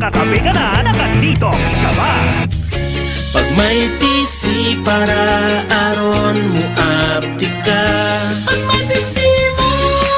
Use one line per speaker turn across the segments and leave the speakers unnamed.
nakatabi ka na, naka-detox ka ba?
Pag may tisi para aron mo aptika. Pag may tisi mo,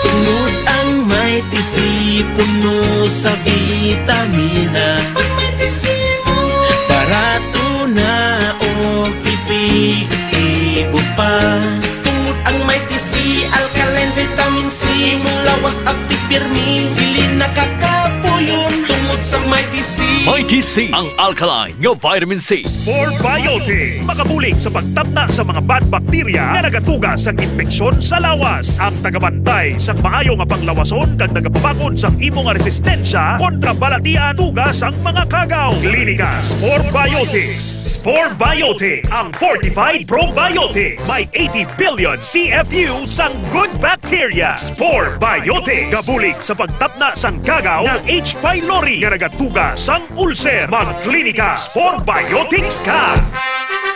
tungod ang may tisi puno sa vitamina. Pag may tisi mo, barato na o ipigo pa. Tungod ang may tisi, alkaline vitamin C, mulawas at tipirmi, dili nakakapuyon. Tungod sa may tisi,
Mighty C, ang alkaline nga vitamin C.
Sport Biotics, makabulig sa pagtabna sa mga bad bacteria na nagatuga sa infeksyon sa lawas. Ang tagabantay sa maayo nga panglawason kag nagapabakod sa imo nga resistensya kontra balatian tugas ang mga kagaw. Klinika Sport Biotics. Sport Biotics, ang fortified probiotics. May 80 billion CFU sang good bacteria. Sport Biotics, kabulig sa pagtapna sang kagaw ng H. pylori nga nagatuga sang ulcer. Magklinika Sport Biotics ka.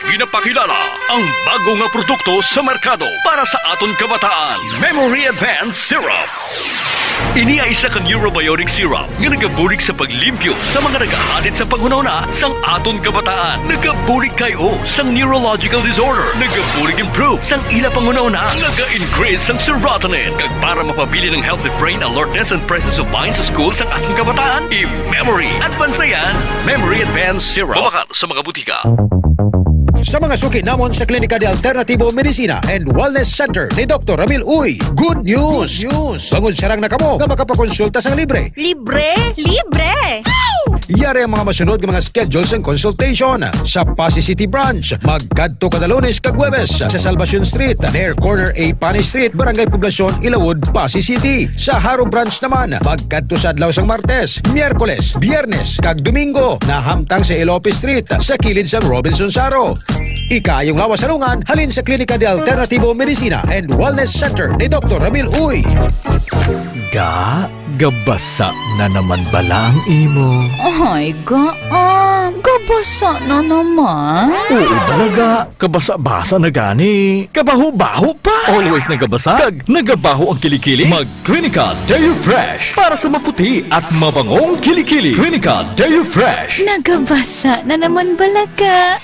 Ginapakilala ang bago nga produkto sa merkado para sa aton kabataan. Memory Advanced Syrup. Ini ay isa ka neurobiotic syrup nga nagabulig sa paglimpyo sa mga nagahadit sa paghunahuna sang aton kabataan. Nagabulig kayo sang neurological disorder. Nagabulig improve sang ila panghunahuna. Naga-increase sang serotonin kag para mapabili ng healthy brain alertness and presence of mind sa school sang ating kabataan. I-Memory Advanced na yan. Memory Advanced Syrup. Bumakal sa mga butika.
Sa mga suki namon sa Klinika de Alternativo Medicina and Wellness Center ni Dr. Ramil Uy, good news! Bangod sarang na kamo nga makapakonsulta sang libre.
Libre? Libre!
Yari ang mga masunod ng mga schedules and consultation sa Pasay City Branch. Magkadto kada Lunes kag Huwebes sa Salvacion Street, near corner A Pani Street, Barangay Poblacion, Ilawod, Pasay City. Sa Haro Branch naman, magkadto sa adlaw sang Martes, Miyerkules, Biyernes kag Domingo na hamtang sa Ilope Street sa kilid sang Robinson Saro. Ikayong lawas salungan halin sa Klinika de Alternativo Medicina and Wellness Center ni Dr. Ramil Uy.
Gabasa na naman bala ang imo.
Ay, gabasa na naman.
Oo talaga, kabasa-basa na gani. Kabaho-baho pa. Always nagabasa, kag nagabaho ang kilikili. Mag-Clinica Deo Fresh para sa maputi at mabangong kilikili. Clinica Deo Fresh.
Nagabasa na naman balaga.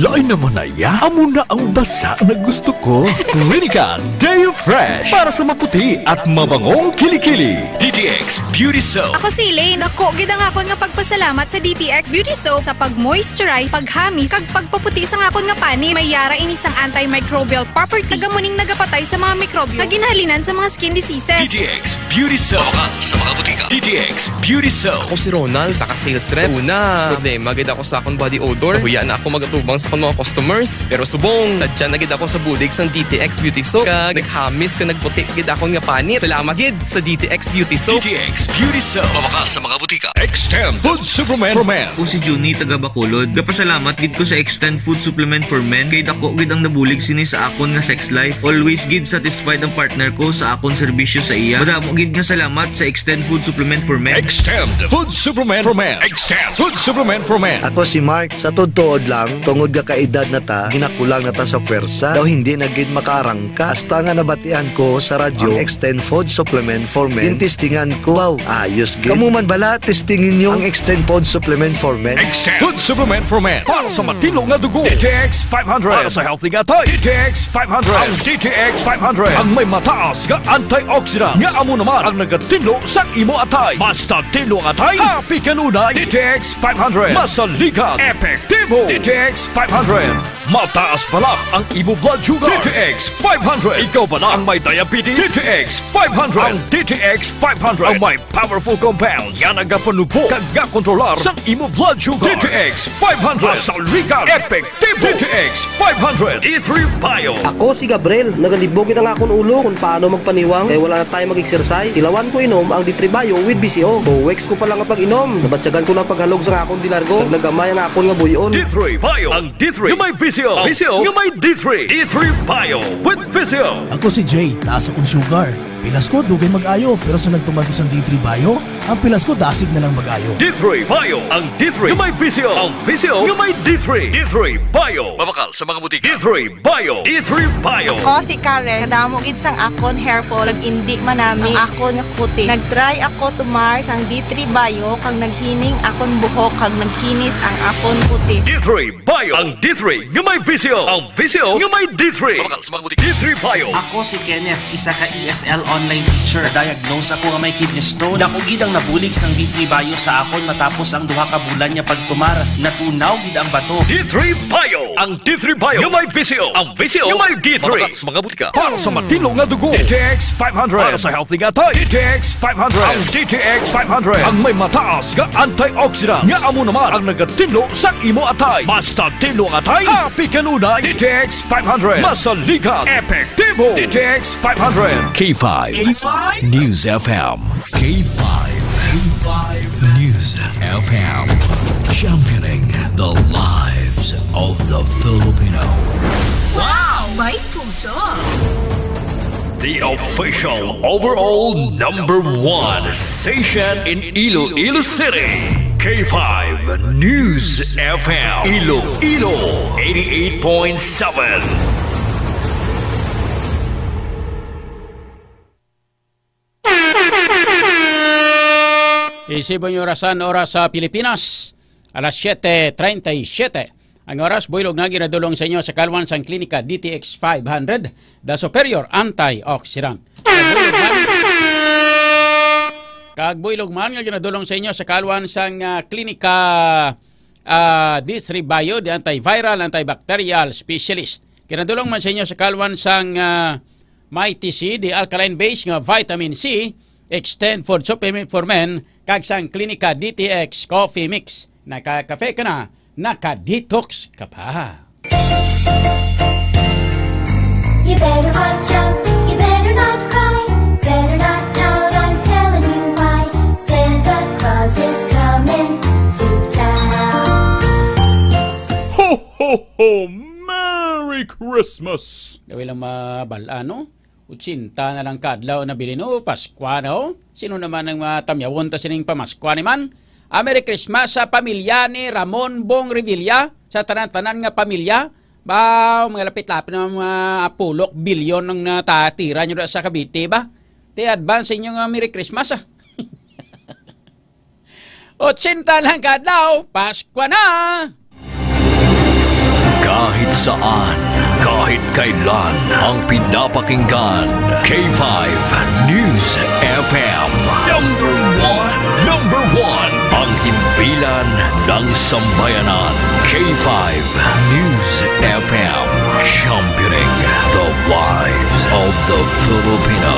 Lain naman na ya. Amo na ang basa na gusto ko. Clinica Deo Fresh para sa maputi at mabangong kilikili.
DTX Beauty Soap.
Ako si Elaine. Ako, gid ang akon nga pagpasalamat sa DTX Beauty Soap sa pag-moisturize, paghamis, kag pagpaputi sa akon nga pani. May yara ini sang antimicrobial property. Nagamuning nagapatay sa mga mikrobyo. Kaginhalinan sa mga skin diseases.
DTX Beauty Soap. Bumakal sa mga butika. DTX Beauty Soap.
Ako si Ronald, saka sales rep. Sa una, problema gid ako sa akong body odor. Huya na ako magatubang sa akong mga customers. Pero subong, sadya na gid ako sa bulig sang DTX Beauty Soap. Kag naghamis ka nagputi gid akong nga pani. Salamat gid sa DTX Beauty Soap.
DTX Beauty Soap. Bumakal sa mga butika. Extend Food Supplement for Men.
Ako si Juni, taga Bacolod. Kapasalamat gid ko sa Extend Food Supplement for Men. Kay dako gid ang nabulig sini sa akon nga sex life. Always gid satisfied ang partner ko sa akon serbisyo sa iya. Madamo gid nga salamat sa Extend Food Supplement for Men.
Extend Food Supplement for Men. Extend Food Supplement for Men.
Ako si Mark, sa tuod lang, tungod ga kaedad na ta, ginakulang na ta sa pwersa. Daw hindi na gid makaarangka. Hasta nga nabatian ko sa radyo, ang Extend Food Supplement for Men. Testingan ko, wow, ayos gid. Kamu man bala, testingin nyo ang Extend Food Supplement for Men.
Extend Food Supplement for Men. Para sa matino nga dugo. DTX 500. Para sa healthy nga tay. DTX 500. Ang DTX 500. Ang may mataas nga antioxidant. Nga amo naman ang nagatinlo sa imo atay. Basta tinlo ang atay, happy kanunay. DTX 500. Masaligan. Epektibo. DTX 500. Mataas pala ang imo blood sugar. DTX 500. Ikaw pala ang may diabetes. DTX 500. Ang DTX 500 ang may powerful compounds nga nagapanupo kag nga kontrolar sa imo blood sugar. DTX 500. Masaligan. Epektibo. DTX 500. E3 Bio.
Ako si Gabriel. Nagalibogin ang akong ulo kung paano magpaniwang kaya wala na tayo mag-exercise. Tilawan ko inom ang D3 Bio with BCO. 2 weeks ko pa lang ang pag-inom. Nabatsagan ko ng paghalog sa akong dilargo. Naglagamay ang akong nga buyon.
D3 Bio. Ang D3 nga may VCO. VCO nga may D3. D3 Bio with VCO.
Ako si Jay. Taas akong sugar. Pilas ko dugay mag-ayo pero sa nagtumad ko sa D3 Bio, ang pilas ko dasig na lang mag-ayo.
D3 Bio, ang D3 nga may visio, ang visio nga may D3. D3 Bio, mabakal sa mga butika. D3 Bio, D3 Bio.
Ako si Karen, kadamo gid sang akon hair fall, indi man nami ang akon nga kutis. Nag-try ako tumar sang D3 Bio kag naghining akon buhok kag nagkinis ang akon kutis.
D3 Bio, ang D3 nga may visio, ang visio nga may D3. Mabakal sa mga butika. D3 Bio.
Ako si Kenneth, isa ka ESL online teacher. Diagnose ako nga may kidney stone. Dako gid ang nabulig sang D3 Bio sa akon matapos ang duha ka bulan niya pagkumar. Natunaw gid ang bato.
D3 Bio, ang D3 Bio nga may visio, ang visio nga may D3. Mabakal sa mga butika. Para sa matino nga dugo, DTX 500. Para sa healthy nga tayo, DTX 500. Ang DTX 500 ang may mataas nga antioxidant nga amo naman ang nagatinlo sa imo atay. Basta tinlo ang atay, happy kanunay. DTX 500 masaligan, epektibo. DTX 500. K5 News FM. K5 News FM. Championing the lives of the Filipino.
Wow! May puso!
The official overall #1 station in Iloilo City. K5 News FM. Iloilo 88.7.
Isipon yung oras sa Pilipinas, alas 7:37. Ang oras, builog na ginadulong sa inyo sa Kalwan sang Klinika DTX 500, the superior antioxidant. Kagbuilog man nga ginadulong sa inyo sa Kalwan sang Klinika D3 Bio, the antiviral, antibacterial specialist. Ginadulong man sa inyo sa Kalwan sang Mighty C, the alkaline base nga vitamin C, Extend Food Supplement for Men, kag sang Klinika DTX Coffee Mix. Naka-kafe ka na, naka-detox ka pa.
You better watch out, you better not cry, better not pout, I'm telling you why. Santa Claus is coming to town.
Ho, ho, ho! Merry Christmas!
Gawin lang mabala, no? Utsinta na lang kadlaw na bilin, no? Paskwa, no? Sino naman ang tamyawon ta sining pamaskwa ni man? Merry Christmas sa pamilya ni Ramon Bong Revilla, sa tanan-tanan nga pamilya. Ba, mga lapit-lapit na mga pulok, bilyon ng natatira nyo sa Cavite ba? Te advance inyo nga Merry Christmas, ah. 80 lang kadlaw, Paskwa na!
Kahit saan, kahit kailan, ang pinapakinggan. K5 News FM. Number one, ang himpilan ng sambayanan. K5 News FM. Championing the lives of the Filipino.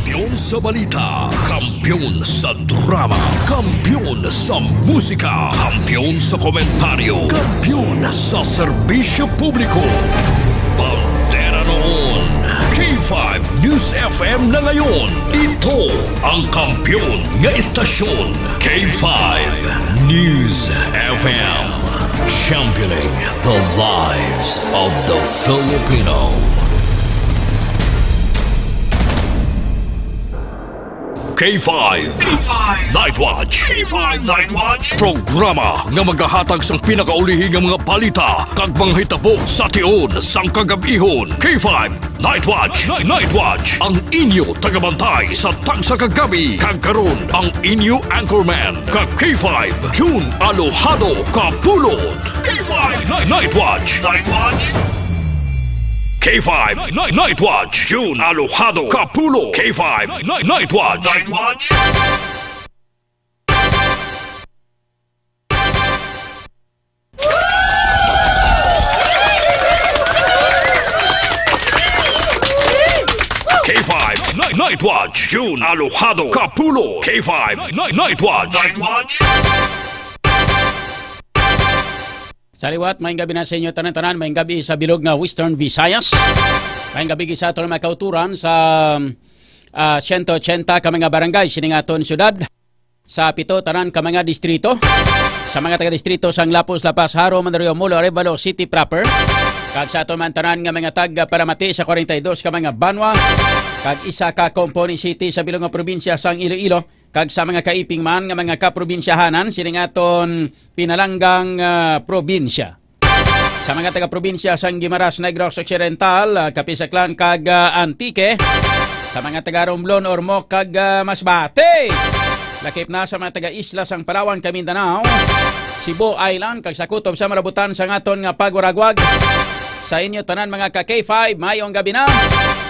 Kampiyon sa balita, kampiyon sa drama, kampiyon sa musika, kampiyon sa komentaryo, kampiyon sa serbisyo publiko. Pantera noon, K5 News FM na ngayon. Ito ang kampiyon nga istasyon. K5 News FM. Championing the lives of the Filipino. K5 Night Watch. K5 Night Watch. Programa nga magahatag sang pinakaulihing nga mga balita kag mga hitabo sa tion sang kagabihon. K5 Night Watch. Night Watch. Ang inyo tagabantay sa tagsa kagabi kag karon ang inyo anchorman kag K5 June Alojado Kapulot. K5 Night Watch. Night Watch. K5 Night Watch. June Alojado Capulo. K5 Night Watch. Night Watch. K5 Night Watch. June Alojado Capulo. K5 Night Watch. Night Watch.
Sa liwat, may gabi na sa inyo tanan-tanan, may gabi sa bilog nga Western Visayas. May gabi sa ito na makauturan sa 180 ka mga barangay, siningaton syudad. Sa 7 tanan ka mga distrito. Sa mga taga-distrito sang Lapos, Lapas, Haro, Mandaluyong, Mulo, Arevalo City proper. Kag sa aton man tanan nga mga tag paramati sa 42 ka mga banwa, kag isa ka Component City sa bilong nga probinsya sang Iloilo, kag sa mga kaiping man nga mga kaprobinsyahanan sining aton pinalanggang probinsya. Sa mga taga-probinsya sang Guimaras, Negros Occidental, Kapisaklan kag Antique, sa mga taga-Romblon, Ormoc kag Masbate, lakip na sa mga taga-isla sang Palawan, Mindanao, Cebu Island kag sa kutob sa malabutan sa ngaton nga pagwaragwag. Sa inyo tanan mga ka K5, mayong gabi na.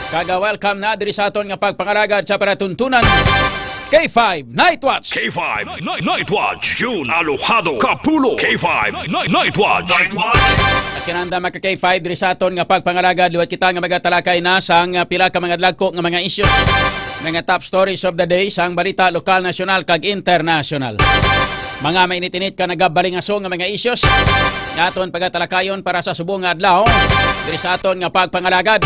Kag welcome na diri sa aton nga pagpangaragad sa paratuntunan. K5 Night Watch.
K5 Night Watch. June Alojado Capulo. K5 Night Watch.
At kinanda mga K5 diri sa aton nga pagpangalagad, liwat kita nga magatalakay na sang pila ka mga dagko nga mga issues, mga top stories of the day sang balita lokal, nasyonal kag international. Mga mainit-init ka nagabalingaso nga mga issues nga aton pagatalakayon para sa subong nga adlaw diri sa aton nga pagpangalagad.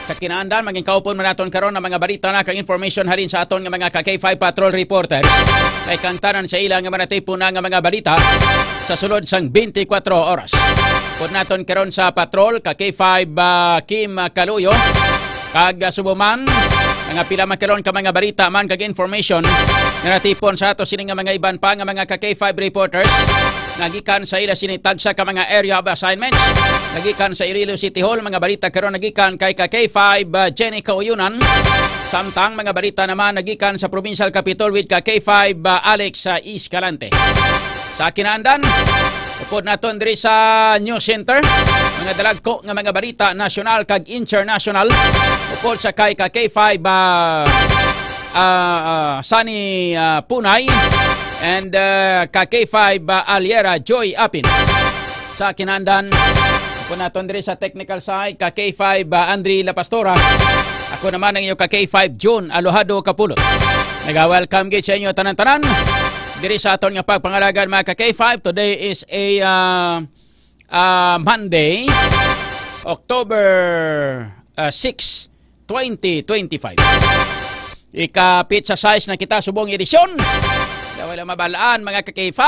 Kakinaandan, maging kaupon man naton karon ng mga balita na kang information halin sa aton nga mga K5 Patrol Reporters. Kay kantanan sa ilang nga manatipo na nga mga balita sa sulod sang 24 oras. Pod naton karon sa Patrol, K5 Kim Kaluyo, kag Subuman, mga pila makaron ka mga balita man kag information nga natipon sa ato sining nga mga iban pa nga mga K5 Reporters. Nagikan sa ila sinitag sa ka mga area of assignments. Nagikan sa Iloilo City Hall, mga balita karon nagikan kay K5 Jenny Kauyunan. Samtang mga balita naman nagikan sa Provincial Capitol with K5 Alex Escalante. Sa kinaandan, upod naton diri sa News Center, mga dalagko nga mga balita national kag international. Upod sa kay K5 Sunny Punay and K5 Aliera Joy Apin. Sa kinandan, ako naton diri sa technical side, K5 Andri La Pastora. Ako naman ang iyo K5 June Alojado Capulo. Nag-welcome gid sa inyo tanan-tanan diri sa aton nga pagpangalagan mga K5. Today is a Monday, October 6, 2025. Ikapit sa size na kita subong edisyon. Wala mabalaan mga K5.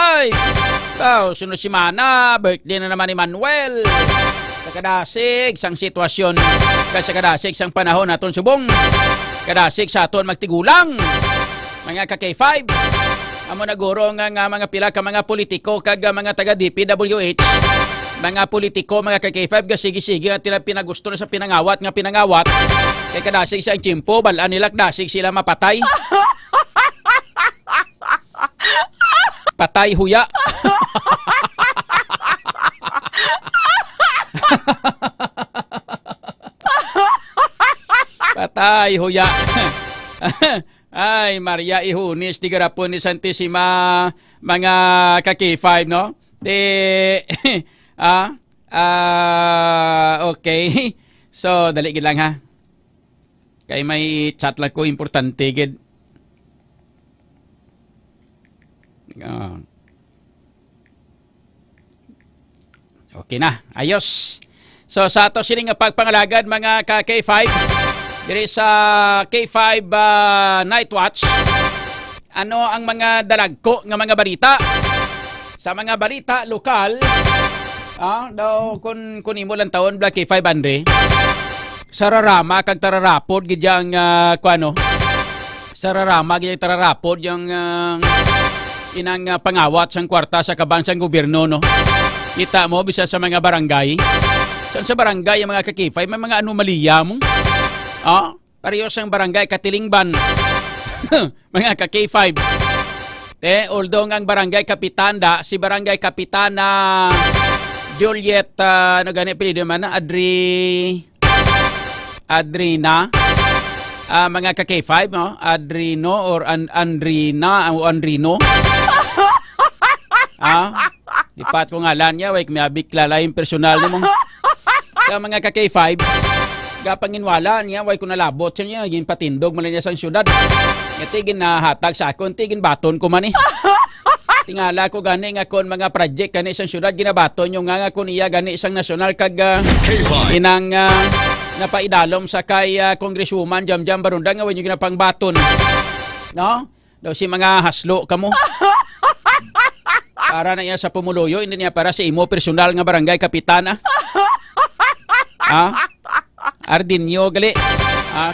Sunod simana, birthday na naman ni Manuel. Sa kadasig, sang sitwasyon. Sa kadasig, sang panahon naton subong. Kadasig sa aton magtigulang. Mga K5. Amo naguro nga mga pila ka mga politiko kag mga taga DPWH. Mga politiko, mga K5, gasigi-sige at pinagusto na sa pinangawat nga pinangawat. Kaya kadasig sa chimpo, balaan nila kadasig sila mapatay. Patay huya. Patay huya. Ay, Maria Ihunis, di garapon ni Santissima, mga K5, no? Okay. So, dali gid lang ha. Kay may chat lang ko, importante gid. Okay na, ayos. So sa ato sining nga pagpangalagad mga K5 diri sa K5 Night Watch, ano ang mga dalagko nga mga balita sa mga balita lokal. Daw kun imo lang taon Black K5 Andre sararama kag tararapod gid yang kuano sararama gid tararapod yang inang pangawat sang kwarta sa kabansang gobyerno, no? Kita mo bisa sa mga barangay. Sa barangay yung mga K5 may mga anomalya mo. Parehas ang barangay Katilingban. Mga K5. Although ang barangay Kapitanda, si barangay Kapitana Juliet, ano gani apelyido man, Adrina. Mga K5, no? Adrino or Andrina o Andrino. Dipat ko ngalan niya, wait, may abikla yung personal ni mo. Sa mga K5, gapanginwala niya, wait ko nalabot siya niya, yung patindog man niya sa syudad. Tigin na hatag sa akon, tigin baton ko man eh. Tingala ko gani nga kon mga project gani isang syudad, ginabaton yung nga kon iya gani isang nasyonal kag inang napaidalom sa kay Congresswoman Jam Barunda nga yung ginapang baton. No? Daw si mga haslo kamo. Para na iya sa pumuluyo, hindi niya para sa imo personal nga barangay kapitana. Ardinio gali.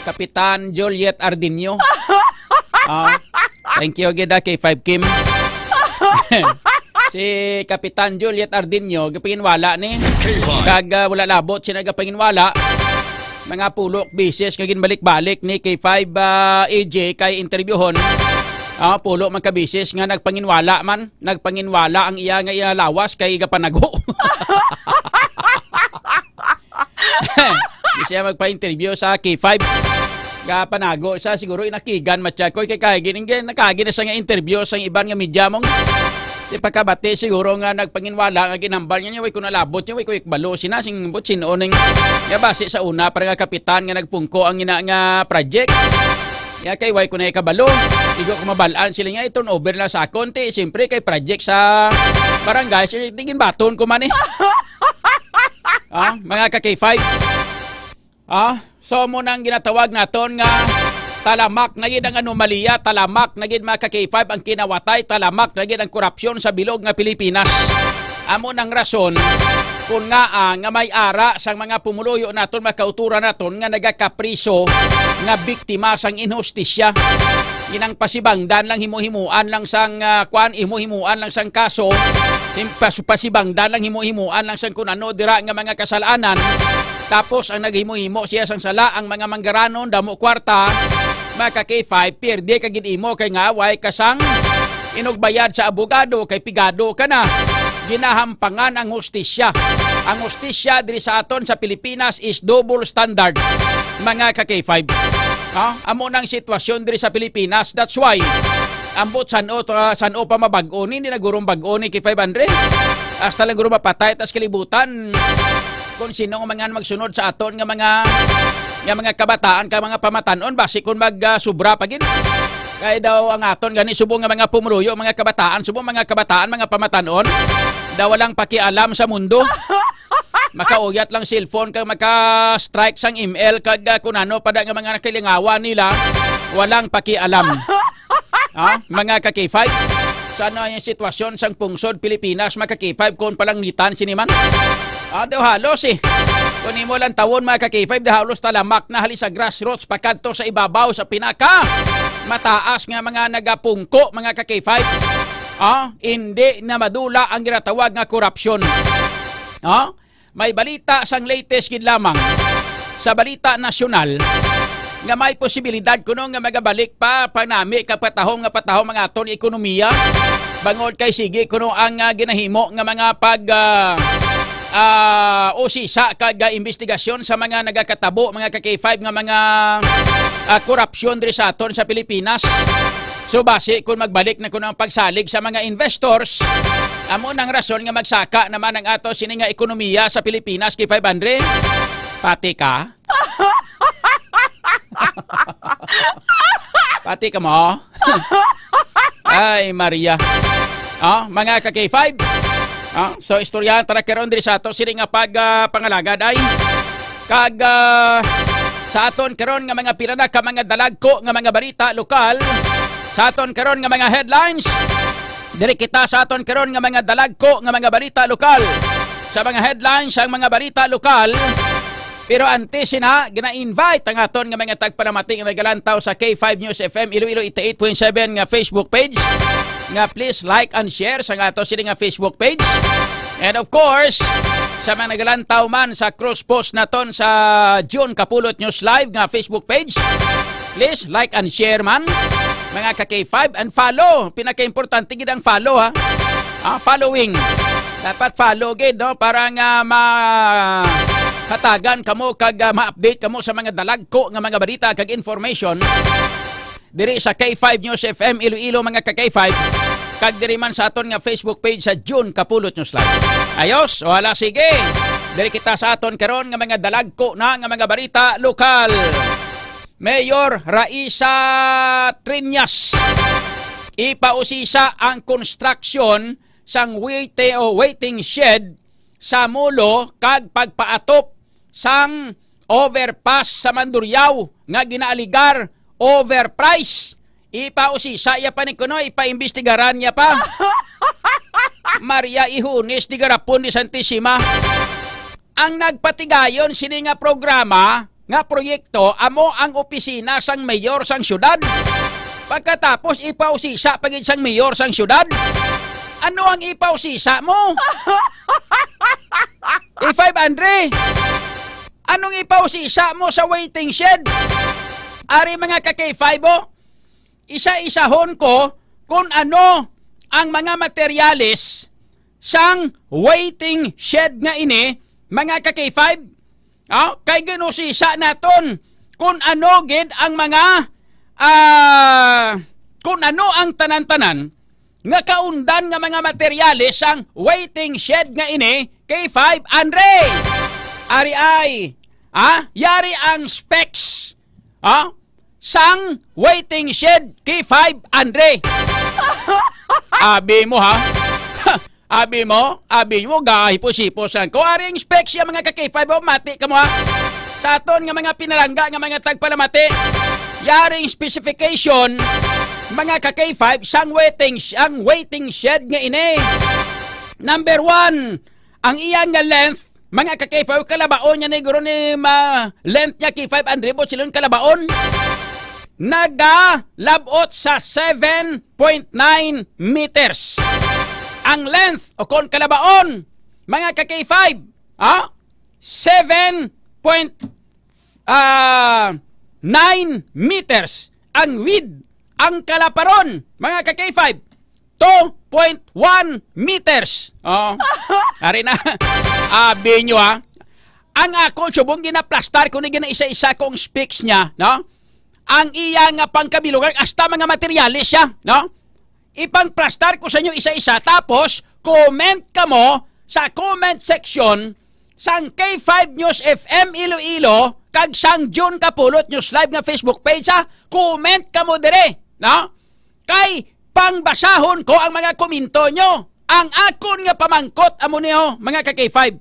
Kapitan Juliet Ardinio. Thank you gida kay 5 Kim. Si Kapitan Juliet Ardinio gapanginwala ni. Kag wala labot siya nagapanginwala. Mga pulok bisis kagin balik-balik ni kay 5 AJ kay interviewhon. Pulo man kabisis nga nagpanginwala man. Nagpanginwala ang iya nga iya lawas kay gapanago. Di siya magpa-interview sa K5. Gapanago siya siguro inakigan matyakoy kay kagin nakagin na siya nga interview sa iban nga media mong di pagkabati siguro nga nagpanginwala nga ginambal niya way ko nalabot niya way ko ikbalo sinasing butsin o ning nga base sa una para nga kapitan nga nagpungko ang ina nga project. Ya kay way ko na ikabalo. Igo ko mabalaan sila nga turn over na sa konti. Siyempre kay project sa barangay sila tingin baton ko man eh. Mga ka-K5. So mo nang ginatawag naton nga talamak na gid ang anomalya, talamak na gid mga ka-K5 ang kinawatay, talamak na gid ang korupsyon sa bilog nga Pilipinas. Amo nang rason kung nga may ara sang mga pumuluyo naton makautura naton nga nagakapriso nga biktima sang inhustisya. Inang pasibangdan lang himuhimuan lang sang himuhimuan lang sang kaso, pasibangdan lang himuhimuan lang sang kunano dira nga mga kasalanan. Tapos ang naghimuhimo siya sang sala ang mga manggaranon damo kwarta. Mga K5 pierde kagid imo kay nga way kasang inugbayad sa abogado kay pigado ka na. Ginahampangan ang hustisya. Ang hustisya diri sa aton sa Pilipinas is double standard. Mga ka-K5. Amo nang sitwasyon diri sa Pilipinas. That's why ambot sano pa mabag-o ni nagurong bag-o ni K500. Hasta lang guro mapatay tas kalibutan. Kung sino nga mga magsunod sa aton nga mga kabataan ka mga pamatanon basi kung magsubra pa gid. Kaya daw ang aton gani subong nga mga pumuluyo, mga kabataan, subong mga kabataan, mga pamatanon daw walang pakialam sa mundo. Makauyat lang cellphone kag maka-strike sang email kag kunano pada nga mga nakilingawan nila, walang pakialam. Mga ka-K5. Sana yung sitwasyon sang pungsod Pilipinas mga ka-K5 kung palang nitan siniman. Daw halos eh. Kung mo lang tawon mga ka-K5 daw halos talamak na hali sa grassroots pakadto sa ibabaw sa pinaka mataas nga mga nagapungko mga ka-K5. Hindi na madula ang ginatawag nga korupsyon. May balita sang latest gid lamang sa balita nasyonal nga may posibilidad kuno nga magabalik pa panami kapatahong nga patahong mga aton ekonomiya bangod kay sige kuno ang ginahimo nga mga usisa kag investigasyon sa mga nagakatabo mga ka-K5 nga mga korupsyon diri sa aton sa Pilipinas. So base kung magbalik na kuno ang pagsalig sa mga investors, amo nang rason nga magsaka naman ang ato sini nga ekonomiya sa Pilipinas K500. Pati ka? Pati ka mo? Ay Maria. Mga ka-K5. So istorya tara karon diri sa ato sini nga pangalagad ay kag sa aton karon nga mga pirana ka mga dalagko nga mga balita lokal. Sa aton karon nga mga headlines, diri kita sa aton karon nga mga dalagko nga mga balita lokal. Sa mga headlines ang mga balita lokal, pero antes na gina-invite ang aton nga mga tagpalamati nga nagalantaw sa K5 News FM Iloilo 88.7 nga Facebook page. Nga please like and share sa ato sila nga Facebook page. And of course, sa mga nagalantaw man sa cross post naton sa June Kapulot News Live nga Facebook page, please like and share man mga ka-K5 and follow. Pinaka-importante gid ang follow ha. Following. Dapat follow gid no para nga hatagan kamo kag ma-update kamo sa mga dalagko nga mga balita kag information diri sa K5 News FM Iloilo mga ka-K5 kag diri man sa aton nga Facebook page sa June Kapulot News Live. Ayos, wala sige. Diri kita sa aton karon nga mga dalagko na nga mga balita lokal. Mayor Raisa Triñas ipausisa ang construction sang waiting shed sa Mulo kag pagpaatop sang overpass sa Mandurriao nga ginaaligar overprice. Ipausisa iya pa ni kuno ipaimbestigaran niya pa. Maria Ihunis di garapon di Santissima. ang nagpatigayon sini nga programa nga proyekto amo ang opisina sang mayor sang syudad. Pagkatapos ipausisa pagid sang mayor sang syudad. Ano ang ipausisa mo? E500. Anong ipausisa mo sa waiting shed? Ari mga ka-K5 isa-isahon ko kung ano ang mga materyales sang waiting shed nga ini, mga ka-K5. Kay ginusisa naton kung ano gid ang mga kung ano ang tanan-tanan nga kaundan nga mga materyales sang waiting shed nga ini K500. Ari ay yari ang specs sang waiting shed K500. Abi mo ha? Abi mo gahipos-hipos lang. Kung aring specs yung mga ka-K5 mati ka mo ha? Sa aton nga mga pinalangga nga mga tagpalamati, yaring specification mga ka-K5 sang waiting shed nga ini. Number 1, ang iyang nga length, mga ka-K5 kalabaon niya ni guro ni length niya K500 silon kalabaon. Nagalabot sa 7.9 meters. Ang length o kon kalabaon, mga ka-K5, 7.9 meters. Ang width, ang kalaparon, mga ka-K5, 2.1 meters. Ari na. Abi nyo ha. Ang ako, subong ginaplastar ko na gina-isa-isa kong specs niya, no? Ang iya nga pangkabilugan, hasta mga materyales siya, no? Ipang-plastar ko sa inyo isa-isa, tapos comment ka mo sa comment section sang K5 News FM Iloilo kag sang June Kapulot News Live nga Facebook page ha. Comment ka mo dire, no? Kay pangbasahon ko ang mga komento nyo. Ang akon nga pamangkot amo niyo, mga ka-K5.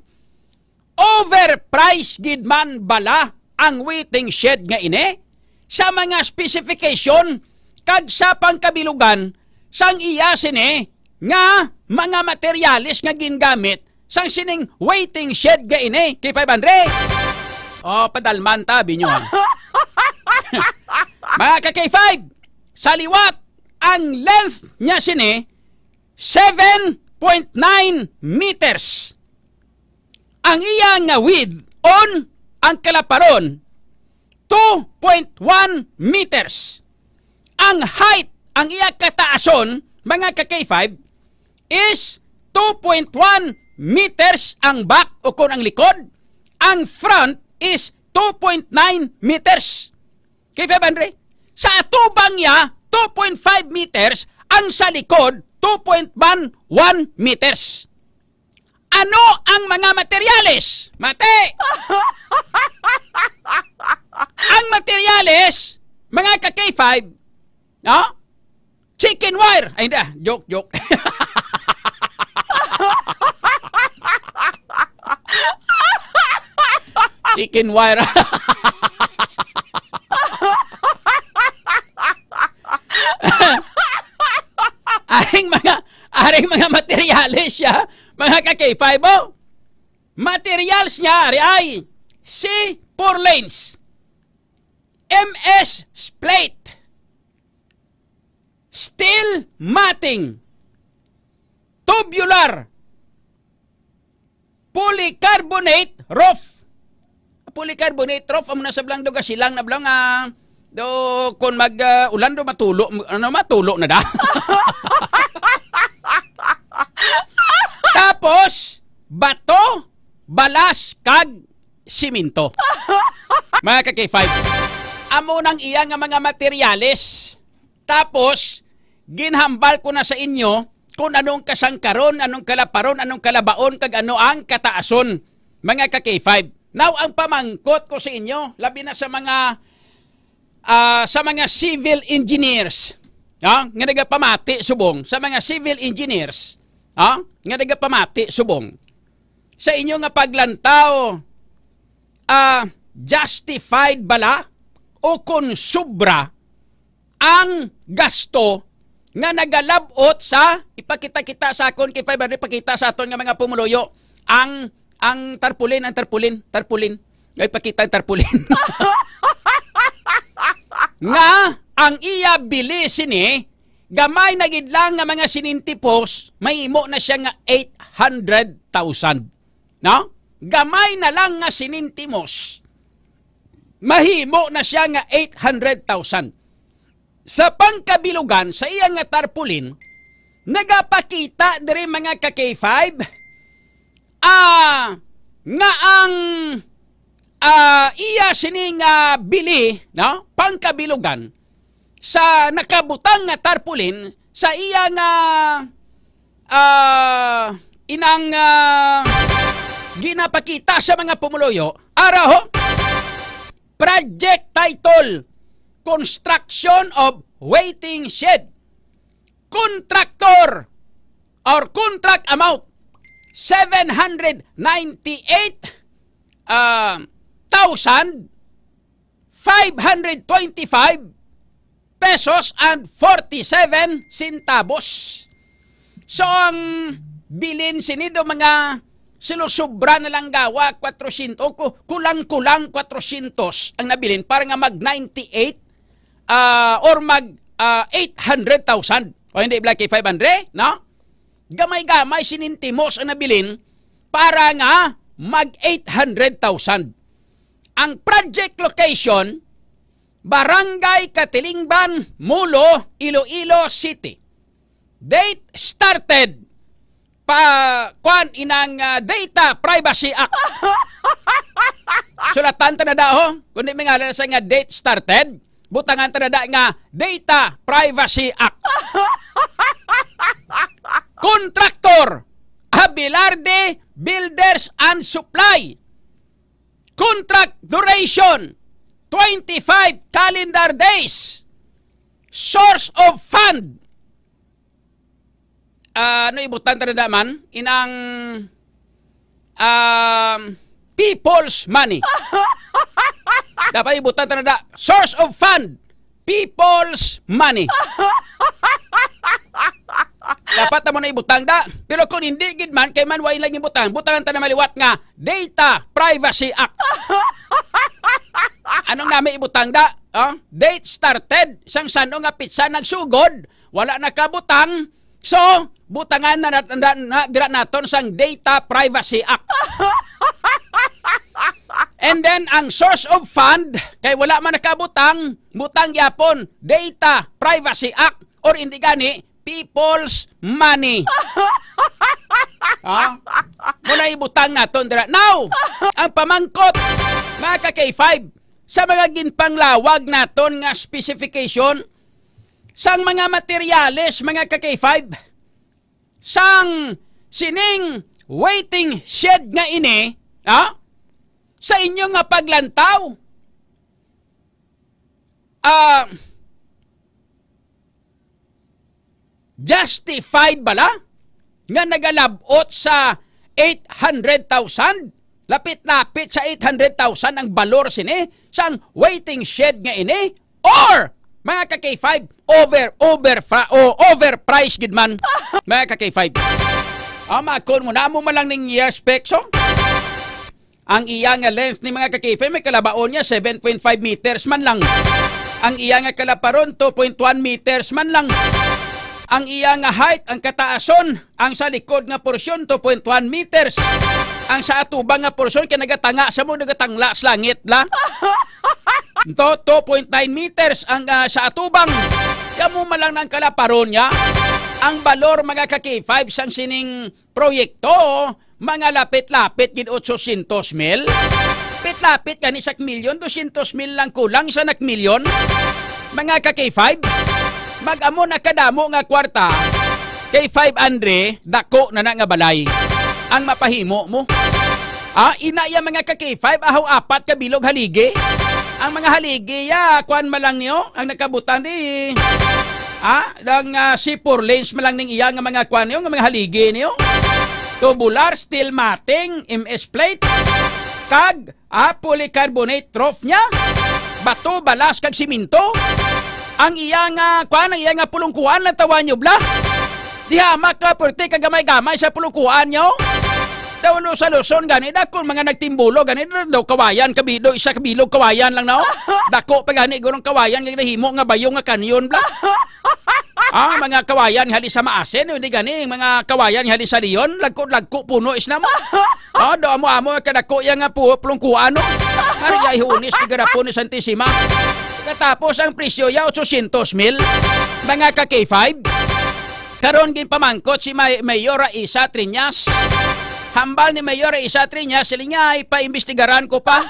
Overpriced gid man bala ang waiting shed nga ini sa mga specification kag sa pangkabilugan sang iya sini nga mga materyales nga gingamit sang sining waiting shed ga ini K500. Padalman tabi nyo. Mga ka-K5, sa liwat ang length niya sini 7.9 meters. Ang iya nga width on ang kalaparon 2.1 meters. Ang height, ang iya kataason, mga ka-K5, is 2.1 meters ang back o kung ang likod. Ang front is 2.9 meters. K500, sa atubang niya, 2.5 meters. Ang sa likod, 2.1 meters. Ano ang mga materyales? Mate! Ang materyales, mga ka-K5, chicken wire. Ay, hindi. Joke. Chicken wire. aring mga materyales siya, mga ka-K5, materials niya ay C4 lanes, MS plate, steel matting, tubular, polycarbonate roof. Polycarbonate roof amo na sa blang do silang na blang do kon mag ulan do matulo na da. Tapos bato, balas kag siminto. Mga ka-K5, amo nang iya nga mga materyales. Tapos ginhambal ko na sa inyo kung anong kasangkaron, anong kalaparon, anong kalabaon kag ano ang kataason, mga ka-K5. Now ang pamangkot ko sa inyo, labi na sa mga civil engineers, nga nagapamati subong sa mga civil engineers, nga nagapamati subong sa inyo nga paglantaw, justified bala o kung sobra ang gasto nga nagalabot sa ipakita-kita sa akon kay 500 pakita sa aton nga mga pumuluyo ang ang tarpaulin. Ay pakita ang tarpaulin. Nga ang iya bili sini gamay na gid lang nga mga sinintipos mahimo na siya nga 800,000. No? Gamay na lang nga sinintimos mahimo na siya nga 800,000. Sa pangkabilugan sa iya nga tarpaulin nagapakita diri mga ka-K5 nga ang iya sining bili, no? Pangkabilugan sa nakabutang nga tarpaulin sa iya nga inang ginapakita sa mga pumuloyo araho project title construction of waiting shed, contractor or contract amount 798,525 pesos and 47 centavos. So ang bilin sinido mga sinusubra na lang gawa 400 kulang-kulang 400 ang nabilin para nga mag 98 or mag 800,000 o hindi black 500, no? Gamay-gamay sinintimos ang nabilin para nga mag 800,000. Ang project location, Barangay Katilingban, Mulo, Iloilo City. Date started Data Privacy Act. Sulatan ta na daho, kundi may ngalan sa nga date started, butangan ta na nga Data Privacy Act. Contractor, Abelarde Builders and Supply. Contract duration, 25 calendar days. Source of fund. Ano ibutan ta na man? Inang people's money. Dapat ibutan ta na source of fund, people's money. Dapat mo na ibutang da. Pero kung hindi gid man kay man way lang ibutang, butangan ta na maliwat nga Data Privacy Act. Anong nami ibutang da? Date started, sang sano nga pitsa nagsugod, wala nakabutang. So, butangan na dira naton sang Data Privacy Act. And then ang source of fund kay wala man nakabutang, butang yapon Data Privacy Act or hindi gani people's money. Muna ibutang naton dira. Now, ang pamangkot mga ka-K5 sa mga ginpanglawag naton nga specification sang mga materyales mga ka-K5 sang sining waiting shed nga ini sa inyo nga paglantaw justified bala nga nagalabot sa 800,000, lapit-lapit sa 800,000 ang balor sini sang waiting shed nga ini, or mga ka-K5 overpriced gid man mga ka-K5. Makon mo na mo malang ning iya spekso. Ang iya nga length ni mga ka-K5 may kalabaon niya 7.5 meters man lang. Ang iya nga kalaparon 2.1 meters man lang. Ang iya nga height, ang kataason, ang sa likod nga porsyon 2.1 meters. Ang sa atubang nga porsyon kay nagatanga sa mo nagatangla sa langit la. Ito 2.9 meters ang sa atubang. Kamo malang ng kalaparon niya. Ang balor mga ka-K5 sang sining proyekto, mga lapit-lapit gid 800,000. Lapit-lapit kani sak milyon, 200,000 lang kulang sa nakmilyon. Mga ka-K5, mag-amo na kadamo nga kwarta kay 500 dako na nga balay ang mapahimo mo. Inaya mga ka-K5 ahaw apat ka bilog haligi. Ang mga haligi kuan malang niyo ang nakabutan di lang C4 lanes malang ning iya nga mga kuan niyo nga mga haligi niyo. Tubular steel matting, MS plate kag polycarbonate trough nya, bato balas kag siminto. Ang iya nga kuan, ang iya nga pulungkuan na tawan nyo bla. Diha maka perti kagamay-gamay sa pulungkuan nyo. Daw no sa Luzon gani dako mga nagtimbulo gani daw kawayan kabido isa kabilog kawayan lang na. Dako pa gani gurong kawayan nga nahimo nga bayo nga kanyon bla. Mga kawayan hali sa Maasin, hindi gani mga kawayan hali sa Leon, lagko puno isna mo. Do amo kadako yang nga plungkuan no. Ari ay hunis tigarapon ni Santissima. Katapos ang presyo ya 800,000 mga ka K5. Karon gin pamangkot si Mayor Isa Triñas. Hambal ni Mayor Isa Triñas sila ay paimbestigaran ko pa.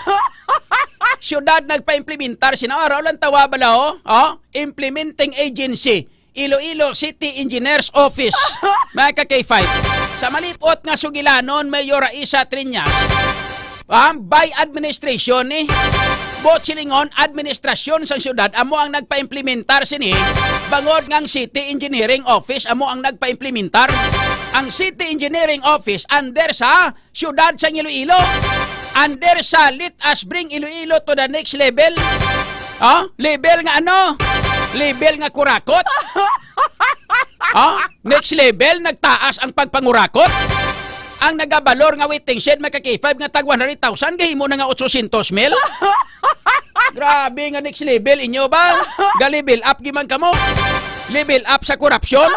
Syudad nagpa-implementar sinaraw lang tawa bala implementing agency Iloilo City Engineers Office mga ka K5. Sa malipot nga sugilanon Mayor Isa Triñas by administration ni Botsilingon administrasyon sa syudad amo ang nagpa-implementar sini bangod ngang City Engineering Office amo ang nagpa-implementar. Ang City Engineering Office under sa syudad sa Iloilo, under sa Let Us Bring Iloilo to the next level. Level nga ano? Level nga kurakot. Next level nagtaas ang pagpangurakot. Ang nagabalor nga waiting shed magka-K5 nga tag 100,000 gahimo na nga 800,000. Grabe nga next level inyo ba? Ga-level up giman kamo. Level up sa korupsyon.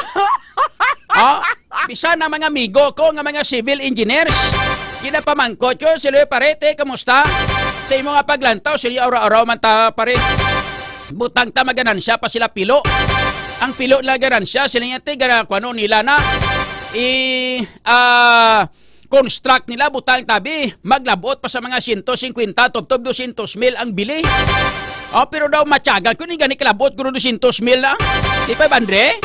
Bisa na mga amigo ko nga mga civil engineers. Ginapamangkot ko sila parete kamusta? Sa imo nga paglantaw sila araw-araw man ta pare. Butang ta maganan siya pa sila pilo. Ang pilo na ganansya sila nga tiga kuno nila na construct nila butang tabi maglabot pa sa mga 150 tubtob 200,000 ang bili. Pero daw matyagan ko ni gani kalabot ko 200,000 na. Di pa bandre?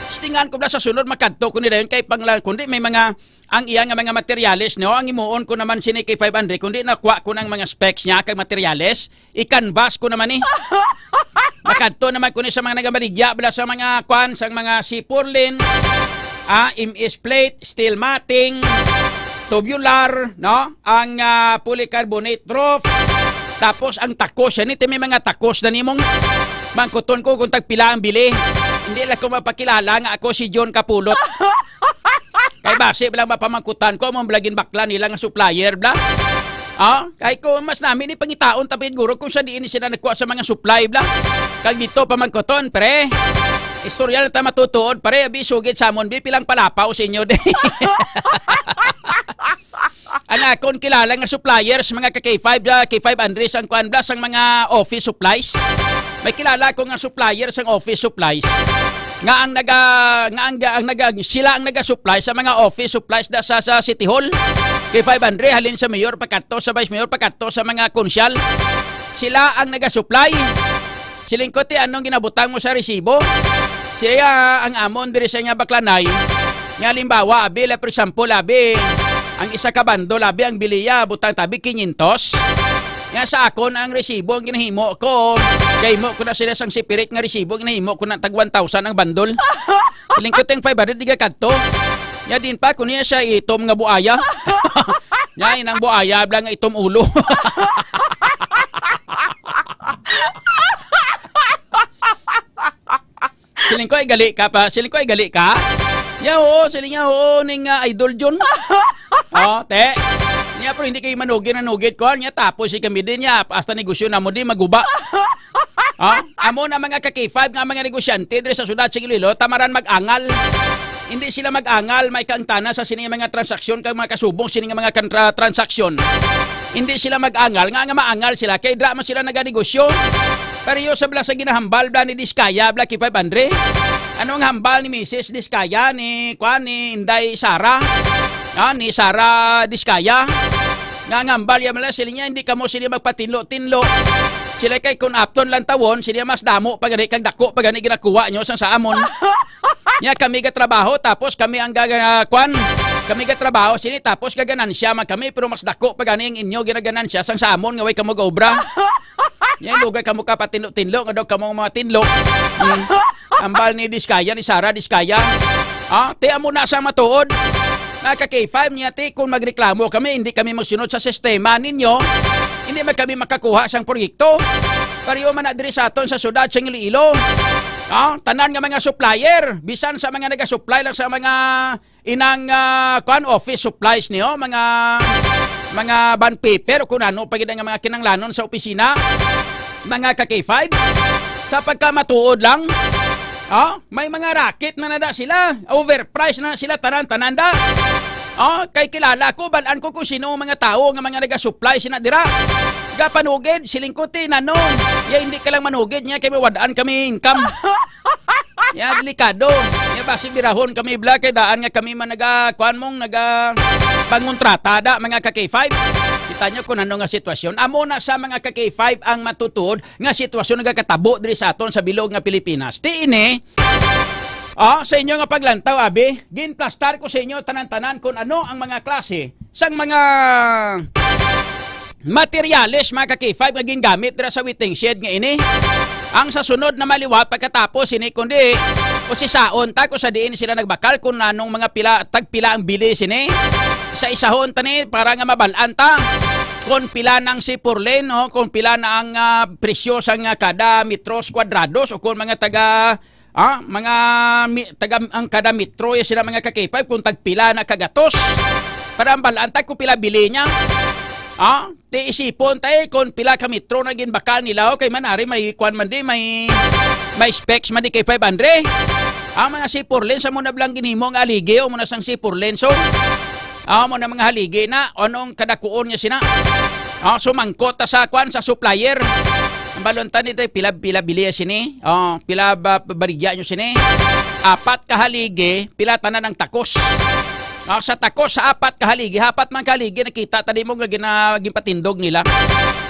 Stingan ko na sa sunod makadto ko ni dayon kay panglang kundi may mga ang iya nga mga materyales no ang imuon ko naman sini kay 500 kundi nakuha ko ng mga specs niya kay materyales i-canvas ko naman makadto naman ko ni sa mga nagamaligya bala sa mga kwan sa mga sipurlin MS plate steel matting tubular no ang polycarbonate roof tapos ang takos yan ito may mga takos na nimong mangkuton ko kung tagpila ang bili. Hindi lang ko mapakilala nga ako si John Kapulot. Kay base bilang mapamangkutan ko mong blagin bakla nila nga supplier bla. Kay ko mas namin ni pangitaon tapit guro kung sa diin sila nagkuha sa mga supply bla. Kag dito pamangkuton pre. Istorya na ta matutuod pare abi sugid samon bi pilang palapaw sa inyo de. Ang akon kilala nga suppliers mga K5 K5 Andres ang kuan bla sang mga office supplies. May kilala ko nga supplier sang office supplies nga ang sila ang naga-supply sa mga office supplies da sa City Hall. Kay 500 halin sa mayor pagkadto sa vice mayor pagkadto sa mga konsyal. Sila ang naga-supply. Silingkote anong ginabutang mo sa resibo? Siya ang amon diri sa nga baklanay. Nga limbawa abi for example abi ang isa ka bando labi ang biliya butang tabi 500. Nga sa akon ang resibo ang ginahimo ko. Kay mo ko na sila sang sipirit nga resibo ginahimo ko na tag 1,000 ang bandol. Ilingkot yung 500 diga kadto. Nya din pa kun niya siya itom nga buaya. Nya inang buaya blang itom ulo. Siling ko ay gali ka pa. Siling ko ay gali ka. Ya oo, siling nga oo ning idol John. Te. Nya pero hindi kayo manugid ko nya tapos si kami din niya hasta negosyo na mo di maguba. Amo na mga K5 nga mga negosyante diri sa syudad sa Iloilo tamaran mag-angal. Hindi sila mag-angal may kangtana sa sini mga transaksyon kay mga kasubong sini nga mga transaksyon. Hindi sila mag-angal nga maangal sila kay dra man sila naganegosyo. Pero sa bla sa ginahambal bla ni Diskaya bla K5 Andre. Anong hambal ni Mrs. Diskaya ni Inday Sara? Ni Sara Diskaya. Nga ngambal ya mala sila niya hindi kamo sila magpatinlo-tinlo. Sila kay kun apton lang tawon sila mas damo pagani kag dako pagani ginakuha nyo sa amon. Nya kami ga trabaho tapos kami ang kami ga trabaho sini tapos gaganansya man kami pero mas dako pagani ang inyo ginaganansya sang sa amon nga way kamo ga obra. Nya lugay kamo ka patinlo-tinlo nga daw kamo mga tinlo. Ambal ni Diskaya ni Sara Diskaya. Te amo na sa matuod. Naka K5 niya te kung magreklamo kami hindi kami magsunod sa sistema ninyo hindi man kami makakuha sang proyekto. Pariyo man na diri sa aton sa syudad sa Iloilo. Tanan nga mga supplier, bisan sa mga naga-supply lang sa mga inang office supplies niyo, mga bond paper o kung ano pagid nga mga kinanglanon sa opisina, mga ka-K5 sa pagkamatuod lang. May mga racket na nada sila, overpriced na sila tanan-tanan da. Kay kilala ko, balaan ko kung sino mga tao nga mga naga-supply sina dira. Gapanugid, silingkuti, nano. Ya hindi ka lang manugid niya, kay mawadaan kami income. Ya delikado. Ya basi birahon kami bla kay daan nga kami man pangontrata da mga ka-K5. Kita nyo kung ano nga sitwasyon. Amo na sa mga ka-K5 ang matutod nga sitwasyon nagakatabo diri sa aton sa bilog nga Pilipinas. Ti ini sa inyo nga paglantaw, abi, ginplastar ko sa inyo tanan-tanan kung ano ang mga klase sang mga materyales, mga ka-K5 nga gingamit dira sa waiting shed nga ini. Ang sa sunod na maliwat pagkatapos ini kundi o si saon ta ko sa diin sila nagbakal kung anong mga tagpila ang bili sini. Sa isahon tani para nga mabalaan ta kung pila ng sipurlen, kung pila na ang presyo sang kada metros kwadrados o kung mga taga ang kada metro sila mga ka-K5 kung tagpila na kagatos para balaan ta kung pila bili niya. Ti isipon tayo kung pila ka metro na ginbaka nila kay manari may kwan man di may specs man di kay 500. Mga sipurlen sa muna blang ginimo nga aligi o muna sang sipurlen so muna mga haligi na anong kadakuon niya sina. Sumangkot ta sa kwan sa supplier. Ang balontan nito pila bili sini. Pila barigya nyo sini. 4 kahaligi, pila tanan ng takos. Sa takos, sa 4 kahaligi, 4 man kahaligi, nakita tadi mo ginpatindog nila.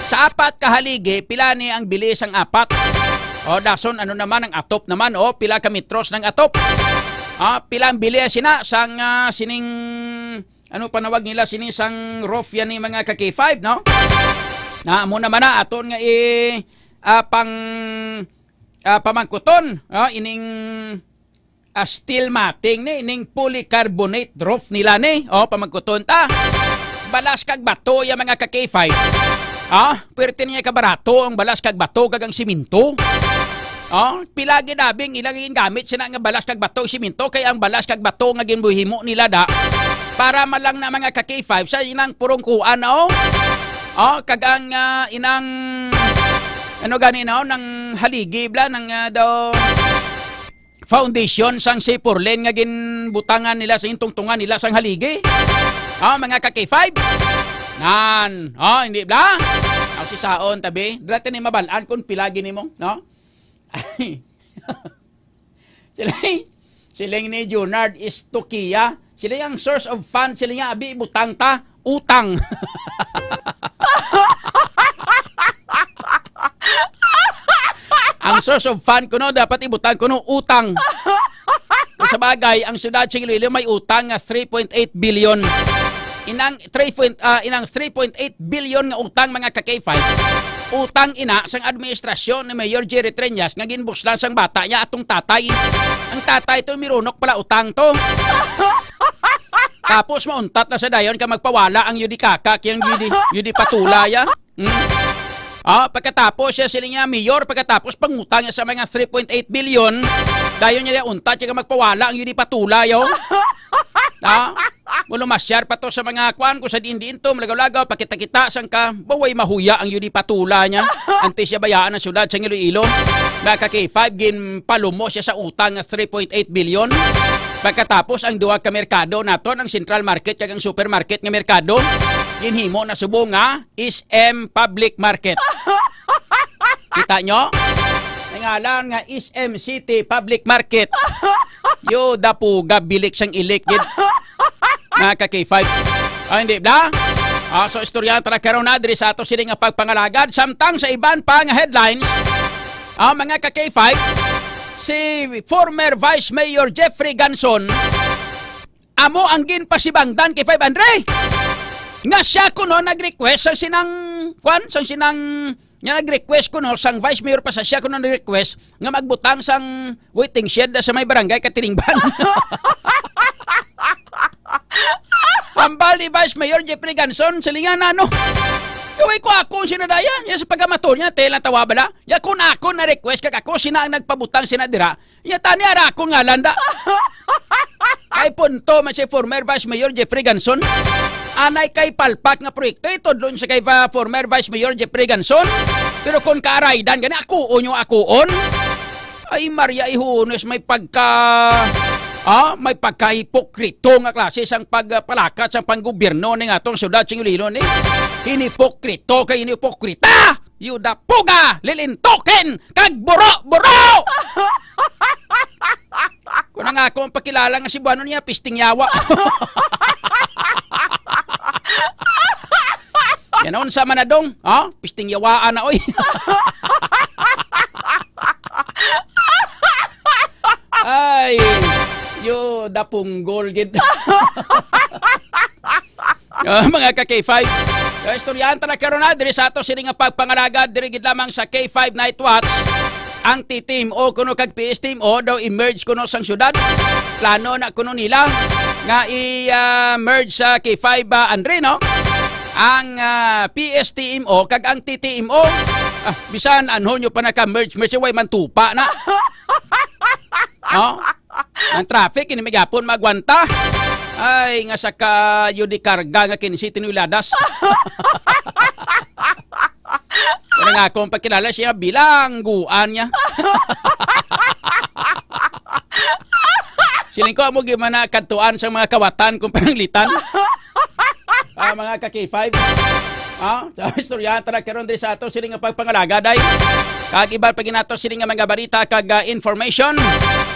Sa 4 kahaligi, pila ni ang bilis ang 4. Dason, ano naman ang atop naman, pila ka metros ng atop. Pila ang bilis sina, sang sining, ano panawag nila, sining sang roof yan ni mga ka-K5, no? Mo naman na aton nga pamangkuton ining steel matting ni ining polycarbonate roof nila ni pamangkuton ta balas kag bato ya mga ka-K5 pwerte niya kabarato ang balas kag bato kag ang siminto pila ginabing ilang gamit sina nga balas kag bato siminto kay ang balas kag bato nga ginbuhimo nila da para malang na mga ka-K5 sa inang purong kuan kagang inang ano ganina ng haligi bla ng daw foundation sang sipurlen nga ginbutangan nila sa intungtungan nila sang haligi. Mga ka-K5 nan hindi bla si saon tabi dati ni mabalaan kung pilagi nimo no. Siling ni Junard is Tukiya sila yung source of fund sila nga abi butang ta utang. Ang source of fund ko dapat ibutan ko utang. Sa bagay, ang siyudad ng Iloilo may utang nga 3.8 billion. Inang 3.8 billion nga utang mga ka-K5. Utang ina sang administrasyon ni Mayor Jerry Treñas nga ginbuslan sang bata niya atong tatay. Ang tatay to mirunok pala utang to. Tapos mauntat na sa dayon ka magpawala ang yudi kaka kayang yudi patulaya. Pagkatapos siya sila nga mayor, pagkatapos pangutang niya sa mga 3.8 billion, dayon niya untat siya magpawala ang yudi patulayo. Mulo masyar pa to sa mga kwan ko sa diin-diin to, malagaw-lagaw, pakita-kita sang ka, baway mahuya ang yudi patula niya. Antes siya bayaan ng syudad sa Iloilo. Mga ka-K5, ginpalumo siya sa utang ng 3.8 billion. Pagkatapos ang duwa ka merkado naton, ang central market kag ang supermarket nga merkado, ginhimo na subong nga SM Public Market. Kita nyo? Nangalan nga SM City Public Market. Yo dapuga bilik sang ilik gid. Mga ka-K5. Hindi ba? So istorya tara karon na diri sa ato sila nga pagpangalagad samtang sa iban pa nga headlines. Mga ka-K5, si former Vice Mayor Jeffrey Ganson amo ang ginpasibangdan kay 500 nga siya kuno nag-request sang sinang kwan sang sinang nga nag-request kuno sang Vice Mayor pa sa siya kuno nag-request nga magbutang sang waiting shed sa may barangay Katilingban. Ambal ni Vice Mayor Jeffrey Ganson silingan ano Gaway ko akong sinadaya. Yan sa pagamator niya, telang tawa bala. Ya kung ako na request kag ako sina ang nagpabutang sinadira. Ya tani ara ako nga landa. Ay punto man si former Vice Mayor Jeffrey Ganson. Anay kay palpak nga proyekto ito doon sa kay former Vice Mayor Jeffrey Ganson. Pero kung kaaraydan gani akuon yung akuon. Ay Maria Ihunos may may pagkahipokrito nga klase sang pagpalakat sang panggobyerno ning atong syudad Singulilo ni. Hinipokrito kay hinipokrita. Yuda puga, lilintoken, kag buro-buro! Kung nga ako ang pakilala nga si Buano niya, pisting yawa. Yan sa manadong, pisting yawaan na, oy. Ay, yuda punggol, gid. Mga ka-K5. Istoryanta na karon na diri sa ato sini nga pagpangalagad diri gid lamang sa K5 Night Watch. Ang T-Team o kuno kag PS Team o daw emerge kuno sang syudad. Plano na kuno nila nga i-merge sa K5 Andrino. Ang PS Team o kag ang T-Team o bisan anhon nyo pa naka-merge way mantupa na. Ang traffic ini megapon magwanta. Ay, nga sa yudi karga nga kinisi tinuiladas. Kaya nga akong pagkilala siya bilangguan niya. Siling ko mo gimana kantuan sa mga kawatan kung pananglitan. Mga ka-K5. Sa istoryanta na karon din sa ato siling nga pagpangalaga day. Kag iba pag inato siling nga mga barita kag information.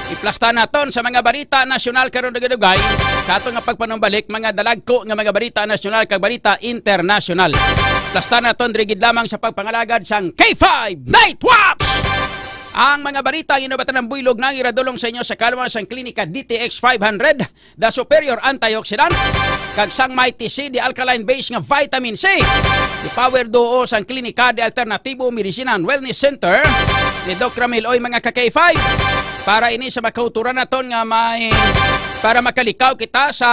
Iplasta naton sa mga barita nasyonal karon dugay kato nga pagpanumbalik mga dalagko nga mga barita nasyonal kag barita international. Plasta naton diri gid lamang sa pagpangalagad sang K5 Night Watch. Ang mga balita inobatan ng buylog nang iradulong sa inyo sa kalwa sang klinika DTX 500, the superior antioxidant, kag sang Mighty C, the alkaline base nga vitamin C. The power duo sang klinika de Alternatibo Medicina and Wellness Center ni Doc Ramil Oy mga ka-K5 para ini sa makauturan naton nga may para makalikaw kita sa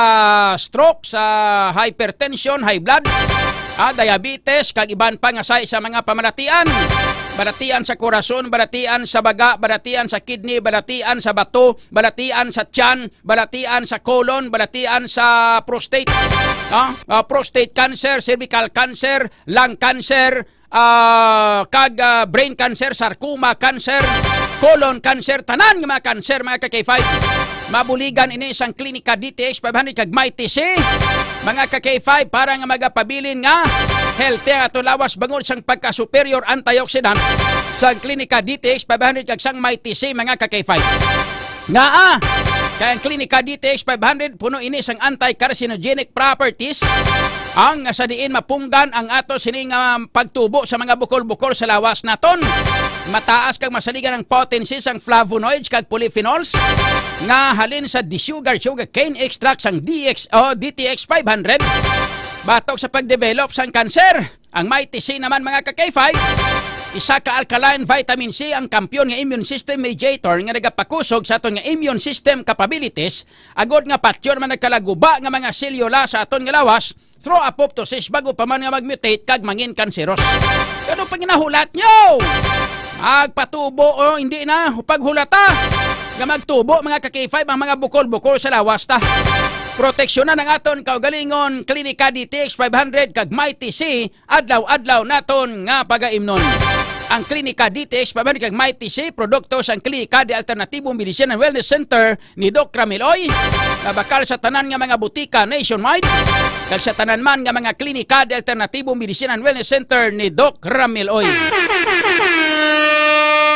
stroke, sa hypertension, high blood, diabetes, kag iban pa nga sa mga pamalatian. Balatian sa korason, balatian sa baga, balatian sa kidney, balatian sa bato, balatian sa tiyan, balatian sa colon, balatian sa prostate. Prostate cancer, cervical cancer, lung cancer, kag brain cancer, sarcoma cancer, colon cancer, tanan nga mga cancer mga ka-K5. Mabuligan ini isang klinika DTX 500 kag Mighty C. Mga ka-K5 para nga magapabilin nga healthy ang ato lawas bangod sang pagka-superior antioxidant sa klinika DTX 500 kag sang Mighty C mga ka-K5. Nga kaya ang klinika DTX 500 puno ini sang anti-carcinogenic properties ang sa diin mapunggan ang ato sining pagtubo sa mga bukol-bukol sa lawas naton. Mataas kag masaligan ang potency sang flavonoids kag polyphenols nga halin sa sugar cane extract sang DTX 500 batok sa pagdevelop sang cancer. Ang Mighty C naman mga ka-K5 isa ka alkaline vitamin C ang kampyon nga immune system mediator nga nagapakusog sa aton nga immune system capabilities agod nga patyon man nagkalaguba nga mga selula sa aton nga lawas through apoptosis bago pa man nga magmutate kag mangin kanseros. Kano pag ginahulat nyo? Magpatubo hindi na paghulata nga magtubo mga ka-K5 ang mga bukol-bukol sa lawas ta. Proteksyonan ang aton kaugalingon klinika DTX 500 kag Mighty C adlaw-adlaw naton nga pagaimnon. Ang klinika DTX 500 kag Mighty C produkto sang klinika de Alternatibo Medicina and Wellness Center ni Doc Ramiloy na bakal sa tanan nga mga butika nationwide kag sa tanan man nga mga klinika de Alternatibo Medicina and Wellness Center ni Doc Ramiloy.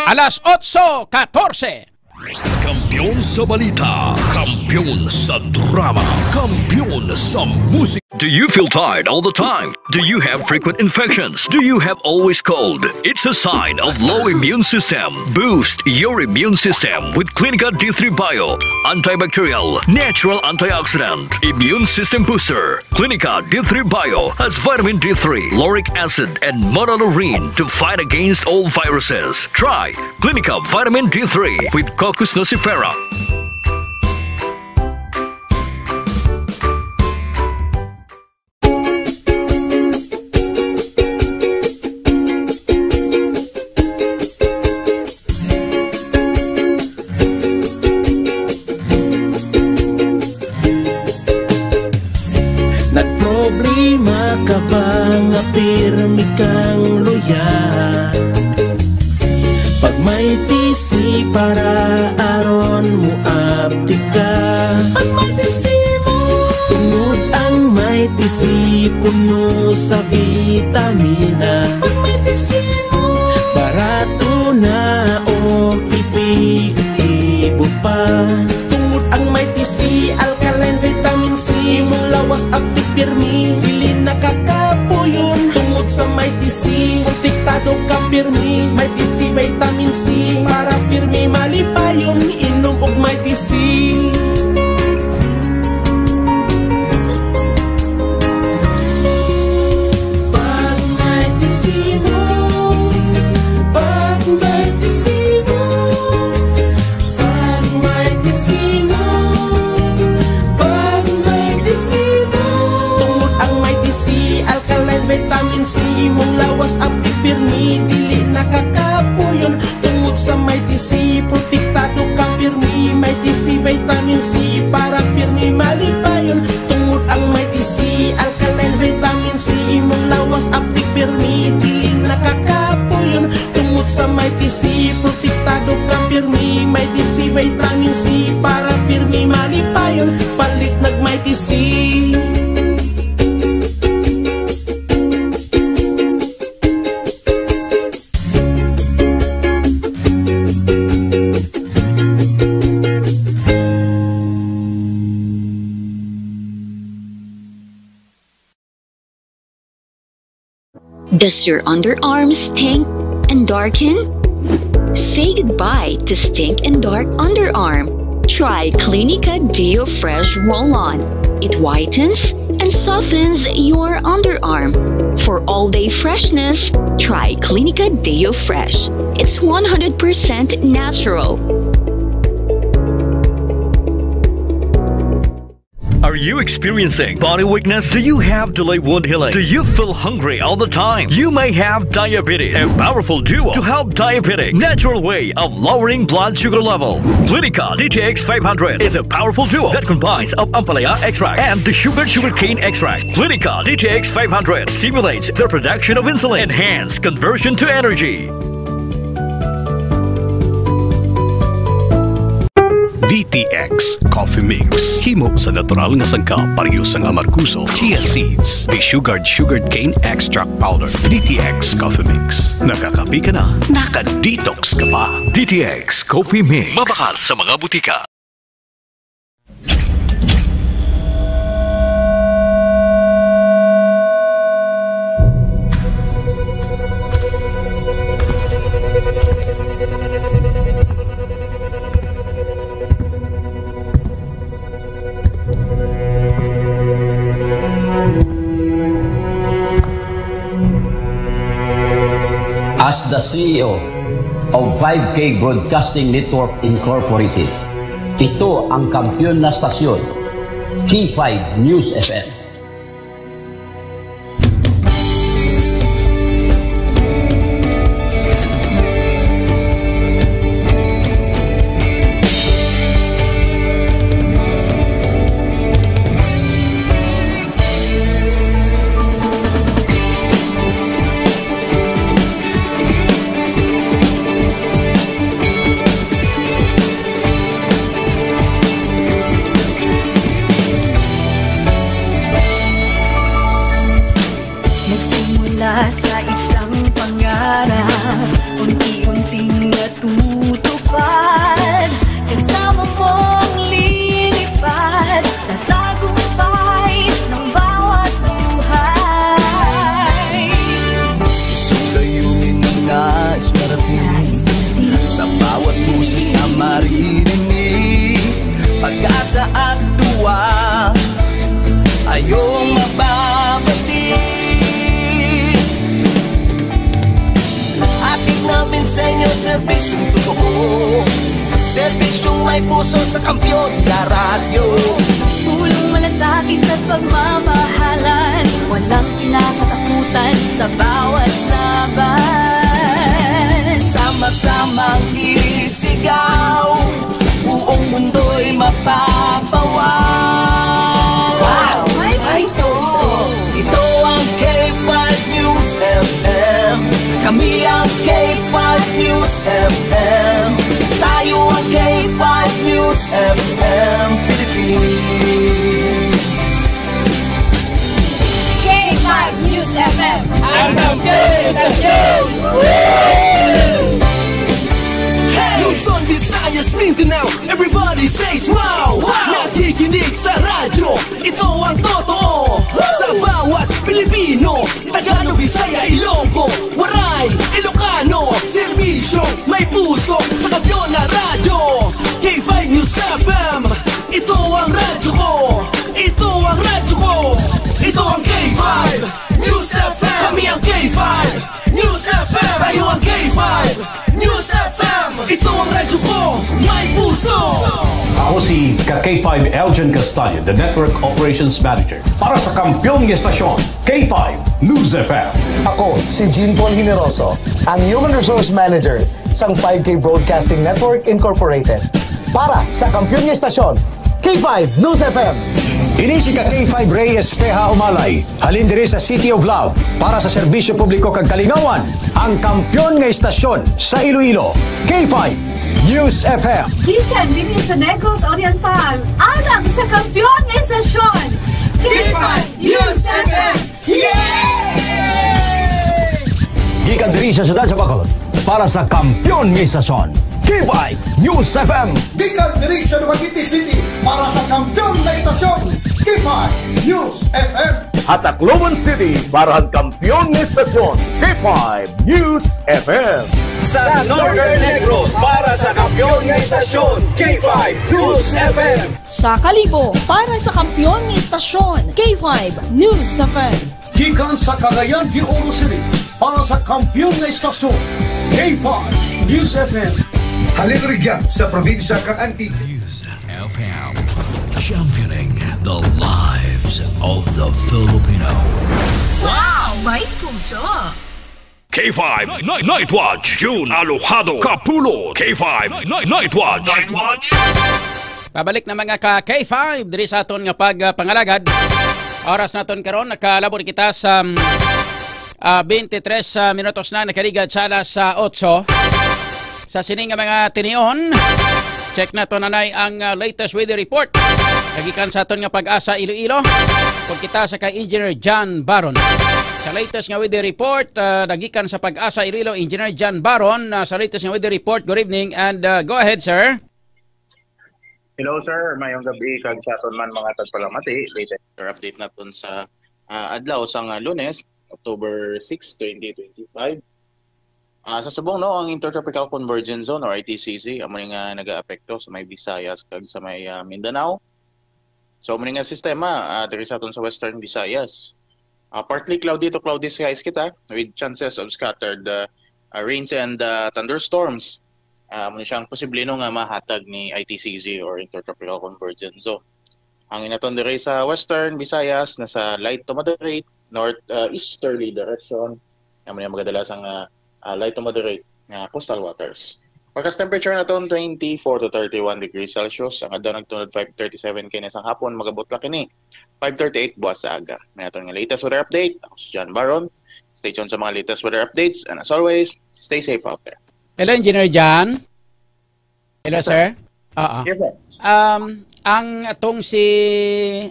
Alas 8:14.
Kampiyon sa balita, kampiyon sa drama, kampiyon sa musika. Do you feel tired all the time? Do you have frequent infections? Do you have always cold? It's a sign of low immune system. Boost your immune system with Clinica D3 Bio, antibacterial, natural antioxidant, immune system booster. Clinica D3 Bio has vitamin D3, lauric acid, and monolurine to fight against all viruses. Try Clinica Vitamin D3 with Coccus nocifera.
problema ka ba nga pirmi kang luya? Pag may tisi para aron mo abdi ka. Pag may tisi mo, tungod ang may tisi puno sa vitamina. Pag may tisi mo, barato na o ipig-ibo pa. Tungod ang may tisi, alkaline vitamin C, mong lawas abdi pirmi, dili nakakapuyon. Tungod sa may tisi, protektado ka pirmi, may tisi vitamin C, para pirmi malipayon, inom og may tisi. Pag may tisi mo, pag may tisi mo, pag may tisi mo, pag may tisi mo. Tungod ang may tisi, alkaline vitamin C, mong lawas abdi pirmi, dili nakakapuyon. Tungod sa may tisi, protektado ka pirmi, may tisi vitamin C, para pirmi malipayon. Tungod ang may tisi, alkaline vitamin C, mong lawas abdi pirmi, dili nakakapuyon. Tungod sa may tisi, protektado ka pirmi, may tisi vitamin C, para pirmi malipayon. Palit nag may tisi.
Does your underarm stink and darken? Say goodbye to stink and dark underarm. Try Clinica Deo Fresh Roll-On. It whitens and softens your underarm. For all-day freshness, try Clinica Deo Fresh. It's 100% natural.
Are you experiencing body weakness? Do you have delayed wound healing? Do you feel hungry all the time? You may have diabetes. A powerful duo to help diabetic. Natural way of lowering blood sugar level. Clinica DTX 500 is a powerful duo that combines of ampalaya extract and the sugarcane extract. Clinica DTX 500 stimulates the production of insulin, enhance conversion to energy.
DTX Coffee Mix. Himo sa natural nga sangka parehas ang amarkuso, chia seeds, sugared cane extract powder. DTX Coffee Mix. Nakakapi ka na, naka-detox ka pa.
DTX Coffee Mix.
Mabakal sa mga butika.
As the CEO of 5K Broadcasting Network Incorporated, ito ang kampiyon na stasyon, K5 News FM.
Sa isang pangarap, unti-unting natutupad, kasama mong lilipad sa tagumpay ng bawat buhay.
Isang layunin na nais marating sa bawat busis na maririnig, pag-asa at tuwa ayong mababatid. Namin sa inyo, serbisyong totoo, serbisyong may puso sa kampiyon na radyo.
Tulong malasakit at pagmamahalan, walang kinakatakutan sa bawat laban.
Sama-samang isigaw, buong mundo'y mapapawaw.
Wow! May puso!
News FM. Tayo ang K5 News FM Philippines.
K5 News FM.
Ang kampiyon sa show! Luzon, Visayas, Mindanao, everybody says wow! Nakikinig sa radyo, ito ang totoo. Sa bawat Pilipino, Tagalog, Bisaya, Ilonggo, Waray, Ilocano, serbisyo, may puso sa kampiyon na radyo. K5 News FM, ito ang radyo ko. Ito ang radyo ko. Ito ang K5 News FM. Kami ang K5 News FM. Tayo ang K5 News FM. Ito ang radyo ko, may puso.
Ako si K5 Elgin Castaño, the Network Operations Manager para sa kampyong estasyon, K5 News FM.
Ako si Jean Paul Generoso, ang Human Resource Manager sa 5K Broadcasting Network Incorporated para sa kampyong estasyon, K5 News FM.
Ini si K5 Ray Espeja Umalay, halin diri sa City of Love para sa serbisyo publiko kag kalingawan, ang kampyon nga istasyon sa Iloilo, K5 News FM.
Gikan din sa Negros Oriental, alam sa kampyon nga istasyon, K5 News FM.
Gikan diri sa siyudad sa Bacolod para sa kampyon nga istasyon, K5 News FM.
Gikan diri sa Dumaguete City para sa kampyon na istasyon, K5 News FM.
At Tacloban City para ang kampyon na istasyon, K5 News FM.
Sa Northern Negros para sa kampyon na istasyon, K5 News FM.
Sa Kalibo para sa kampyon na istasyon, K5 News FM.
Gikan sa Cagayan de Oro City para sa kampyon na istasyon, K5 News FM.
Halin rigyan sa probinsya kang Antique.
News FM. Championing the lives of the Filipino.
Wow! May puso!
K5 Night Watch, June Alojado Capulo. K5 Night Watch.
Pabalik na mga ka K5 diri sa aton nga pagpangalagad. Oras naton karon nakalabor kita sa 23 minutos na nakaligad sa alas 8. Sa sining nga mga tinion, check na to nanay ang latest weather report. Kagikan sa aton nga Pag-asa Iloilo. Kung kita sa kay Engineer John Baron. Sa latest nga weather report, nagikan sa Pag-asa Iloilo, Engineer John Baron. Sa latest nga weather report, good evening and go ahead, sir.
Hello, sir. Mayong gabi kag sa aton man mga tagpalamati. Latest update naton sa adlaw sang Lunes, October 6, 2025. Sa subong ang Intertropical Convergence Zone or ITCZ amo nga nagaapekto sa may Visayas kag sa may Mindanao. So amo nga sistema diri sa aton sa Western Visayas. Partly cloudy to cloudy skies kita with chances of scattered rains and thunderstorms. Amo siyang posible nga mahatag ni ITCZ or Intertropical Convergence Zone. Ang inaton diri sa Western Visayas nasa light to moderate north-easterly direction. Amo nga magadalas ang light to moderate coastal waters. Pagkas temperature na ton 24 to 31 degrees Celsius. Ang adlaw nagtunod 5:37 kini sa hapon, magabot la kini 5:38 buwas sa aga. May aton nga latest weather update. Ako si John Baron. Stay tuned sa mga latest weather updates and as always, stay safe out there.
Hello, Engineer John. Hello, sir.
Yes, sir.
Ang atong si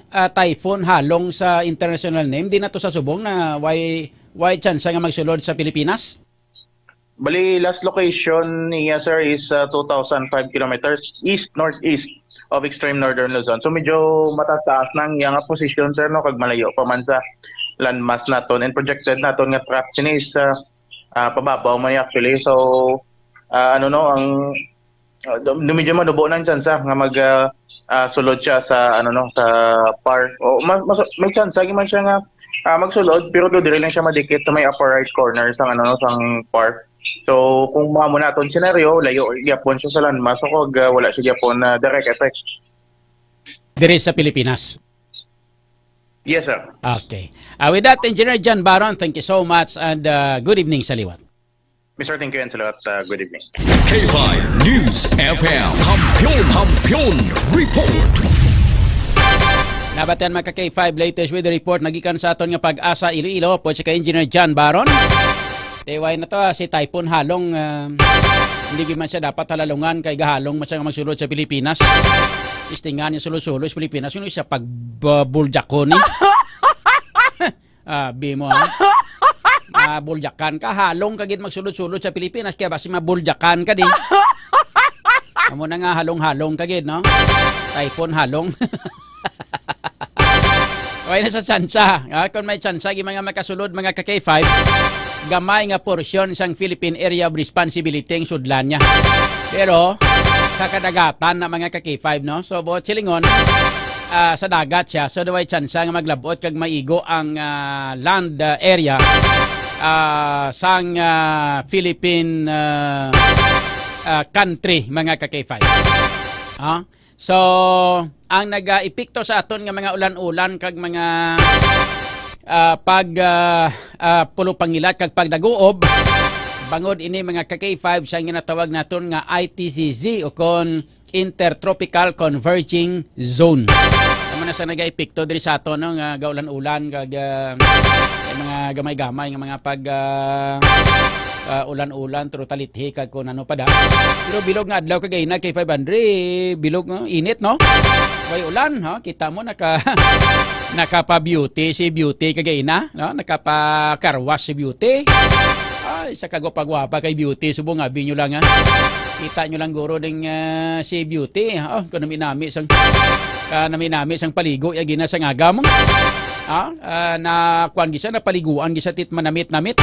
Typhoon halong sa international name, di na to sa subong na why chance nga magsulod sa Pilipinas?
Bali, last location niya, sir, is 2,005 kilometers east-northeast of extreme northern Luzon. So medyo matataas ng iyang position, sir, no? Kag malayo pa man sa landmass naton. And projected naton nga track siya is pababaw man actually. So, ang medyo manubo ng chance nga sulod siya sa, sa par. O, may chance, man siya nga magsulod, pero do dire lang siya madikit sa may upper right corner sang sang par. So kung mga muna itong senaryo, layo gyapon siya sa landmass, so wala siya gyapon na direct effect.
Dire sa Pilipinas?
Yes, sir.
Okay. With that, Engineer John Baron, thank you so much and good evening sa liwat.
Mr. Thank you and salamat. Good evening.
K5 News FM. Kampiyon Report.
Nabatan mga K5 latest weather report nagikan sa aton nga Pag-asa Iloilo po si Engineer John Baron. Teway na to si Typhoon halong Hindi man siya dapat halalungan kay gahalong man siya magsulod sa Pilipinas. Istingan niya sulo-sulo sa Pilipinas. Yun siya pagbuljakon eh. Bimo ha. Buljakan ka. Halong kagit magsulod-sulod sa Pilipinas. Kaya basi mabuljakan ka din. Amo na nga halong-halong kagit, no? Typhoon halong. Okay na sa tsansa. Kung may tsansa, mga makasulod, mga ka-K5, gamay nga porsyon sang Philippine Area of Responsibility ang sudlan niya. Pero, sa kadagatan na mga ka-K5, no? So, buot silingon, sa dagat siya. So, daway tsansa nga maglabot kag maigo ang land area sang Philippine country, mga ka-K5. So, ang nag-epekto sa aton nga mga ulan-ulan kag mga pulupangilat kag pagdaguob, bangod ini mga ka-K5 sa ginatawag naton nga ITCZ o kon Intertropical Converging Zone. Amo na sa nag-epekto diri sa aton no, nga gaulan-ulan kag mga gamay-gamay nga mga ulan-ulan tro talithi kag kun ano pa da. Pero bilog nga adlaw kagay na kay 500 bilog no init no. Way ulan ha kita mo nakapa-beauty si beauty kagay na no nakapa-karwas si beauty. Ay sa kagwapa-gwapa kay beauty subong abi nyo lang ha. Kita nyo lang guro ding si beauty kun nami sang paligo ya gina sang agam. Na kuan gisa na paliguan gisa tit manamit-namit.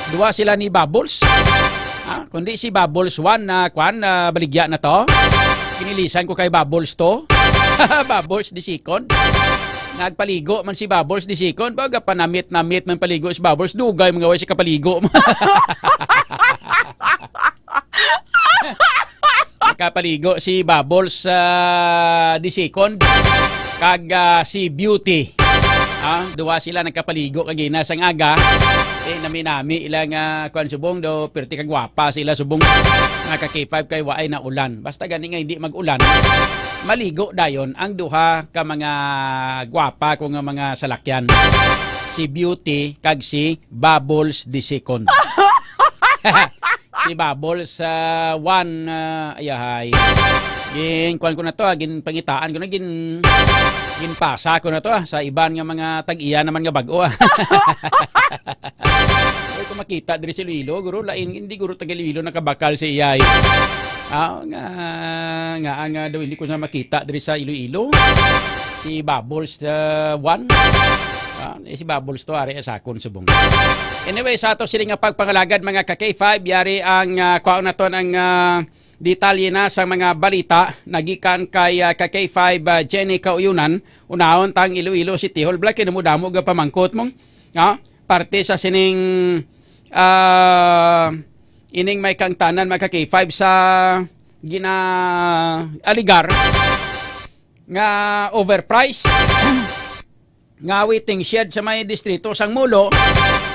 Dua sila ni Bubbles. Kundi si Bubbles 1 na kuan baligya na to. Kinilisan ko kay Bubbles to. Bubbles di second. Nagpaligo man si Bubbles di second. Baga panamit-namit man paligo si Bubbles. Dugay mga way si kapaligo. Nakapaligo si Bubbles di second. Kag si Beauty. Duwa sila nagkapaligo kag nasang aga. Nami-nami ilang kuan subong do perti kag gwapa sila subong nga ka-K5 kay waay na ulan. Basta gani nga hindi mag-ulan. Maligo dayon ang duha ka mga gwapa ko nga mga salakyan. Si Beauty kag si Bubbles the second. Si Bubbles 1 ayahay. Gin kuan ko na to, gin pangitaan ko na ginpasa ko na to sa iban nga mga tag-iya naman nga bag-o. Ay ko makita diri sa Iloilo, guro lain hindi guro taga Iloilo nakabakal si iyay. Nga daw hindi ko na makita diri sa Iloilo. Si Bubbles 1. Si Bubbles to ari asakon subong. Anyway, sa ato sila nga pagpangalagad mga ka-K5, yari ang kuha na to ng detalye na sa mga balita nagikan kay ka-K5 Jenny Kauyunan unahon tang Iloilo City Hall Black kinamudamo ga pamangkot mong parte sa sining ining may kangtanan mga ka-K5 sa aligar nga overpriced nga waiting shed sa may distrito sang Mulo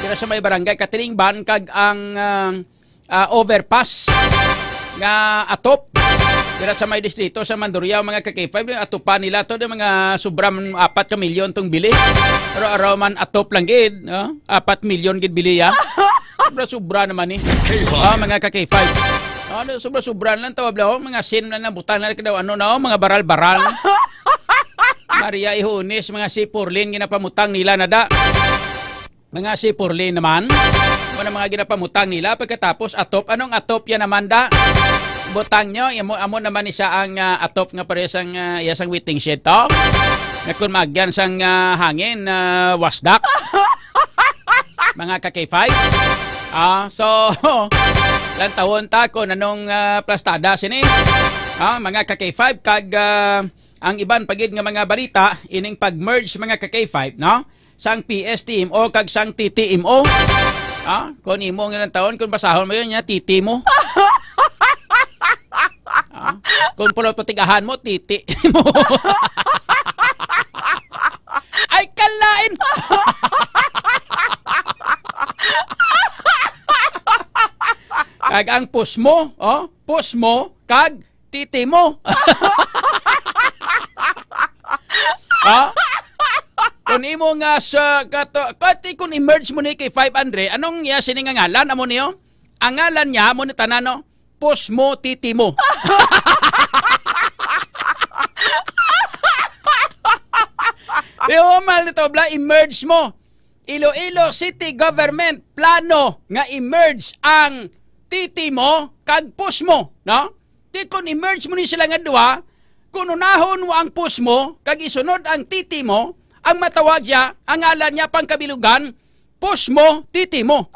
dira sa may barangay Katilingban kag ang overpass nga atop dira sa may distrito sa Mandurriao mga ka-K5 atopan nila to mga sobram 4 milyon tong bili pero araw man atop lang gid 4 milyon gid bili ya sobra naman ni mga ka-K5 sobra lang tawab lang mga sin na nabutan na daw mga baral-baral Maria Ihunis mga sipurlin ginapamutang nila nada mga sipurlin naman mga ginapamutang nila pagkatapos atop anong atop yan naman da butang nyo amo naman isa ang atop nga pares ang yasang waiting shed to na kung magyan sang hangin wasdak mga ka-K5 so lang tawon ta kung anong plastada sini mga ka-K5 kag ang iban pagid nga mga balita ining pag-merge mga ka-K5 no sang PSTMO kag sang TTMO kung imo nga lang taon, kung basahon mo yun niya, titi mo. Kung pulot-putigahan mo, titi mo. Ay, kalain! Kag ang push mo, kag titi mo. Kung imo nga sa kati kung emerge mo ni kay 500 anong sining nga ngalan amo niyo ang ngalan niya mo ni tanano push mo, titi mo. Pero mal nito, bla, emerge mo. Iloilo City Government plano nga emerge ang titi mo kag push mo, no? Di kun emerge mo ni sila nga duha, kung unahon mo ang push mo kag isunod ang titi mo, ang matawag siya, ang ngalan niya pangkabilugan, push mo, titi mo.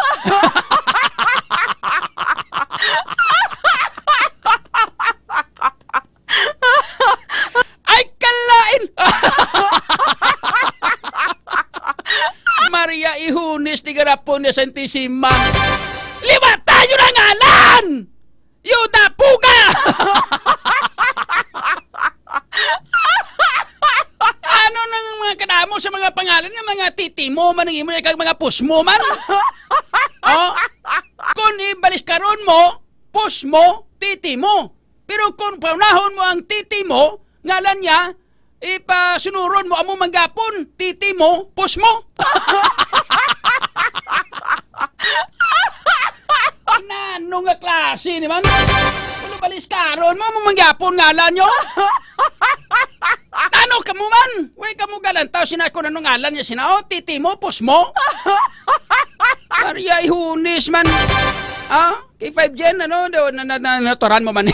Ay, kalain! Maria Ihunis ni Garapon de Santisima. Liwatan yun ang ngalan! Yuda Puga! Ano nang mga kadamo sa mga pangalan ng mga titi mo, maningin mo kag mga push mo man? Oh, kung ibalis karon mo, push mo, titi mo. Pero kung paunahon mo ang titi mo, ngalan niya, ipasunuron mo amo manggapon, titi mo, push mo. Ano nga klase naman? Kung balis karon mo, manggapon ngalan nyo? Ano ka mo man? Uy, ka mo galantaw, sinako na nung ngalan niya sinao, titi mo, push mo. Maria Ihunis man. Ah, K5 Gen, ano, naturan mo man.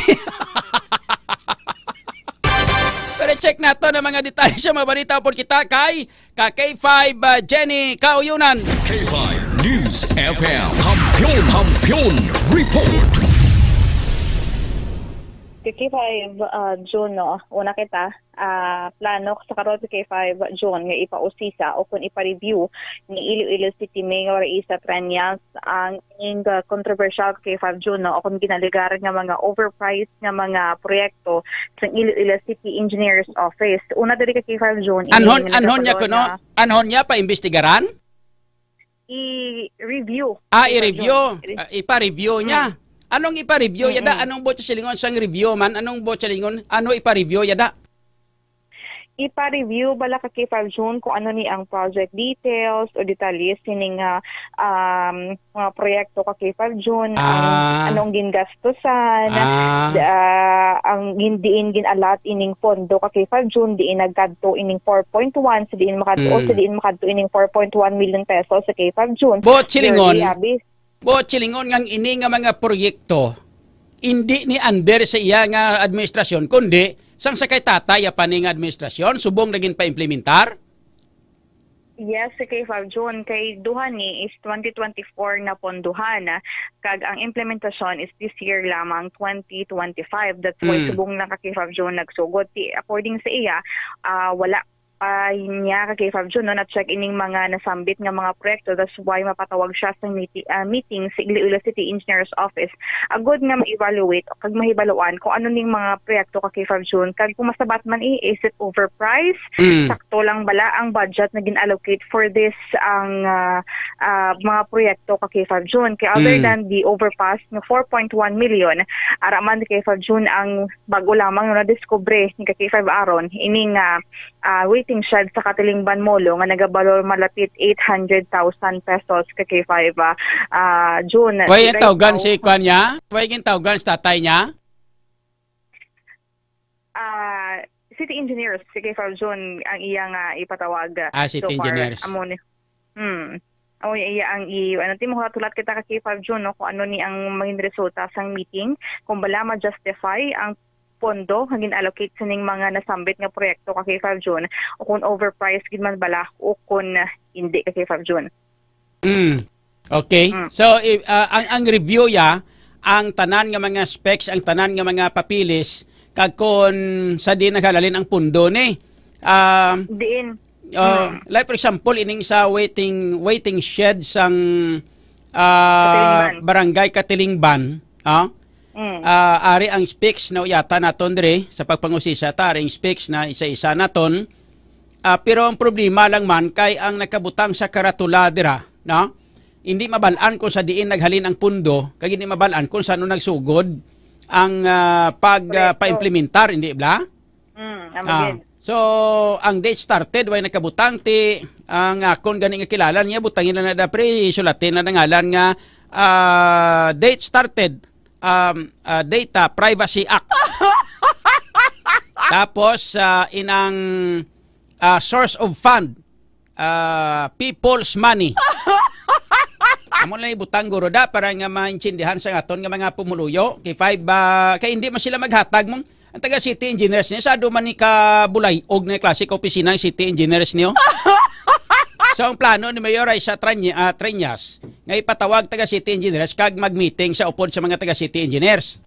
Pero check na to ng mga detalye sa mga balita po kita kay K5 Jenny Kauyunan.
K5 News FM. Kampiyon Report.
K5 June, no? Una kita, plano sa karon K5 June nga ipausisa o kung ipa-review ni Iloilo City Mayor Isa Tranyas ang controversial K5 June, no? O kung ginaligar nga mga overpriced nga mga proyekto sa Iloilo City Engineers Office. Una diri ka K5 June.
Anhon niya kuno? Anhon niya pa imbestigaran?
I-review.
I-review. Ipa-review niya. Anong ipa-review yada? Anong botsa silingon sang review man? Anong botsa silingon? Ano ipa-review yada?
Ipa-review bala ka K5 June kung ano ni ang project details o detalye sining mga proyekto ka K5 June, anong gingastusan, ang diin ginalat ining pondo ka K5 June, diin nagkadto ining 4.1, sa diin makadto ining 4.1 million pesos sa K5 June.
Chilingon ngang ini nga mga proyekto, hindi ni under sa iya nga administrasyon, kundi sang sakay tatay paning administrasyon, subong naging pa-implementar?
Yes, sa K5 June, kay duha ni is 2024 na ponduhan, kag ang implementasyon is this year lamang 2025. That's why subong na ka K5 June nagsugod. According sa iya, wala niya ka K5 June, no, na-check ining mga nasambit nga mga proyekto. That's why mapatawag siya sa meeting sa Iloilo City Engineers Office. Agod nga ma-evaluate o kag mahibaluan kung ano ning mga proyekto ka K5 June. Kag kung masabat man is it overpriced? Sakto lang bala ang budget na gin-allocate for this ang mga proyekto ka K5 June. Kaya other than the overpass ng 4.1 million, araman ni K5 June ang bago lamang na discovery ni K5 Aron ining waiting shed sa Katilingban Molo nga nagabalor malapit 800,000 pesos ka K5 June.
Way tawgan si kwan niya? Way tawgan sa tatay niya?
City Engineers, si K5 June ang iyang ipatawag.
City Engineers.
O iya ang mo tulat kita ka K5 June, no, kung ano ni ang maging resulta sang meeting, kung bala ma-justify ang pondo hangin allocate sa ning mga nasambit nga proyekto ka K5 June o kung overpriced gid man bala o kung hindi ka K5 June.
Okay. So ang review ya ang tanan nga mga specs, ang tanan nga mga papilis kag kon sa di naghalalin ang pundo ni.
Diin.
Like for example ining sa waiting shed sang barangay Katilingban, ari ang specs na yata naton dire sa pagpangusisa ta ang specs na isa-isa naton. Pero ang problema lang man kay ang nakabutang sa karatula dira, no? Hindi mabalaan kung sa diin naghalin ang pundo, kay hindi mabalaan kung saan nagsugod ang pa-implementar, hindi ba? So ang date started way nakabutang ti ang akon gani nga kilala niya butangin na da pre sulatin na ngalan nga date started Data Privacy Act. Tapos inang source of fund, people's money. Amo lang ibutang guro da para nga maintindihan sa aton nga mga pumuluyo kay kay hindi man sila maghatag mong ang taga city engineers niya sa man ni ka bulay og na klase ka opisina ng city engineers niyo. So ang plano ni Mayor ay sa Treñas nga ipatawag taga city engineers kag mag-meeting sa upod sa mga taga city engineers.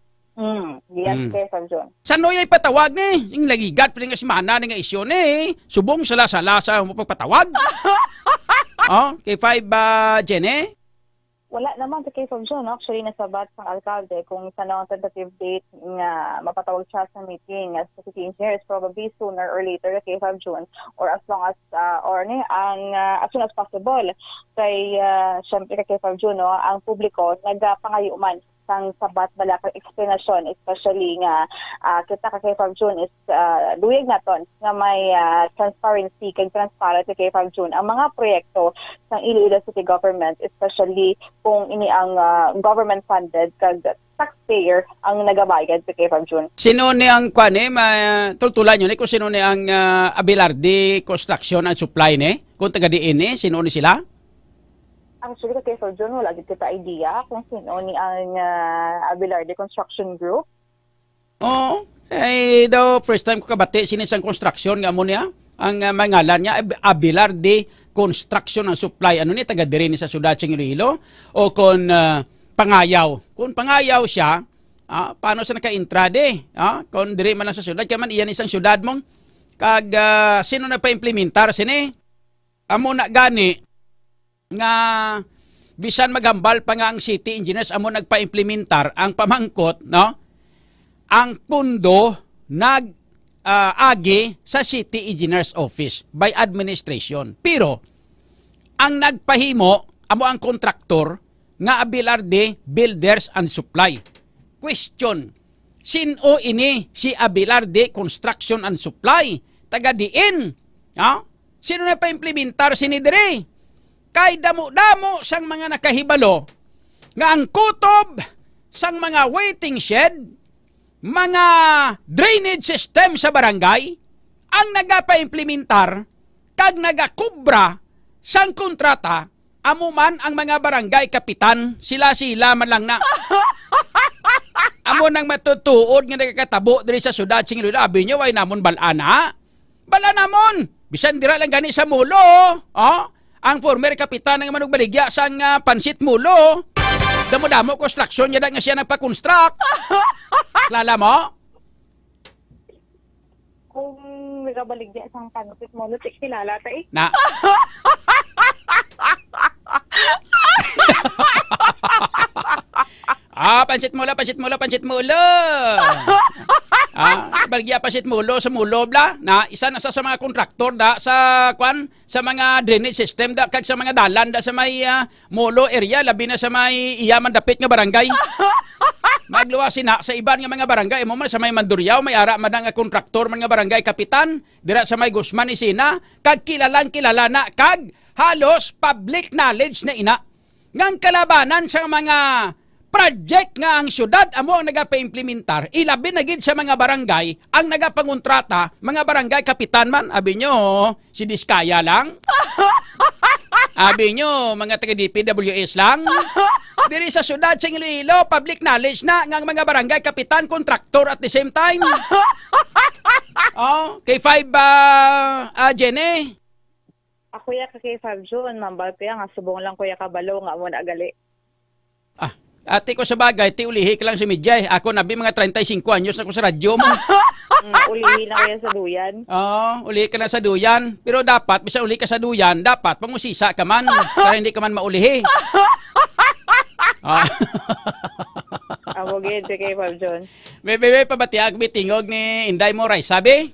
Yes, kay Fab John.
Sa noy ay patawag ni, yung lagigat pa nga simana nga isyo ni, subong sala-sala sa pagpatawag. Kay 5 Jenny?
Wala naman sa kay Fab John. Actually, nasabat ng alkalde kung saan ang tentative date nga mapatawag siya sa meeting as city engineers, probably sooner or later kay Fab John, or as long as as soon as possible. Kay syempre kay Fab John, ang publiko nagpangayuman sang sabat balakang explanation, especially nga kita kay Fab June is duwig naton nga may transparency kay transparent kay Fab June ang mga proyekto sang Iloilo City Government, especially kung ini ang government funded kag taxpayer ang nagabayad kay Fab June.
Sino ni ang tultulan nyo ni kung sino ni ang Abelarde Construction and Supply ni? Kung taga diin ni, sino ni sila?
Actually, kay Fab June, wala din kita idea kung sino ni ang Abelarde Construction Group.
Daw first time ko kabati sinisang construction nga mo niya. Ang mangalan niya, Abelarde Construction and Supply. Ano ni, taga diri ni sa Ciudad ng Iloilo? O kung pangayaw. Kung pangayaw siya, paano siya naka-intrade? Kung diri man lang sa syudad, kaya man iyan isang syudad mong. Kag sino na pa-implementar sini? Amo na gani, nga bisan magambal pa nga ang city engineers amo nagpa-implementar ang pamangkot ang pundo agi sa city engineers office by administration, pero ang nagpahimo amo ang kontraktor nga Abelarde Builders and Supply. Question, sino ini si Abelarde Construction and Supply? Taga diin, sino na pa-implementar sini diri? Kay damo-damo sang mga nakahibalo nga ang kutob sang mga waiting shed, mga drainage system sa barangay ang nagapa-implementar kag nagakubra sang kontrata amuman ang mga barangay kapitan, sila man lang na. Amo nang matutuod nga nagakatabo diri sa syudad sing Iloilo, abi nyo way namon balana. Bala namon, bisan dira lang gani sa mulo, ang former kapitan ng manugbaligya sang pansit mulo. Damo-damo construction niya nga siya nagpa-construct. Klala mo?
Kung nagabaligya sang pansit mulo, kilala ta eh.
Na. Pansit mulo. Baligya pansit mulo sa mulo bla na isa na sa mga kontraktor da sa mga drainage system da kag sa mga dalan da sa may mulo area, labi na sa may iyaman dapit nga barangay. Magluwasin na sa iban nga mga barangay mo man sa may Mandurriao, may ara man nga kontraktor man nga barangay kapitan dira sa may Guzman Isina, kag kilala na kag halos public knowledge na ina ngang kalabanan sa mga project nga ang syudad amo ang nagapa-implementar, ilabi na gid sa mga barangay ang nagapangontrata, mga barangay kapitan man, abi nyo, si Diskaya lang. Abi nyo, mga taga DPWS lang. Diri sa syudad sa Iloilo, public knowledge na nga mga barangay kapitan, kontraktor at the same time. Kay 5 Jenny.
Ako ya kay 5 June, mambal kaya nga subong lang kuya kabalo nga mo na agali.
Ate ko sa bagay, ulihi ka lang si Midjay. Ako nabi mga 35 anyos na ko sa radyo mo.
Ulihi na kaya sa duyan.
Ulihi ka na sa duyan. Pero dapat, bisa uli ka sa duyan, dapat pangusisa ka man para hindi ka man maulihi.
Amogid kay Fab John.
Bebe, pabatiag, bitingog ni Inday mo, Ray, sabi?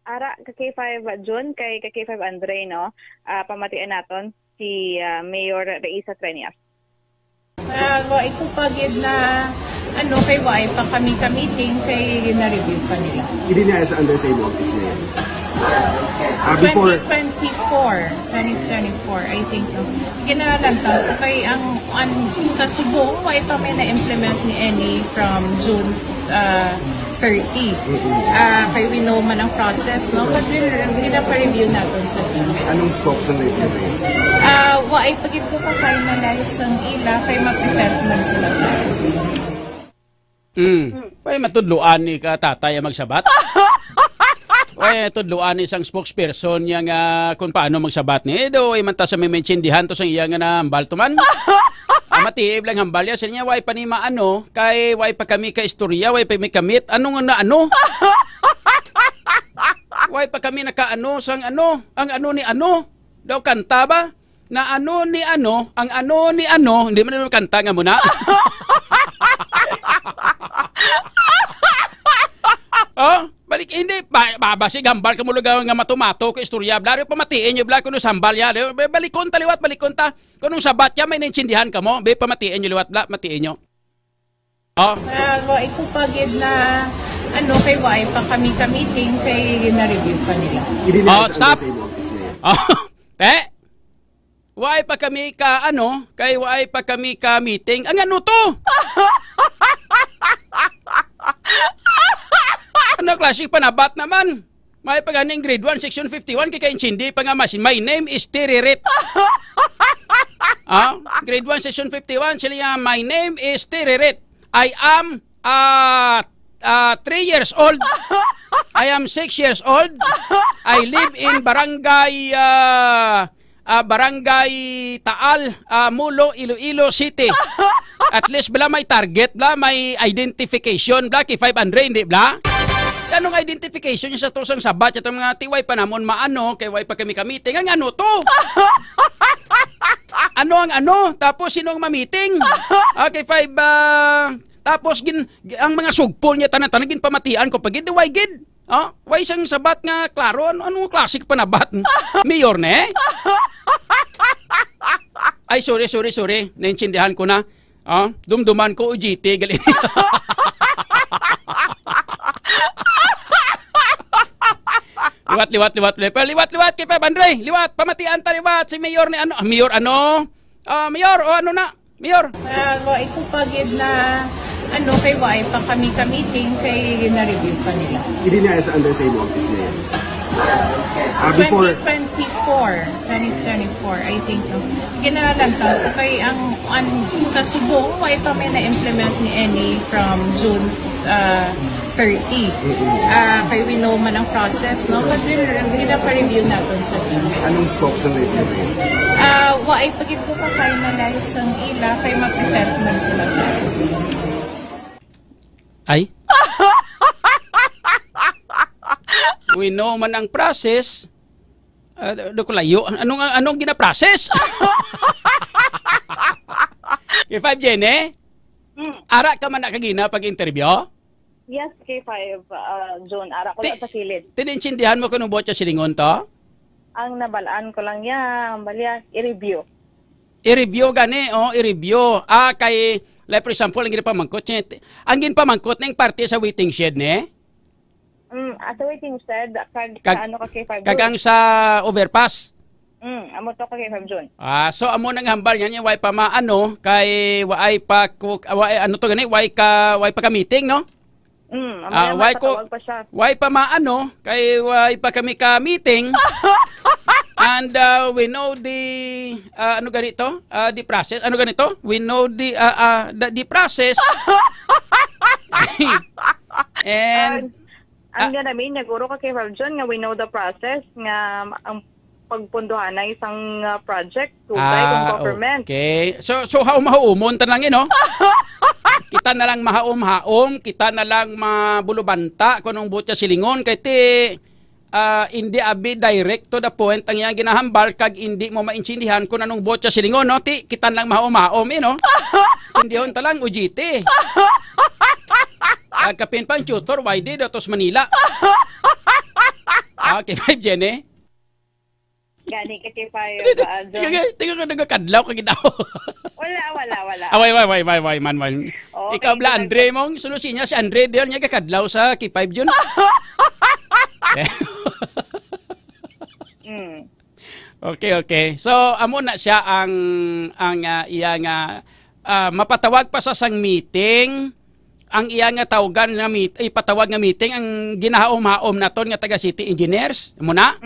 Ara, kay 5 John, kay 5 Andre, no? Pamatian naton si Mayor Raisa Treñas.
Ito pagid na kay Wai pa kami ka-meeting kay na-review pa nila.
Hindi na sa under sa office na yan. Before
2020 I think, no? Kinalantaw ko kay sa subong, ito may na-implement ni Eni from June 30. Kaya we know man ang process, no? But gina-review natin sa team.
Anong scope sa review?
Ay pagit ko pa-finalize ang ila, kaya mag-present man sila sa
Pwede matudluan ni ka tatay magsabat? Pwede tudluan ni isang spokesperson niya nga kung paano magsabat ni Edo. Ay manta sa may mensindihan to sa iya nga na hambal to man. Matiib lang hambal ya. Siya niya, way pa ni maano, kay way pa kami ka istorya, way pa mi kamit. Ano nga na ano? Way pa kami nakaano sang ano? Ang ano ni ano? Daw kanta ba? Na ano ni ano? Ang ano ni ano? Hindi mo na kanta nga muna. Oh, balik hindi babasig hambal ka mo lugaw nga matumato ko istorya blaro pamatiin nyo bla kuno sambal ya balikon ta liwat balikon ta kunong sabat ya may naintindihan ka mo be pamatiin nyo liwat bla matiin nyo. Oh
ito pagid na ano kay way pa kami meeting kay na-review pa nila.
Oh stop. Way pa kami ka ano kay way pa kami ka meeting ang ano to. Ano klaseng panabat naman? May paganing grade 1, section 51, kikaintindi pa nga masin. My name is Tiririt. Grade 1, section 51, sila my name is Tiririt. I am 3 years old. I am 6 years old. I live in Barangay Taal, Mulo, Iloilo City. At least bla may target, bla may identification, bla kay 500, hindi bla? Anong identification niya sa tosang sabat? Ito mga tiway pa namon maano, kay way pa kami ka-meeting. Ang ano to? Ano ang ano? Tapos sino ang ma-meeting? Okay, 5, tapos ang mga sugpol niya tanan-tanan ginpamatian ko pagid way gid. Way isang sabat nga klaro ano klasik panabat. Mayor ne? Ay sorry. Naintindihan ko na. Dumduman ko UGT gali. Liwat kay Andre. Liwat pamatian ta liwat si Mayor ni ano? Mayor ano? Mayor o ano na? Mayor.
Ito pagid na ano kay way pa kami meeting kay na-review pa nila.
Hindi na as under same office na yan. Before
2024, I think, no? Ginalantaw ko kay sa subong, ito may na-implement ni Eni from June 30. Kaya we know man ang process, no? But gina-review natin sa team.
Anong scope sa review?
Ay pagit ko pa-finalize ang ila, kaya mag-present man sila sa
ay? We know man ang process. Layo. Anong gina-process? K5 Jenny? Ara ka man nakagina pag-interview?
Yes, K5 John. Ara ko lang sa kilid.
Tinintindihan mo kung botya silingon to?
Ang nabalaan ko lang yan. I-review.
I-review gani, i-review. Kay like for example, ang ginapamangkot niya. Ang ginapamangkot na yung parte sa waiting shed niya?
Sa waiting shed, ano ka kay 5
kagang sa overpass?
Amo to ka kay 5 June.
So amo nang hambal niya way pa maano, kay way pa ano to gani, way pa ka meeting, no? Way pa maano, kay way pa kami ka meeting. And we know the ano ganito? The process. Ano ganito? We know the process. And
ang ganamin niya guro ka kay John nga we know the process nga ang pagpunduhan na isang project to by government.
Okay. So haum-haumon ta lang no? Kita na lang mahaom-haom, kita na lang mabulubanta kunong butya silingon kay ti hindi abi direct to the point ang iyang ginahambal kag hindi mo maintindihan kung anong botya silingon, no? Ti, kitan lang maom-maom, no? Indihon ta lang, UGT. Kapin pang tutor, YD, datos Manila. Okay, 5 Jenny.
Gani ka kay 5
Tingnan ka nagkadlaw kag daw.
Wala.
Way, man. Ikaw bla Andre mong solusin niya si Andre diyan niya kakadlaw sa K5 June. Okay. So amo na siya ang iyang mapatawag pa sa sang meeting. Ang iyang tawagan nga ipatawag nga meeting ang ginahaom-haom naton nga taga city engineers. Amo na?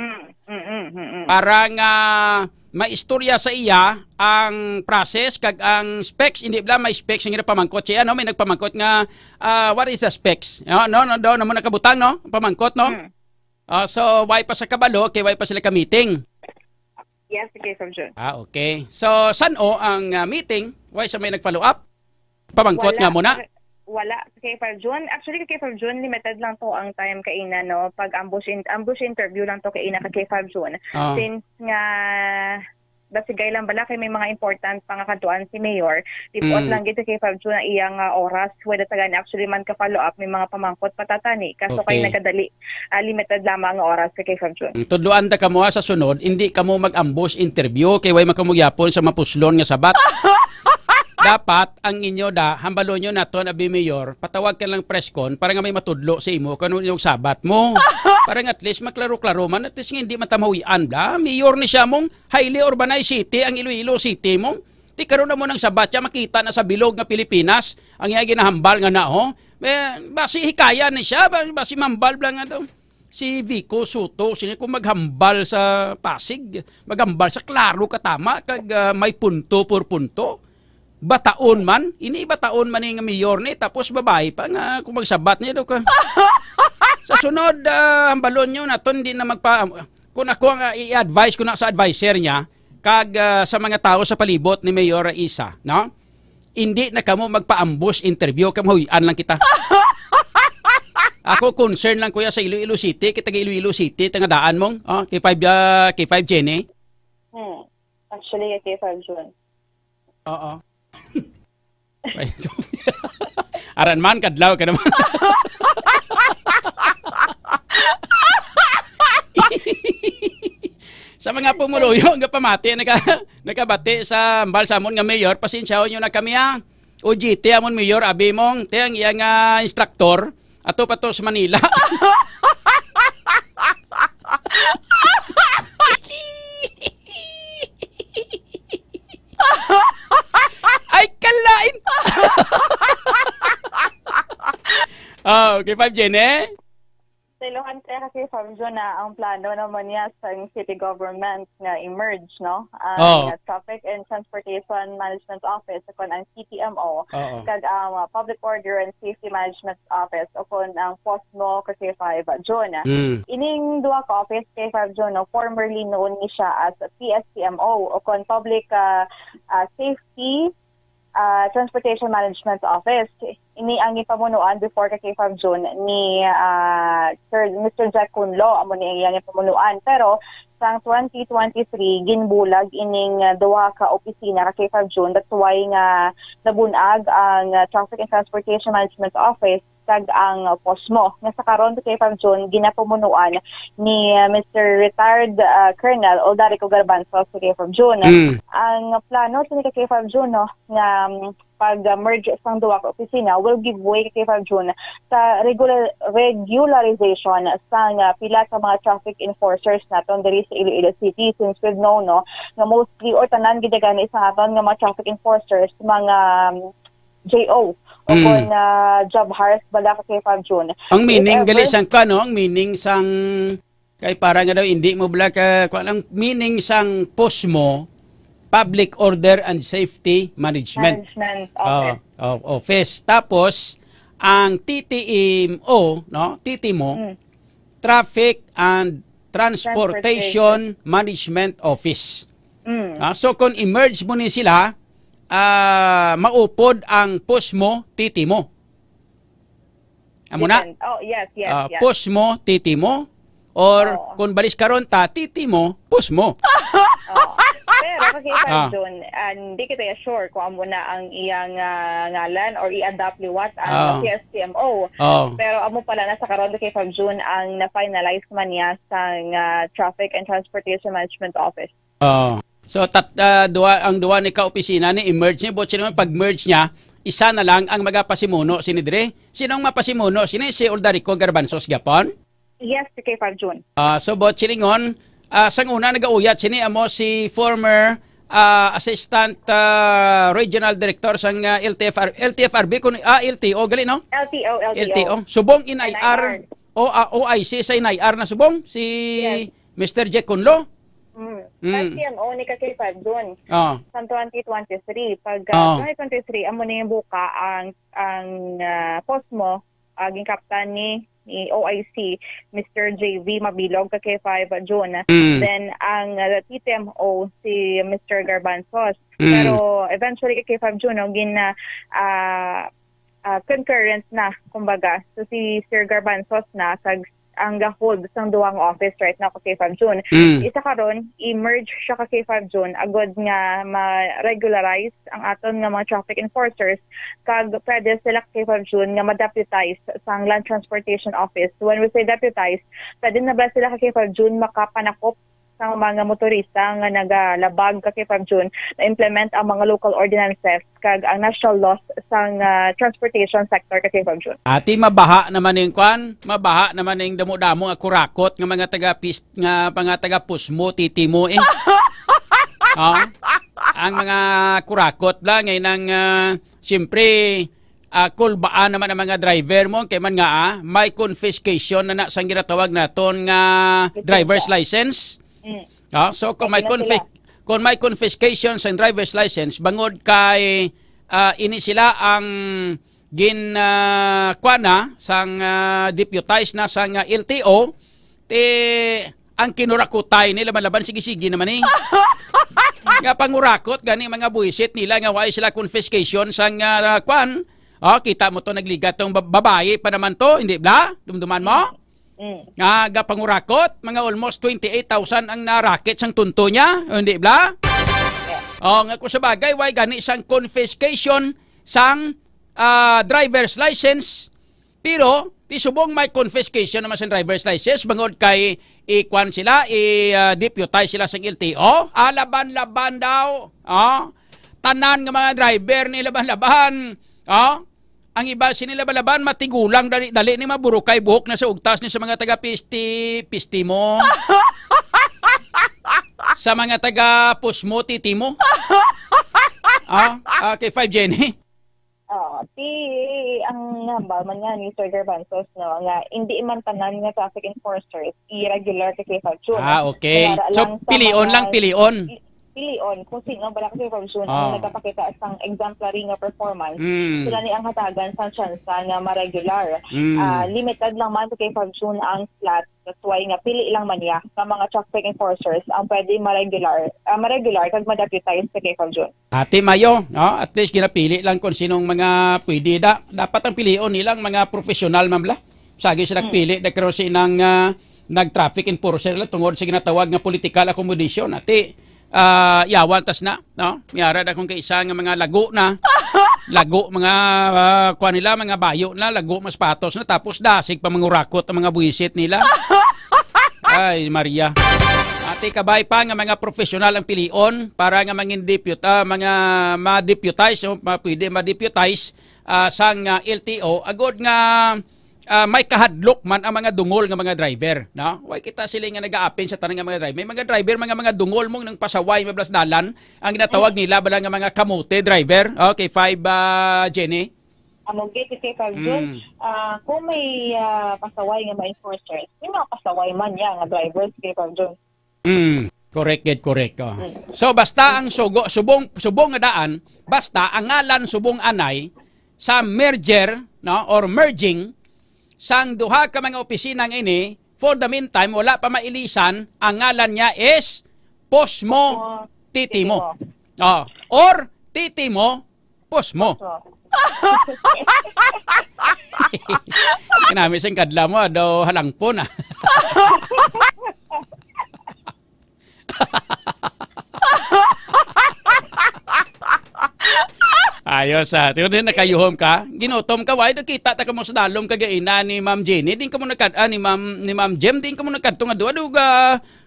Para nga maistorya sa iya ang process kag ang specs, hindi bla may specs nga pamangkot siya no, may nagpamangkot nga what is the specs? No mo nakabutang no, pamangkot no. So why pa sa kabalo kay why pa sila ka meeting?
Yes, okay, from June.
Okay. So saan ang meeting? Why sa may nag-follow up? Pamangkot nga muna.
Wala kay from June. Actually kay from June limited lang to ang time kaina no, pag ambush interview lang to kaina kay from June. Since nga basigay lang bala kay may mga important pangakaduan si Mayor. Tipot lang gito kay Fab June iyang oras whether tagan actually man ka follow up may mga pamangkot patatani kaso kay nagadali limited lamang ang oras kay Fab June.
Tudloan ta kamo sa sunod hindi kamo mag-ambush interview kay way makamugyapon sa mapuslon nga sabat. Dapat ang inyo hambalon nyo naton abi Mayor, patawag ka lang press con para nga may matudlo sa imo kung yung sabat mo. Para at least maklaro-klaro man, at least hindi matamawian da. Mayor ni siya mong highly urbanized city, ang Iloilo City mong. Di karoon na mo ng sabat siya, makita na sa bilog nga Pilipinas, ang iya ginahambal nga na ho. Basi hikaya ni siya, basi mambal lang nga daw. Si Vico Soto, sino kung maghambal sa Pasig, maghambal sa klaro katama, kag may punto por punto. Bataon man, bataon man yung mayor ni, tapos babae pa nga kung magsabat niya daw ka. Sa sunod, hambalon nyo naton din na kung ako ang i-advise ko na sa advisor niya, kag sa mga tao sa palibot ni Mayor Isa, no? Hindi na kamo magpa-ambush interview, kamuhuyan lang kita. Ako concern lang kuya sa Iloilo City, kita Iloilo City, tangadaan mong, K5 Jenny.
Actually, K5 June.
Oo. Aran man kadlaw ka naman. Sa mga pumuluyo nga pamati nakabati sa Balsamon nga mayor, pasensyaon nyo na kami OJT amon mayor abi mong tiyang iyang instructor ato pa to sa Manila. Ay, kalain! Okay, 5 Jenny?
Ilohan kaya kasi Fab June na ang plano naman niya sa city government nga emerge, no? Ang Traffic and Transportation Management Office, kung ang CTMO, kag ang Public Order and Safety Management Office, o kung ang POSMO kasi 5 June. Ining duwa ka office kay 5 June, no, formerly known ni siya as PSTMO, o kung Public Safety Transportation Management Office. Ini ang ipamunuan before kay 5 June ni Mr. Jack Kunlo, amo ni iyang ipamunuan. Pero sang 2023 ginbulag ining duha ka opisina kay 5 June. That's why nga nabunag ang Traffic and Transportation Management Office kag ang POSMO. Nga sa karon kay 5 June ginapamunuan ni Mr. Retired Colonel Oldarico Garbanzo kay 5 June. Ang plano kay 5 June no nga pag-merge sang duwa ka opisina will give way kay 5 June sa regularization sang pila ka mga traffic enforcers naton diri sa Iloilo City, since we've known no nga mostly or tanan gid gani sa aton nga mga traffic enforcers mga JO o kung job hires bala kay 5 June.
Ang meaning gali sang kano, ang meaning sang kay para nga daw hindi mo bala ka ang meaning sang POSMO, Public Order and Safety Management Office. Tapos ang TTMO, no? TTMO, Traffic and Transportation Management Office. So kung emerge mo ni sila, maupod ang POSMO, TTMO. Amo na?
Yes.
POSMO, TTMO, or kung balis karon ta, TTMO, POSMO.
Pero kasi 5 June, hindi kita sure kung amo na ang iyang ngalan or i-adapt liwat ang PSTMO. Pero amo pala na sa karon kay 5 June ang na-finalize man niya sa Traffic and Transportation Management Office. So ang duwa ni ka opisina ni emerge niya, but sino pag-merge niya, isa na lang ang magapasimuno sinidre. Sinong mapasimuno? Si Oldarico Garbanzos Gapon? Yes, kay 5 June.
So but siningon sang una nagauyat sini amo si former Assistant Regional Director sang LTFRB kun LTO gali no? LTO. Subong NIR o OIC sa NIR na subong si Mr. Jack Kunlo.
First CMO ni K5 doon. Sa 2023 pag 2023 amo ni buka ang post mo aging kaptan ni OIC, Mr. JV Mabilog, K5 June. Then, ang TTMO, si Mr. Garbanzos. Pero, eventually, K5 June, concurrent na, kumbaga. So, si Sir Garbanzos na, ang hold sang duwang office right now kay 5 June. Isa karon i-merge siya kay 5 June agod nga ma-regularize ang aton nga mga traffic enforcers kag pwede sila kay 5 June nga ma-deputize sang Land Transportation Office. When we say deputize, pwede na ba sila kay 5 June makapanakop sang mga motorista nga nagalabag kay 5 June na implement ang mga local ordinances kag ang national laws sang transportation sector kay 5 June.
Ati mabaha naman ning kwan, mabaha naman ning damo-damo nga kurakot nga mga taga Pusmo titimo ang mga kurakot lang ngay nang siyempre kulbaan naman ang mga driver mo kay man nga may confiscation na sang ginatawag naton nga driver's license. So kung may confiscation sa driver's license bangod kay ini sila ang kuana sang deputize na sang LTO ang kinurakutay nila malaban sige-sige naman nga pangurakot gani mga buwisit nila nga way sila confiscation sang kwan kita mo to nagligat tong babae pa naman to hindi ba dumduman mo nga pangurakot, mga almost 28,000 ang naraket sang tunto niya, hindi ba? Nga kung sa bagay, way gani isang confiscation sang driver's license, pero tisubong may confiscation naman sa driver's license, bangod kay ikwan sila, i-deputize sila sa LTO, laban-laban daw, tanan ng mga driver ni laban-laban, ang iba sinilabalaban matigulang dali ni maburukay buhok na sa ugtas ni sa mga taga pisti mo. Sa mga taga Pusmo titimo. Kay 5 Jenny.
Ang namba man nga ni Sir Garbanzos no nga hindi man tanan nga traffic enforcers irregular kay 5 June.
Okay. So pilion lang pilion
kung sino bala kasi komisyon ang nagpapakita sang exemplary nga performance sila ni ang hatagan sa tsansa nga ma-regular. Limited lang man kay komisyon ang slot, that's why nga pili lang man niya sa mga traffic enforcers ang pwede ma-regular kag ma-deputize kay komisyon. Ate
Mayo, at least ginapili lang kung sinong mga pwede dapat ang pilion nilang mga professional mamla. Sagi sila pili nagkaroon sinang nag-traffic enforcer lang tungod sa ginatawag nga political accommodation. Ate yawan tas na no miyara da kung kaisa nga mga lago mga kuan nila mga bayo na lago mas patos na tapos dasig pa mangurakot ang mga buwisit nila. Ay Maria, ate kabay pa nga mga professional ang pilion para nga mangin mga ma-deputize pwede ma-deputize sang LTO agod nga may kahadlok man ang mga dungol nga mga driver, no? Way kita sila nga nag-aapin sa tanang nga mga driver. May mga driver mga dungol mong nang pasaway mablas dalan ang ginatawag nila bala nga mga kamote driver. Okay, 5 Jenny.
Among kay 5 June, kung may pasaway nga mga enforcers, may mga pasaway man nga drivers kay 5 June.
Correct. So basta ang subong nga daan, basta ang ngalan subong anay sa merger, no, or merging sang duha ka mga opisina ini, for the meantime wala pa mailisan, ang ngalan niya is Pusmo Titimo. Or Titimo Pusmo. Kinami sing kadla mo daw halangpon Ayos Tiyo din nakayuhom ka. Ginutom ka why kita ta kamo sa dalom kagaina ni Ma'am Jenny. Din kamo nakad ni Ma'am Jem din kamo nakadto nga duwa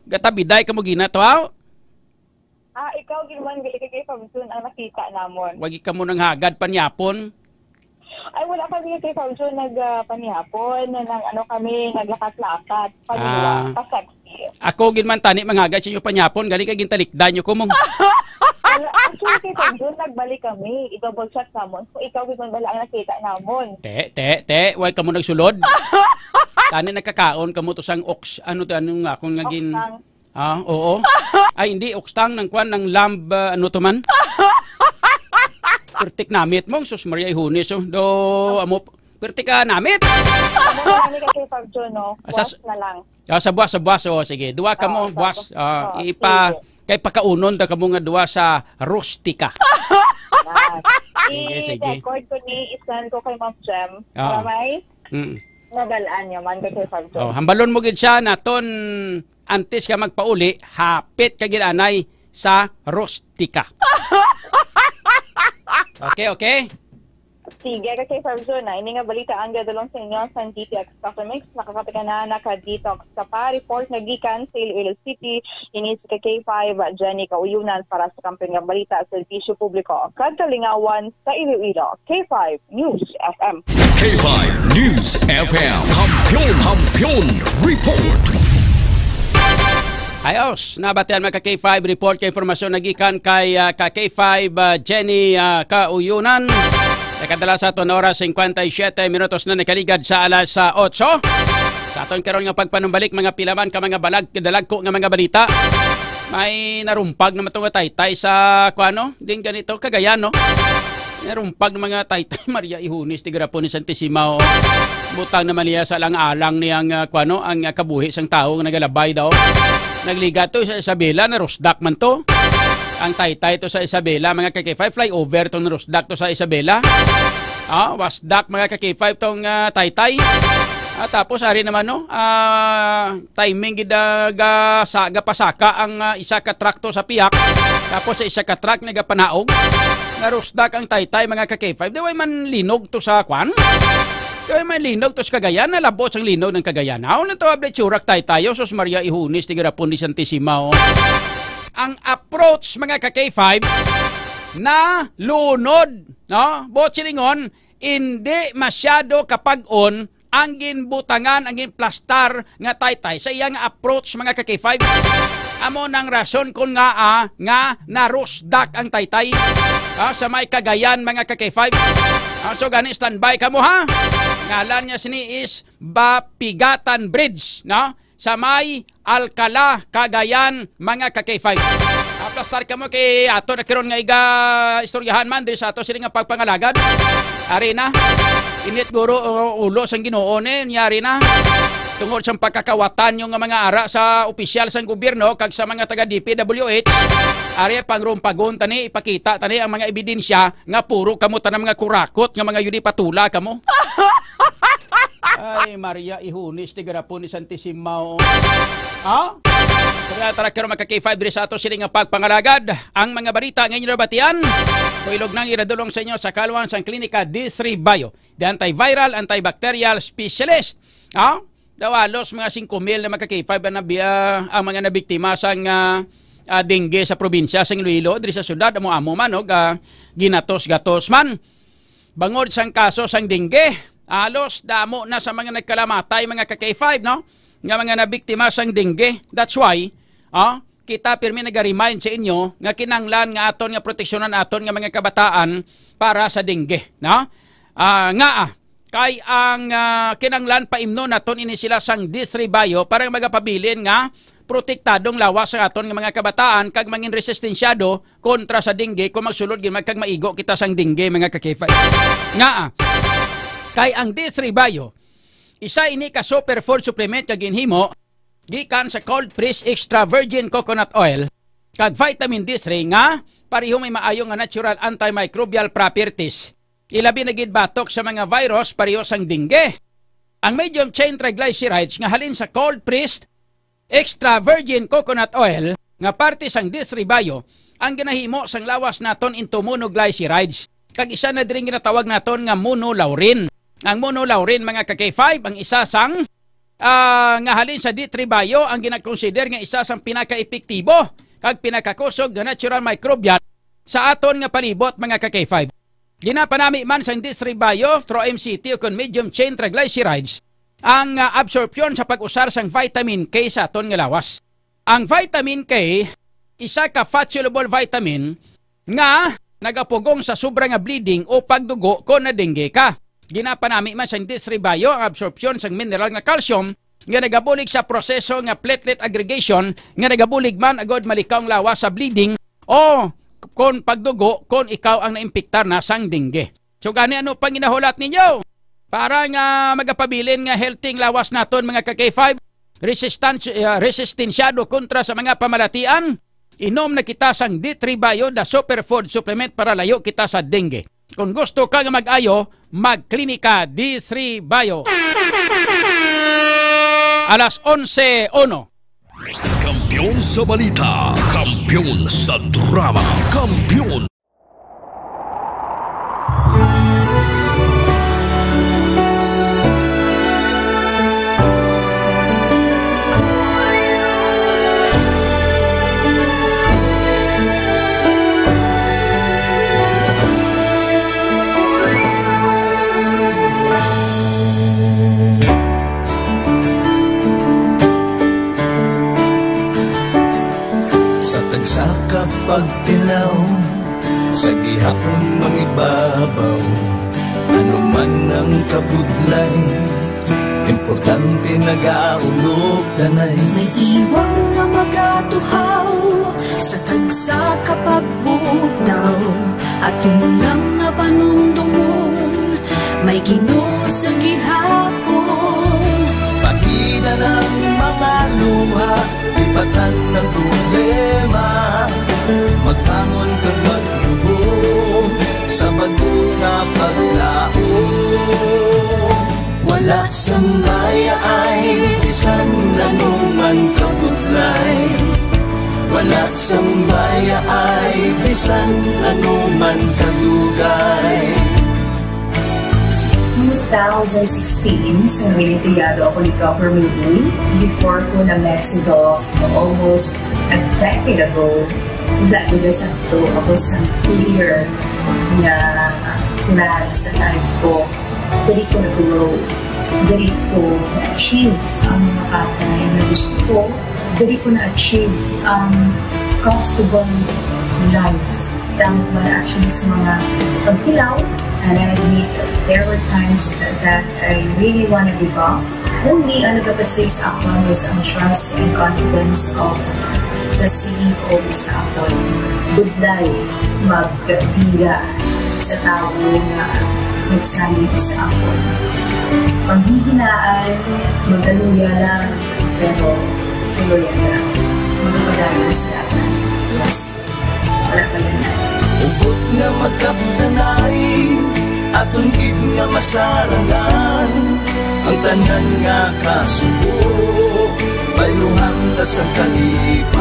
gatabiday kamo ginato
ikaw ginman gali kay Famsun ang nakita namon.
Wagi kamo nang hagad panyapon.
Ay wala kami kay Famsun nagpanyapon nang kami naglakat-lakat pa sexy.
Ako gin man tani mangaga sa inyo panyapon, gali kay gintalikdan nyo kumong.
Actually, kay Fab Jun, nagbalik kami. I-double check namon. So, ikaw, bigman bala ang nakita namon.
Te, why ka mo nagsulod? Tani nakakaon ka mo to sang ox, ano nga akong naging... Oo. Ay, hindi, oxtang ng kwan, ng lamb, ano to man? Pertik namit mong, sus Maria Ihunis, amo, pertik ka namit.
Amo na ka kay Fab Jun, no? Buwas na lang.
Sa buwas, sige. Duwa ka mo, buwas. Kay pakaunon da ka mo nga duwa sa rustika.
Sige. I-record ko ni isan ko kay Ma'am Jem. Para may mabalaan niya man kay Fab Jun.
Hambalon mo gid siya naton antes ka magpauli, hapit ka gid anay sa rustika. Okay.
Sige, kay Fab Jun, ini nga balita ang gadulong sa inyo sa DTX Coffee Mix. Nakakapit ka na naka-detox ka pa. Report na gikan sa Iloilo City. Ini si K5 Jenny Kauyunan para sa kampiyon nga balita sa servisyo publiko. Kagalingawan sa Iloilo. K5 News FM.
K5 News FM. Kampiyon Report.
Ayos, nabatian mga K5 report kay informasyon nagikan kay K5 Jenny Kauyunan. Nakadala sa aton oras 57 minutos na nakaligad sa alas 8. Sa aton karon nga pagpanumbalik mga pilaman ka mga balag kadalag ko nga mga balita. May narumpag na matong taytay sa kuano, din ganito Cagayan no. Narumpag ng mga taytay Maria Ihunis tigra po ni Santissima. Butang naman niya sa alang-alang niyang kuano ang kabuhi sang tao nga nagalabay daw. Nagliga to sa Isabela na rusdak man to. Ang taytay to sa Isabela, mga K5, flyover tong rusdak to sa Isabela. Wasdak mga K5 tong taytay. Tapos ari naman no, timing gidaga pasaka ang isa ka truck to sa piyak. Tapos sa isa ka truck nagapanaog. Narusdak ang taytay mga K5. Daway man linog to sa kwan. Daway man linog to sa Cagayan, nalabot ang linog ng Cagayan. Ano to able tsurak taytayo sos Maria Ihunis tigarapon ni Santissima. Ang approach mga K5 na lunod, no? Botsilingon, hindi masyado kapag-on ang ginbutangan, ang ginplastar nga taytay sa iyang approach mga K5. Amo nang rason kung nga narusdak ang taytay sa may Cagayan mga K5. So gani standby ka mo ha. Ngalan niya sini is Bapigatan Bridge, no? Sa may Alcala, Cagayan, mga K5. Aplastar ka mo kay ato na karon nga iga istoryahan man din sa ato sila nga pagpangalagad. Ari na. Init guro ulo sang Ginoo ni nyari na. Tungod sa pagkakawatan yung mga ara sa opisyal sang gobyerno kag sa mga taga DPWH. Ari pangrumpagon tani ipakita tani ang mga ebidensya nga puro kamo tanang mga kurakot nga mga yudi patula kamo. Ay, Maria Ihunis, tigarapon ni Santissima. Tara karon mga K5 diri sa ato sila nga pagpangalagad. Ang mga balita ngayon nabatian. Kuilog nang iradulong sa inyo sa kaluan sang klinika D3 Bio. The antiviral, antibacterial specialist. Dawalos mga 5,000 na mga K5 ang mga nabiktima sang dengue sa probinsya sang Iloilo diri sa syudad amo man ginatos-gatos man. Bangod sang kaso sang dengue. Alos damo na sa mga nagkalamatay mga K5 no nga mga nabiktima sang dengue. That's why kita pirmi nag-remind sa inyo nga kinanglan nga aton nga proteksyonan aton nga mga kabataan para sa dengue no. Kay ang kinanglan paimno naton ini sila sang D3 Bio para magapabilin nga protektadong lawas sa aton nga mga kabataan kag mangin resistensyado kontra sa dengue kung magsulod gid magkag maigo kita sang dengue mga K5. Kay ang D3 Bio, isa ini ka superfood supplement kag ginhimo gikan sa cold press extra virgin coconut oil kag vitamin D3 nga pareho may maayo nga natural antimicrobial properties. Ilabi na gid batok sa mga virus pareho sang dengue. Ang medium chain triglycerides nga halin sa cold pressed extra virgin coconut oil nga parte sang D3 Bio ang ginahimo sang lawas naton into monoglycerides kag isa na diri ginatawag naton nga monolaurin. Ang monolaurin mga K5 ang isa sang nga halin sa D3 Bio ang ginakonsider nga isa sang pinaka-epektibo kag pinakakusog nga natural microbial sa aton nga palibot mga K5. Ginapanami man sang D3 Bio through MCT o kon medium chain triglycerides ang absorption sa pag-usar sang vitamin K sa aton nga lawas. Ang vitamin K, isa ka fat-soluble vitamin nga nagapugong sa sobra nga bleeding o pagdugo kung na dengue ka. Ginapanami man sa Distribayo ang absorption sang mineral nga calcium nga nagabulig sa proseso nga platelet aggregation nga nagabulig man agod malikaw ang lawas sa bleeding o kon pagdugo kon ikaw ang naimpiktar na sang dengue. So gani ano pang ginahulat ninyo? Para nga magapabilin nga healthy lawas naton mga ka-K5, resistensyado kontra sa mga pamalatian, inom na kita sang Distribayo the superfood supplement para layo kita sa dengue. Kung gusto ka nga mag-ayo, mag-klinika Distribayo. Alas 11:01.
Kampiyon sa balita, kampiyon sa drama, kampiyon.
Sa kapagtilaw, sa gihapon mangibabaw, ano man ang kabudlay, importante nagaulog danay.
May iwang na magatuhaw, sa tagsa kapagbutaw, at yung lang na panundungon, may Ginoo sa gihapon.
Pagida ng mga luha, ibatan ng problema, magtangon kag magluhog sa bagunga paglaong. Wala sang baya ay bisan nanuman kabudlay, wala sang baya ay bisan nanuman kadugay.
2016, sa Olimpiado ako ni Copper Movie. Before ko na Mexico, almost a decade ago, ako sa 2-year na plan sa life ko. Dali ko nag-grow. Dali ko na-achieve ang mga patay na gusto ko. Dali ko na-achieve ang comfortable life. Dahil ba actually sa mga pagkilaw. And I admit there were times that I really want to give up. Only ang nagkapasay sa akin was ang trust and confidence of the CEO sa akin. Budlay magkabila sa tao na nagsalit sa akin. Panghihinaan, magaluya lang, pero tuloy lang. Magpapadalan sa akin. Yes, wala pa yan na.
Ubot nga magkaptanay, atong gid nga masarangan, ang tanan nga kasubo, bayuhan ta sa kalipay.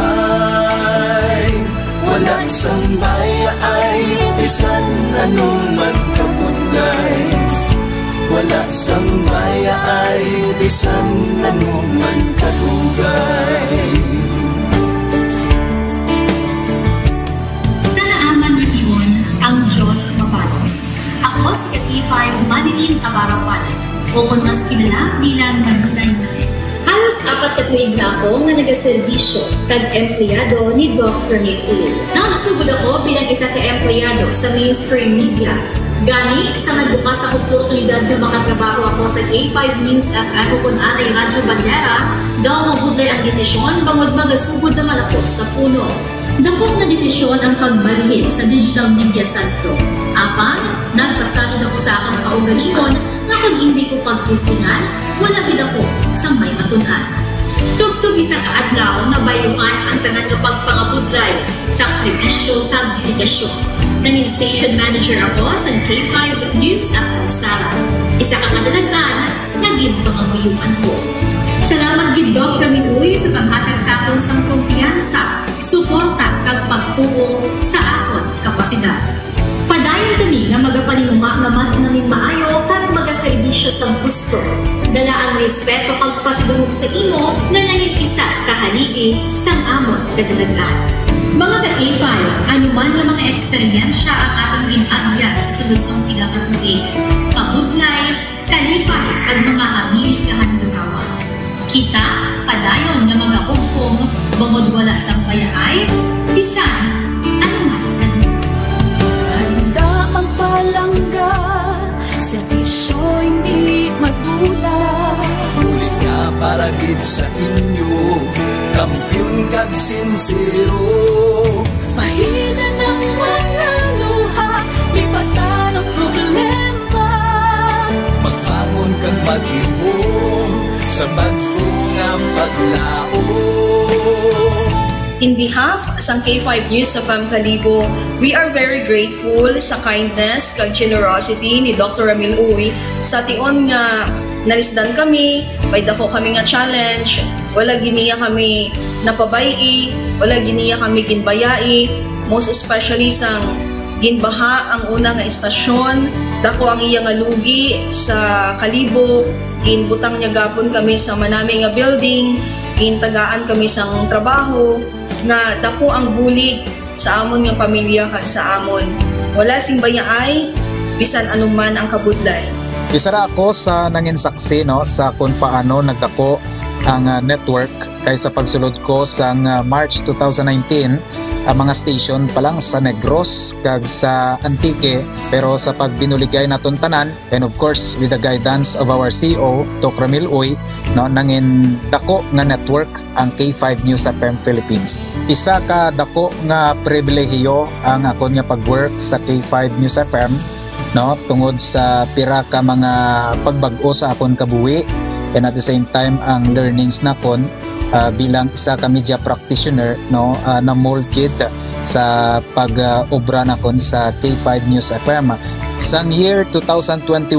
Wala sang baya ay bisan anuman kabudlay, wala sang baya ay bisan anuman kadugay.
Ang Diyos mapalos. Ako si K5 Manilin Abarapalit o kung mas kilala bilang Manilay Manin. Halos 4 ka tuig na ako nga nagaserbisyo kag empleyado ni Dr. Nick Ulo. Nagsugod ako bilang isa ka empleyado sa mainstream media. Gani sa nagbukas ang oportunidad na makatrabaho ako sa K5 News FM o kung anay Radyo Bandera, daw mabudlay ang desisyon bangod magasugod naman ako sa puno. Dakot na desisyon ang pagbalhin sa digital media santro. Apan, nagpasalid ako sa akong kaugalingon na kung hindi ko pagtistingan, wala din ako sa may matunan. Tugtog isa ka adlaw na bayuhan ang tanan nga pagpangabudlay sa sakripisyo kag dedikasyon. Nanging station manager ako sa K5 News FM Sara. Isa ka kadagdagan naging pangamuyuan ko. Salamat gid Dr. Minuy sa paghatag sa akon sang kumpiyansa, suporta kag pagtuo sa akon kapasidad. Padayon kami nga magapaninuma nga mas nanging maayo kag magaserbisyo sa gusto. Dala ang respeto kag pasidungog sa imo nga nanging isa kahaligi sang amon kadalagan. Mga ka-K5, anuman nga mga eksperyensya ang atong ginagyan sa sunod sang pila ka tuig. Kabudlay, kalipay kag mga habilin nga Bangod wala sang payaay, bisan anuman kanyo.
Handa magpalangga, serbisyo hindi magdula.
Ulit nga para gid sa inyo, kampiyon kag sincero.
Pahina ng mga luha, lipatan ang problema.
Magbangon kang mag-iwong sa bago nga paglao.
In behalf sa K5 News sa Kalibo, we are very grateful sa kindness kag generosity ni Dr. Ramil Uy sa tion nga nalisdan kami, may dako kami nga challenge, wala giniya kami napabayi, wala giniya kami ginbayai, most especially sang ginbaha ang una nga istasyon, dako ang iya nga lugi sa Kalibo, ginbutang niya gapon kami sa manami nga building, gintagaan kami sang trabaho, nga dako ang bulig sa amon nga pamilya kag sa amon. Wala sing bayaay, bisan anuman ang kabudlay.
Isa ra ako sa nangin saksi no sa kung paano nagdako ang network kay sa pagsulod ko sa March 2019 ang mga station pa lang sa Negros kag sa Antique, pero sa pagbinuligay naton tanan and of course with the guidance of our CEO Dr. Ramil Uy no nangin dako nga network ang K5 News FM Philippines. Isa ka dako nga pribilehiyo ang ako nga pagwork sa K5 News FM no tungod sa pira ka mga pagbag-o sa akon kabuhi and at the same time ang learnings nakon bilang isa ka media practitioner no na molded sa pag-obra nakon sa K5 News FM. Sang year 2021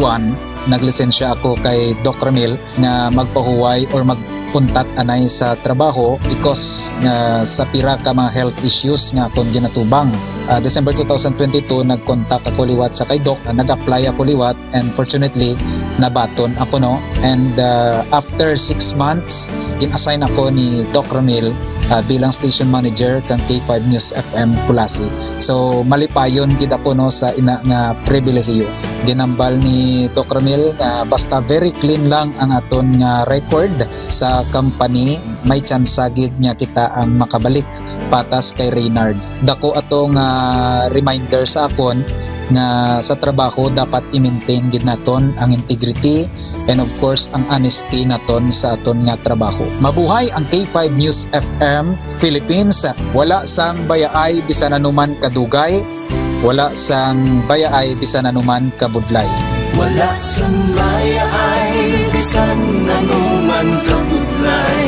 naglisensya ako kay Dr. Ramil na magpahuway or magpuntat anay sa trabaho because sa pira ka mga health issues nga akong ginatubang. December 2022 nag-contact ako liwat sa kay Doc, nag-apply ako liwat and fortunately nabaton ako no, and after 6 months in-assign ako ni Doc Ramil bilang station manager kang K5 News FM Kulasi. So malipayon gid ako no sa ina nga pribilehiyo. Ginambal ni Doc Ramil nga basta very clean lang ang aton nga record sa company, may chance gid nga kita ang makabalik patas kay Reynard. Dako atong reminder sa akon nga sa trabaho dapat i-maintain gid naton ang integrity and of course ang honesty naton sa aton nga trabaho. Mabuhay ang K5 News FM Philippines. Wala sang bayaay bisan anuman kadugay, wala sang bayaay bisan anuman kabudlay.
Wala sang bayaay bisan anuman kabudlay.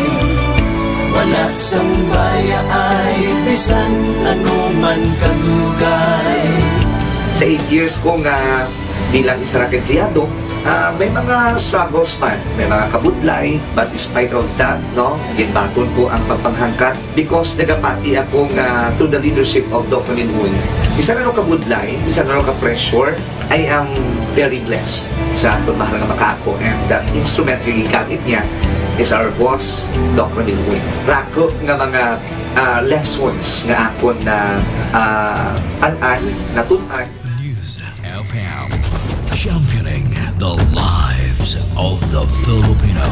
Wala sang bayaay bisan anuman kadugay.
Sa 8 years ko nga bilang isa ra ka empleyado, may mga struggles man, may mga kabudlay, but despite of that, no, ginbaton ko ang pagpanghangkat because nagapati ako nga through the leadership of Dr. Minhun. Isa na kabudlay, isa na ka-pressure, I am very blessed sa atong mahal nga makako, and that instrument nga gigamit niya is our boss, Dr. Minhun. Rako nga mga lessons nga akon na an-an, natunan.
FM, championing the lives of the Filipino.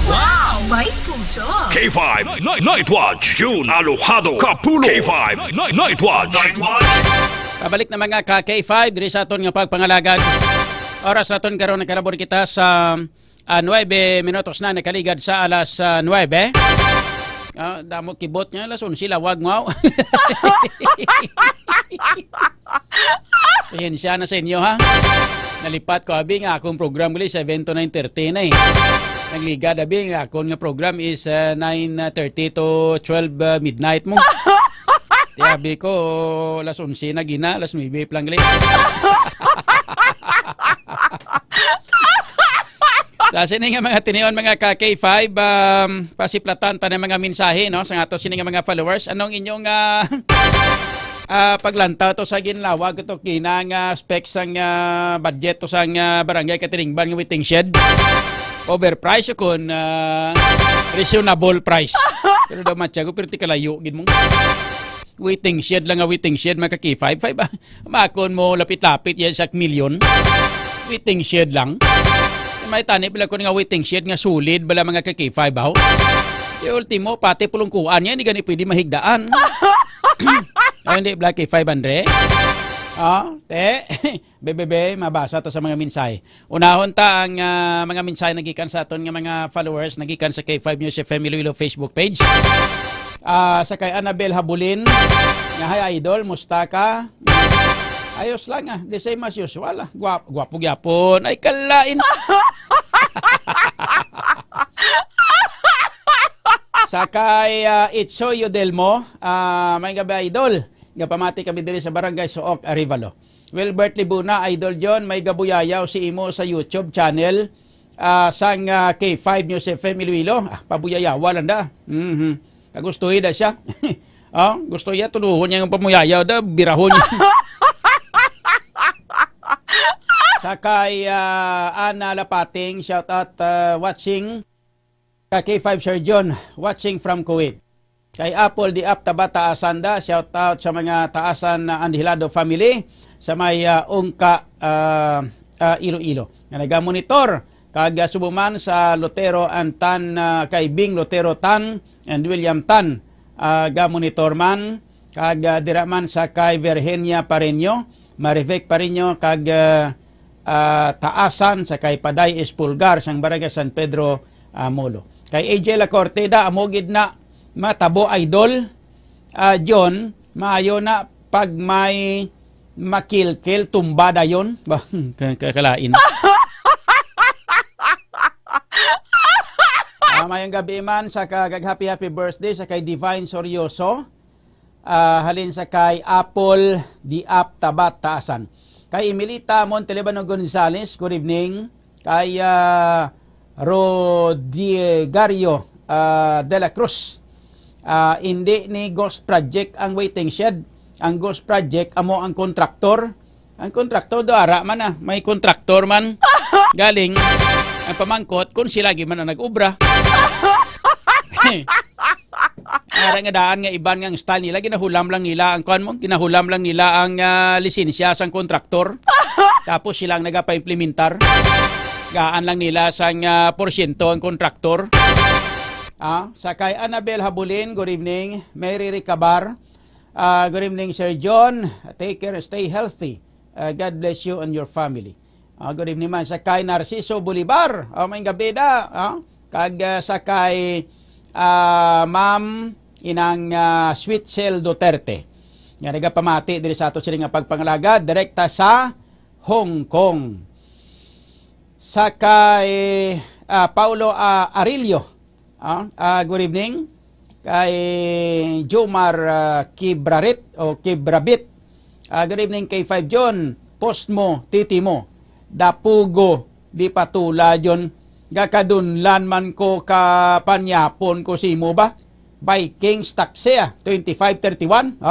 Wow! May puso!
K5 Night Watch, June Alojado, Kapulo. K5 Night Watch.
Pabalik na mga ka-K5, diri sa aton nga pagpangalagad. Oras naton karon nakalabor kita sa 9 minutos na nakaligad sa alas 9. Damo kibot niya, lason sila, wag mo. Pasensya na sa inyo ha. Nalipat ko abi nga akong program uli 7 to 9:30 na eh. Nagligad abi nga akong nga program is 9:30 to 12 midnight mo. Tiyabi ko alas 11 na gina, alas 9 lang gali. Sa sini nga mga tinion mga ka-K5, pasiplatan ta ng mga mensahe no sa ato sini nga mga followers. Anong inyong paglantaw to sa ginlawag ito kinang specs ang budget to sa barangay Katilingban ng waiting shed? Overprice o kun reasonable price? Pero daw matyago pero ti kalayo gid mo. Waiting shed lang waiting shed mga ka-K5. Makon mo lapit-lapit yan sa milyon. Waiting shed lang. May tani pala ko nga waiting shed nga solid bala mga ka-K5 aho. Yung ultimo, pati pulungkuan niya, hindi gani pwede mahigdaan. Ay, hindi, Black K500. Te, bebe, mabasa to sa mga mensahe. Unahon ta ang mga mensahe nagikan sa aton nga mga followers, nagikan sa K5 News FM Iloilo Facebook page. Sa kay Annabel Habulin, nga hi idol, musta ka? Ayos lang the same as usual Gwapo gyapon. Ay kalain. Sa kay Itsoyo Delmo, may gabi idol. Gapamati kami diri sa Barangay Suok, Arivalo. Wilbert Libuna, idol John, may gabuyayaw si imo sa YouTube channel sang K5 News FM Iloilo. Pabuyayaw lang da. Kagustuhin da siya. Gusto niya tuluhon niya yung pamuyayaw da, birahon niya. Sa kay Ana Lapating, shout out watching. Kay K5 Sir John, watching from Kuwait. Kay Apple di Up Tabata Asanda, shout out sa mga taasan na Andihilado family sa may Ungka Iloilo. Nga nagamonitor kag subuman sa Lotero and Tan kay Bing Lotero Tan and William Tan gamonitor man kag diraman sa kay Virginia Pareño, Marivec Pareño kag taasan sa kay Paday Espulgar sang Barangay San Pedro Molo. Kay AJ La Corteda amogid na matabo idol John, maayo na pag may makilkil tumbada yon. Kakalain. Mayang gabi man sa kag happy birthday sa kay Divine Sorioso. Halin sa kay Apple di Up Tabat Taasan. Kay Emilita Montelebano Gonzales, good evening. Kay Rodiegario de la Cruz. Hindi ni Ghost Project ang waiting shed. Ang Ghost Project amo ang kontraktor. Ang kontraktor do ara man may kontraktor man. Galing ang pamangkot kung sila gi man ang nag-ubra. Ara nga daan nga iban nga style nila, ginahulam lang nila ang kuan mo, ginahulam lang nila ang lisensya sang kontraktor. Tapos silang nagapa-implementar. Gaan lang nila sang porsyento ang kontraktor. Sa kay Annabel Habulin, good evening. Mary Ricabar, good evening Sir John. Take care, stay healthy. God bless you and your family. Good evening man. Sa kay Narciso Bolivar, may gabi da. Kag sa kay Ma'am inang Sweet Cell Duterte. Nga nagapamati diri sa ato sila nga pagpangalaga direkta sa Hong Kong. Sa kay Paulo Arilio, good evening. Kay Jomar Kibrarit o Kibrabit, good evening kay 5 John. Post mo, titi mo, dapugo di patula John. Gakadunlan man ko kapanyapon ko si mo ba? Vikings taxia 2531.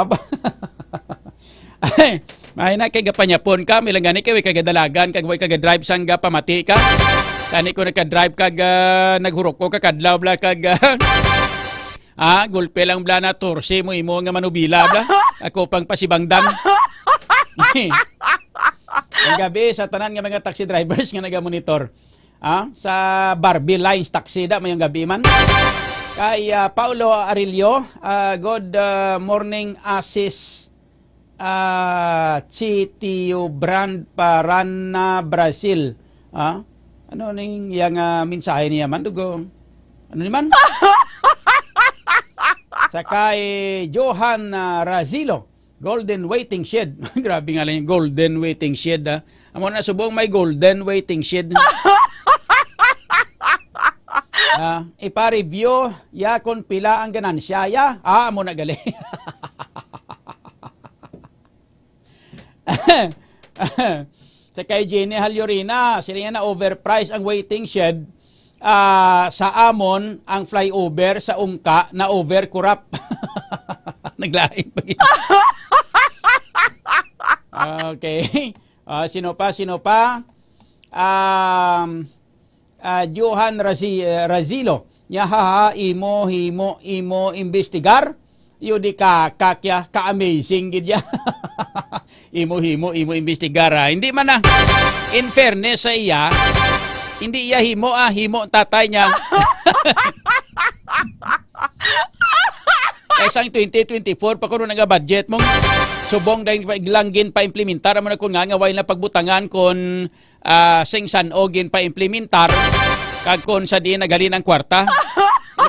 May na kay gapanyapon ka, milang gani kay kagadalagan kag way kagadrive sang pamati ka. Kani ko naka-drive kag naghurok ko kakadlaw bla kag gulpe lang bla na torsi mo imo nga manubila bla. Ako pang pasibangdan. Ang gabi sa tanan nga mga taxi drivers nga nagamonitor. Sa Barbie Lines taxi da mayong gabi man. Kay Paulo Arilio, good morning Asis Chitio Brand Parana Brazil. Ano ning yang mensahe niya man dugo? Ano ni man? Sa kay Johan Razilo, Golden Waiting Shed. Grabe nga lang yung Golden Waiting Shed. Amo na subong may Golden Waiting Shed. Ipa-review ya kung pila ang ganansya ya. Amo na gali. Sa kay Jenny Halyorina, sila na overpriced ang waiting shed. Sa Amon, ang flyover sa Ungka na overcorrupt. Naglaing pag okay. Sino pa? Johan Razilo. Nya imo investigar. Yudi ka kakya ka-amazing gid ya. Imo investigar. Hindi man in fairness sa iya, hindi iya himo tatay niya. Isang 2024 pa kuno nga budget mong subong dahil langgin pa implementar mo na kung nga way na pagbutangan kon sing sanog pa implementar kag kon sa di nagalin ang kwarta.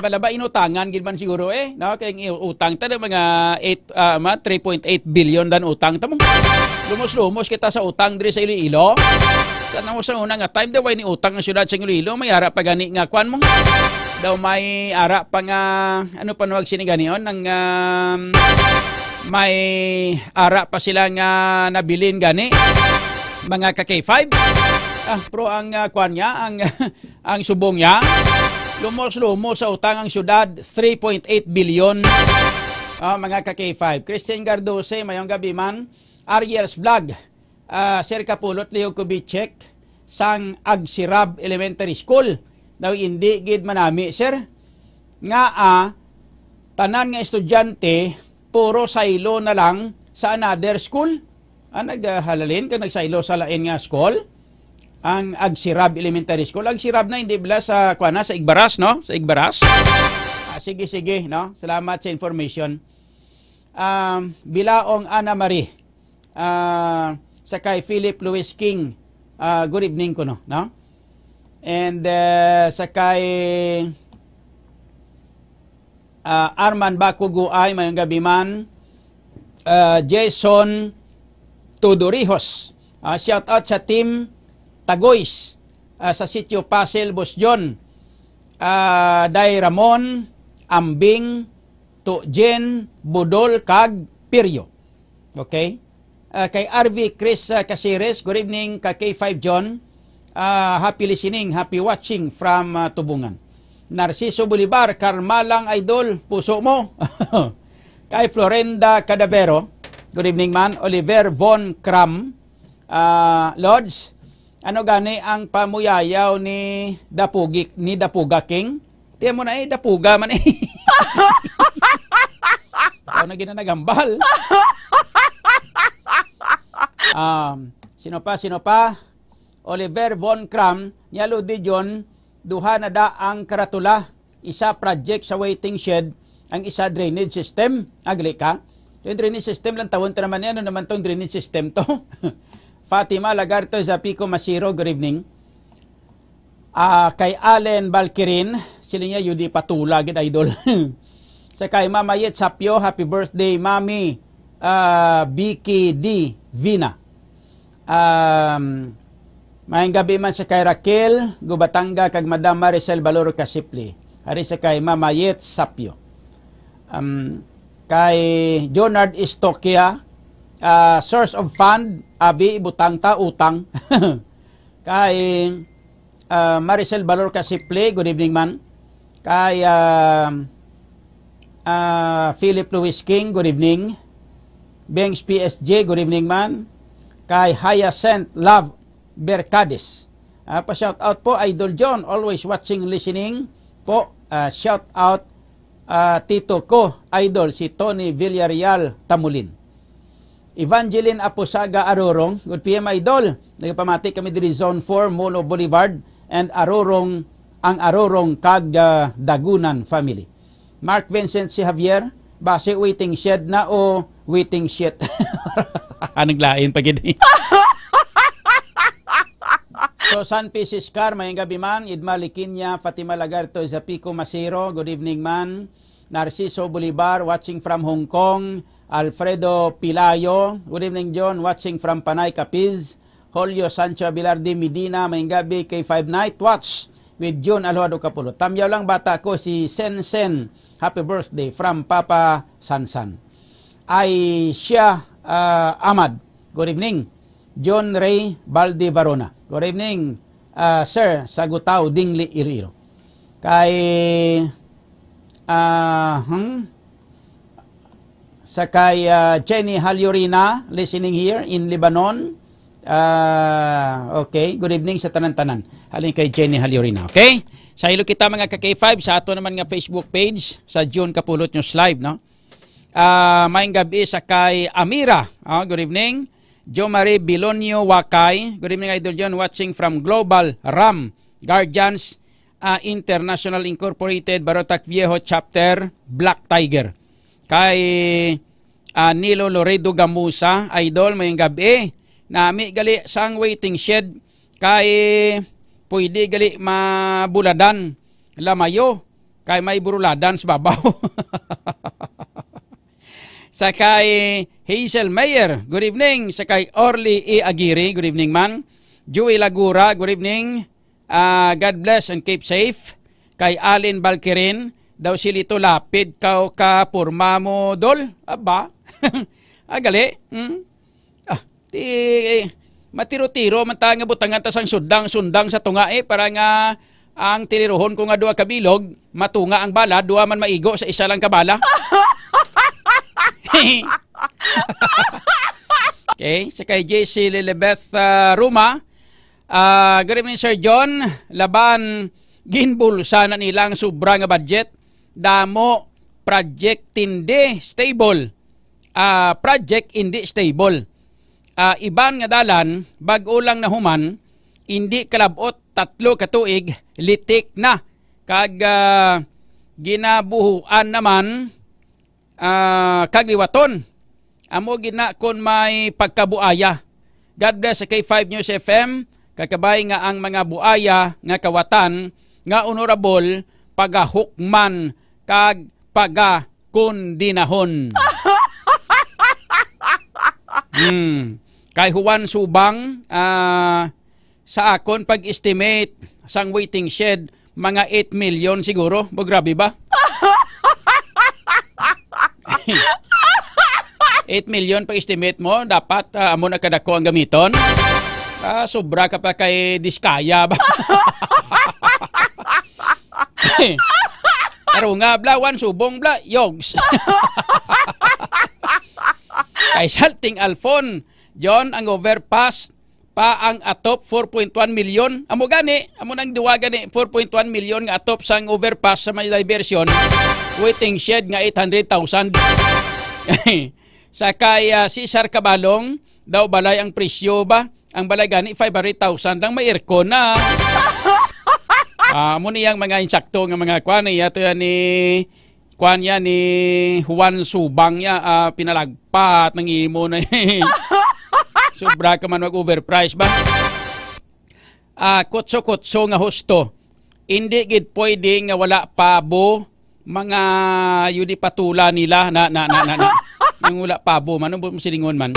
Laba inutangan gid man siguro no kay utang ta mga 3.8 billion dan utang ta mo. Lumos kita sa utang diri sa Iloilo. Tanong sa una nga time daw ni utang nga syudad sa Iloilo may ara pa gani nga kwan mo. Daw may ara pa nga ano pa nuwag siniganion ng may ara pa sila nga nabilin gani mga ka-K5. Pro ang kwan niya ang subong niya lumos sa utang ang syudad 3.8 billion. Mga ka-K5. Christian Gardose, mayong gabi man. Ariel's Vlog. Sir Kapulot, Leo Kubitschek sang Agsirab Elementary School. Daw hindi gid manami, sir. Nga tanan nga estudyante puro saylo na lang sa another school. Naghalalin ka nagsaylo sa lain nga school. Ang Agsirab Elementary School. Agsirab na hindi bala sa sa Igbaras, no? Sa Igbaras. Sige, no? Salamat sa information. Bilaong Ana Marie. Sa kay Philip Louis King. Good evening ko, no? And sa kay Arman Bakuguay, mayong gabi man. Jason Tudorihos. Shout out sa team Tagoys sa sitio Pasel, Bosjon. Day Ramon, Ambing, Tujen, Budol, Kag, Piryo. Okay? Kay RV Chris Caceres, good evening kay K5 John. Happy listening, happy watching from Tubungan. Narciso Bolivar, Karmalang Idol, puso mo. Kay Florenda Cadavero, good evening man. Oliver Von Cram, Lodge. Ano gani ang pamuyayaw ni Dapuga King? Tiyan mo na Dapuga man Ano na ginanagambal? Sino pa? Oliver Von Cram, Nyalo di John, duha na da ang karatula, isa project sa waiting shed, ang isa drainage system. Agli ka? Yung drainage system lang tawon ta naman yan, ano naman tong drainage system to? Fatima Lagarto Zapico Masiro, good evening. Kay Allen Balkirin, sila niya yudi patula, gid idol. Sa kay Mama Yet Sapyo, happy birthday, Mami Vicky D. Vina. Maayong gabi man sa kay Raquel Gubatanga kag Madam Maricel Baloro Kasipli. Hari sa kay Mama Yet Sapyo. Kay Jonard Istokia, source of fund, abi butang ta utang. Kay Maricel Balor Kasipli, good evening man. Kay Philip Louis King, good evening. Bengs PSG, good evening man. Kay Hyacinth Love Bercades. Pa-shout out po, Idol John, always watching, listening po. Shout out tito ko, Idol, si Tony Villarreal Tamulin. Evangeline Aposaga Arorong, good PM Idol. Nagpamati kami diri Zone 4, Molo Boulevard, and ang Arorong kag Dagunan family. Mark Vincent si Javier, base waiting shed na o waiting shit? Anong lain pa gini? So, San Pisis Car, mayang gabi man. Idma Likinya, Fatima Lagarto, Zapico Masiro, good evening man. Narciso Bolivar, watching from Hong Kong. Alfredo Pilayo, good evening John, watching from Panay Capiz. Julio Sancho Bilardi Medina, mayang gabi kay 5 Night Watch with John Alhuado Capulo. Tamyaw lang bata ko si Sen, happy birthday from Papa Sansan. Aisha Ahmad, good evening. John Ray Baldi Varona, good evening sir, Sagutaw Dingli Irio. Kay sa kay Jenny Halyurina, listening here in Lebanon. Okay, good evening sa tanan-tanan. Halin kay Jenny Halyurina, okay? Sa ilo kita mga ka-K5, sa ato naman nga Facebook page, sa June Kapulot News Live, no? Maayong gabi sa kay Amira, good evening. Jo Marie Bilonio Wakay, good evening Idol John, watching from Global RAM Guardians International Incorporated, Barotac Viejo Chapter, Black Tiger. kay Nilo Loredo Gamusa, idol, mayong gabi. Nami gali sang waiting shed kay pwede gali mabuladan lamayo kay may buruladan sa babaw. Sa kay Hazel Mayer, good evening. Sa kay Orly E. Aguirre, good evening man. Joey Lagura, good evening. God bless and keep safe. Kay Alin Balkirin, daw silito lapid ka purma mo dol. Aba, gali. Matiro-tiro man nga butangan tas ang sundang sa tunga para nga ang tinirohon ko nga duha kabilog, matunga ang bala, duha man maigo sa isa lang kabala. Okay, sa kay JC Lilibeth Ruma, good evening Sir John, laban ginbulsa na nilang sobra nga budget, damo project hindi stable. Project hindi stable. Iban nga dalan, bag-o lang na human, hindi kalabot 3 katuig, litik na. Kag ginabuhuan naman, kagliwaton. Amo gina kon may pagkabuaya. God bless sa K5 News FM, kakabay nga ang mga buaya nga kawatan, nga honorable, pagahukman, kag pagakundinahon. Kay Juan Subang, sa akon pag-estimate sang waiting shed, mga 8 million siguro. Grabe ba? 8 million pag-estimate mo, dapat amo na kadako ang gamiton. Sobra ka pa kay Diskaya ba? Pero nga bla, Juan Subong bla, yogs. Kay Salting Alfon, John, ang overpass pa ang atop 4.1 million. Amo gani, amo nang duwa gani 4.1 million nga atop sang overpass sa may diversion. Waiting shed nga 800,000. Sa kay Cesar Cabalong, daw balay ang presyo ba? Ang balay gani 500,000 lang, may aircon na. Amo niyang mga insakto nga mga kwan ato yan ni Juan Subang ya, pinalagpat ng imo na. Sobra ka man mag-overprice ba? Kutso-kutso nga husto. Hindi gid pwede nga wala pabo mga yudi patula nila na nang wala pabo man mo silingon man.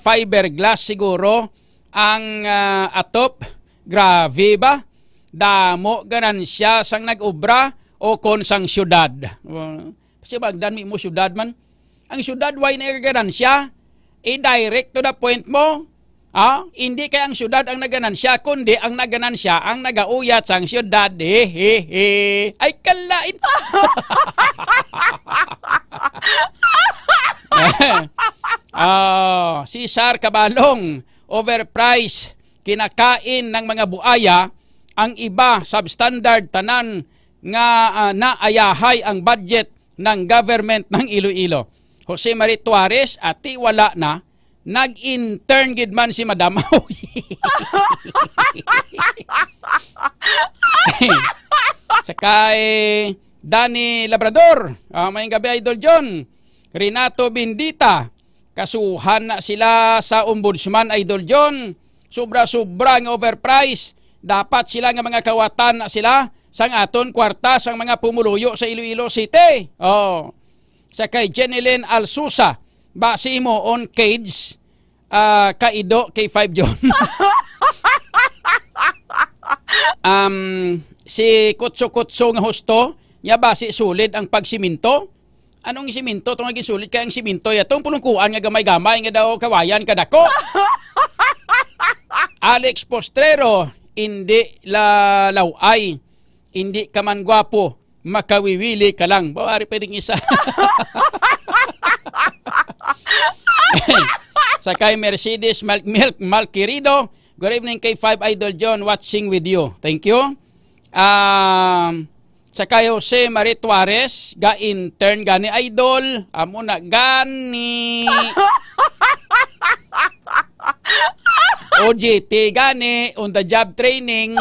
Fiberglass siguro ang atop. Grabe ba? Damo ganansya sang nag-ubra o kon sang syudad. Kasi bagdan mi mo syudad man. Ang syudad way na ganansya. I-direct to the point mo. Hindi kay ang syudad ang naganansya, kundi ang naganansya ang nagauyat sang syudad. Ay kalain. Cesar Cabalong, overpriced, kinakain ng mga buaya, ang iba substandard tanan nga naayahay ang budget ng government ng Iloilo. Jose Marie Tuarez, ati wala na, nag-intern gid man si Madam. Sakay Danny Labrador, mayong gabi Idol John. Renato Bindita, kasuhan na sila sa ombudsman Idol John. Sobra-sobra ng overprice. Dapat sila nga mga kawatan na sila sang aton kwarta sang mga pumuluyo sa Iloilo City. Sa kay Jenilyn Alsusa, base mo on cage, kaido kay 5 John. Si Kutso-Kutso nga husto, niya base sulit ang pagsiminto. Anong siminto? Itong naging sulit kaya ang siminto. Itong pulungkuan nga gamay-gamay nga daw kawayan kadako. Alex Postrero, hindi lalaway, hindi ka man gwapo, makawiwili ka lang. Bawari pwedeng isa. Sa kay Mercedes Malquerido, good evening kay 5 Idol John, watching with you. Thank you. Sa kay Jose Marie Tuarez, ga-intern gani Idol, amo na gani. OJT gani, on the job training.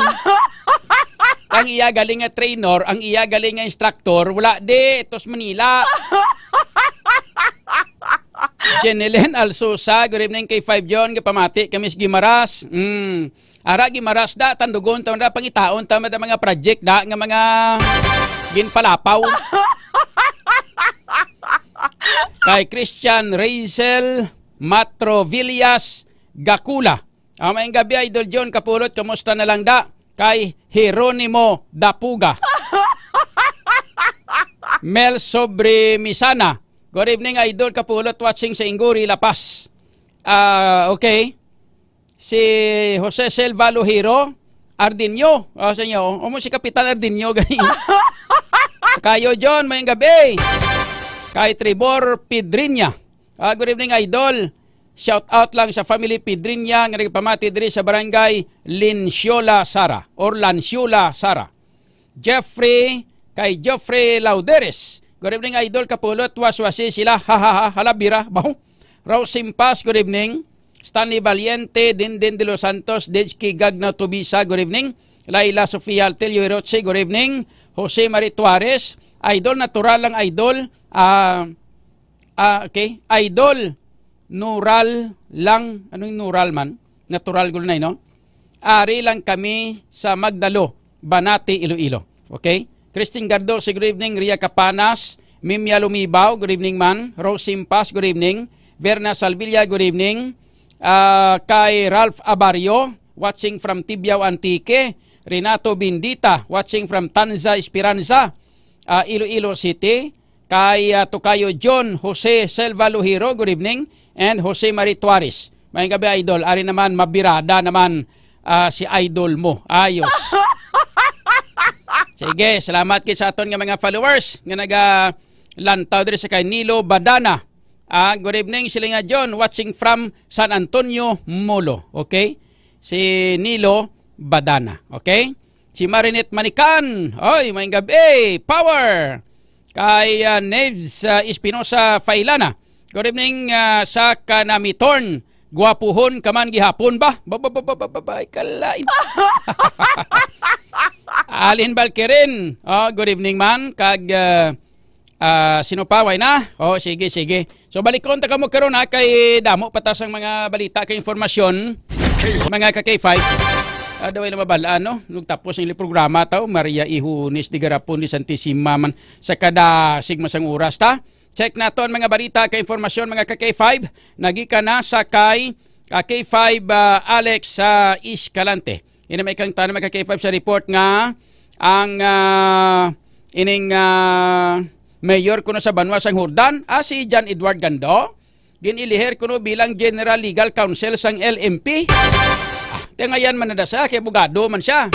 ang iya galing nga trainer, ang iya galing nga instructor, wala de, itos Manila. Jenelen Alsusa, good evening kay 5 John, kapamati, kamis Gimaras. Ara Gimaras da, tandugon, taon da, pangitaon, tama da mga project da, nga mga ginpalapaw. Kay Christian Razel Matrovillas Gakula. Maayong gabi, Idol John Kapulot, kamusta na lang da? Kay Jeronimo Dapuga. Mel Sobre Misana. Good evening, Idol Kapulot, watching sa Inguri, La Paz. Okay. Si Jose Selva Lujiro Ardinio. Sa inyo, si Kapitan Ardinio. Kayo, John, mayong gabi. Kay Trevor Pedrinya. Good evening, Idol. Shout out lang sa family Pedrinya nga nagpamati diri sa barangay Lanciola Sara or Lanciola Sara. Kay Jeffrey Lauderes. Good evening, Idol Kapulot. Waswasi sila. Halabira. Baho. Rose Simpas, good evening. Stanley Valiente, Dindin de los Santos, Dejki Gagna Tubisa, good evening. Laila Sofia Altelio Eroche, good evening. Jose Marie Tuarez, Idol natural lang, Idol. Okay. Idol Nural lang. Anong nural man? Natural gulo na, no? Ari lang kami sa Magdalo, Banati, Iloilo. Okay? Christine Gardo, good evening. Ria Capanas, Mimia Lumibaw, good evening man. Rose Simpas, good evening. Verna Salvilla, good evening. Kay Ralph Abario, watching from Tibiao Antique. Renato Bindita, watching from Tanza Esperanza, Iloilo City. Kay Tokayo John Jose Selva Lujiro, good evening. And Jose Marie Tuarez. Mayang gabi, Idol. Ari naman, mabirada naman si Idol mo. Ayos. Sige, salamat kay sa aton nga mga followers nga nagalantaw diri sa kay Nilo Badana. Good evening, sila nga John, watching from San Antonio, Molo. Okay? Si Nilo Badana. Okay? Si Marinette Manikan. Oy, mayang gabi. Power! Kay Neves Espinosa Failana. Good evening sa Kanamitorn. Guwapuhon kaman gihapon ba? Babay kalain. Alin Balkerin. Good evening man. Kag sino pa? Way na? Sige. So balikon ta kamo karon kay damo patas ang mga balita kay informasyon. Mga ka-K5. Daway na mabalaan, no? Nung tapos ng programa tao, Maria Ihunis di Garapon di Santissima man sa kada sigmasang oras ta. Check naton mga balita kay informasyon mga ka-K5. Nagika na sa kay K5 Alex Escalante. Ina may kang tanong mga K5 sa report nga ang ining mayor kuno sa Banwa sang Hordan si John Edward Gando giniliher kuno bilang General Legal Counsel sang LMP. Tengayan man nadasa kay abogado man siya.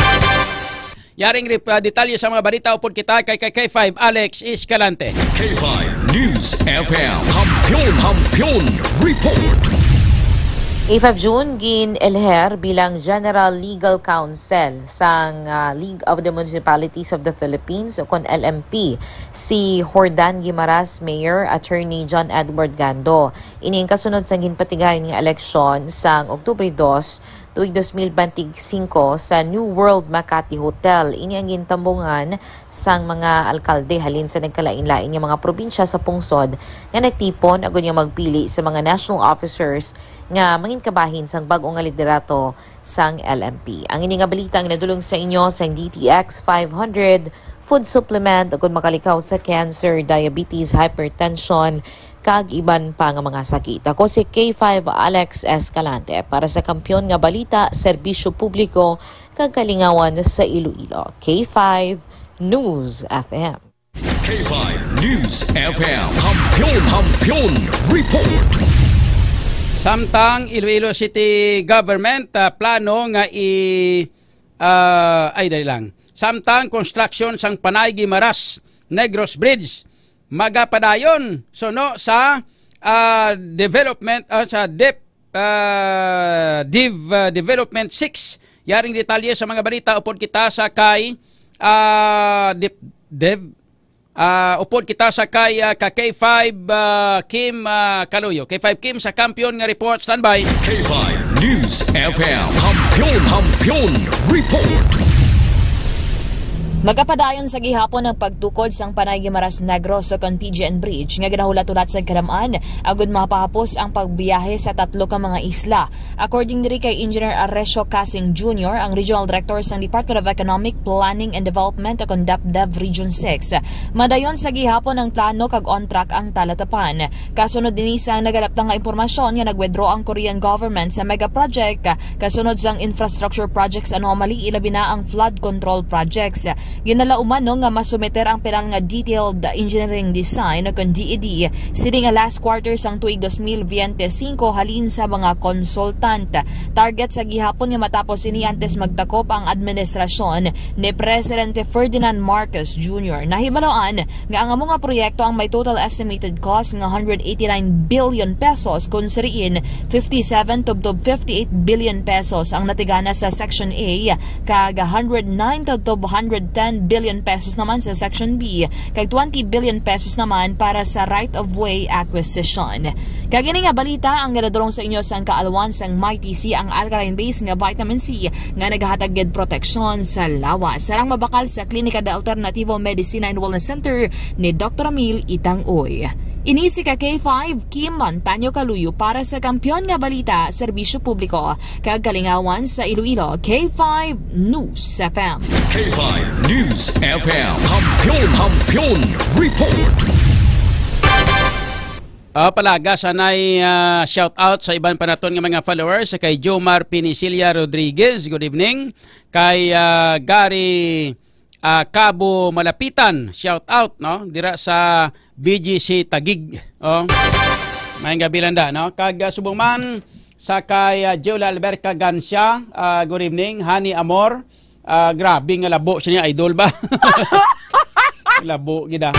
Yaring detalye sa mga balita upod kita kay K5 Alex Escalante.
K5 News FM Kampiyon Report.
K5 June gin-elher bilang General Legal Counsel sang League of the Municipalities of the Philippines o kon LMP si Hordan Guimaras Mayor Attorney John Edward Gando. Ini ang kasunod sang ginpatigayon ng eleksyon sang Oktubre 2 tuig 2025 sa New World Makati Hotel. Ini ang gintambungan sang mga alkalde halin sa nagkalain-lain ng mga probinsya sa pungsod nga nagtipon agon nga magpili sa mga national officers nga manginkabahin sang bag-o nga liderato sang LMP. Ang ini nga balita ang nadulong sa inyo sang DTX 500 food supplement agon makalikaw sa cancer, diabetes, hypertension kag iban pa nga mga sakit. Ako si K5 Alex Escalante para sa Kampiyon nga Balita, Serbisyo Publiko kag Kalingawan sa Iloilo. K5 News FM.
K5 News FM Kampiyon Report.
Samtang Iloilo City Government plano nga dali lang. Samtang construction sang Panay Guimaras Negros Bridge magapadayon sono sa development sa Development 6. Yaring detalye sa mga balita upod kita sa kay upod kita sa kay K5 Kim Kaluyo. K5 Kim sa Kampiyon nga report, standby.
K5 News FM Kampiyon Report.
Magapadayon sa gihapon ng pagtukod sang Panay Guimaras Negros sa PGN Bridge nga ginahulat-ulat sa karamaan agud mapahapos ang pagbiyahe sa 3 ka mga isla. According diri kay Engineer Aresio Casing Jr., ang Regional Director sa Department of Economic Planning and Development o DepDev Region 6. Madayon sa gihapon ang plano kag on track ang talatapan. Kasunod dinhi sa nagadaptang nga impormasyon nga nag-withdraw ang Korean government sa mega project kasunod sang infrastructure projects anomaly ilabi na ang flood control projects. Ginalauman nga masumeter ang pinal nga detailed engineering design o kung DED sini nga last quarter sang tuig 2025 halin sa mga consultant. Target sa gihapon nga matapos ini antes magtakop ang administrasyon ni Presidente Ferdinand Marcos Jr. Nahibalaan nga ang mga proyekto ang may total estimated cost nga 189 billion pesos kung siriin 57 to 58 billion pesos ang natigana sa Section A kag 109 to 110 billion pesos naman sa Section B kag 20 billion pesos naman para sa right-of-way acquisition. Kag ini nga balita ang gadadulong sa inyo sang kaalwan sang MyTC ang alkaline base nga vitamin C nga nagahatag gid proteksyon sa lawas. Sarang mabakal sa Klinika de Alternativo Medicina and Wellness Center ni Dr. Amil Itang-Uy. Inisi ka K5 Kim Mantanyo Kaluyo para sa Kampiyon nga Balita, Serbisyo Publiko, kag kalingawan sa Iloilo, K5 News FM.
K5 News FM. Kampiyon Report.
Palaga sanay shout out sa ibang panaton nga mga followers kay Jomar Pinicilia Rodriguez. Good evening. Kay Gary Cabo Malapitan, shout out no dira sa BGC Tagig. Maayong gabi landa no. Kag subong man sa kay Jola Alberca Gancia, good evening. Hani Amor, grabe nga labo siya niya, idol ba? Labo gida.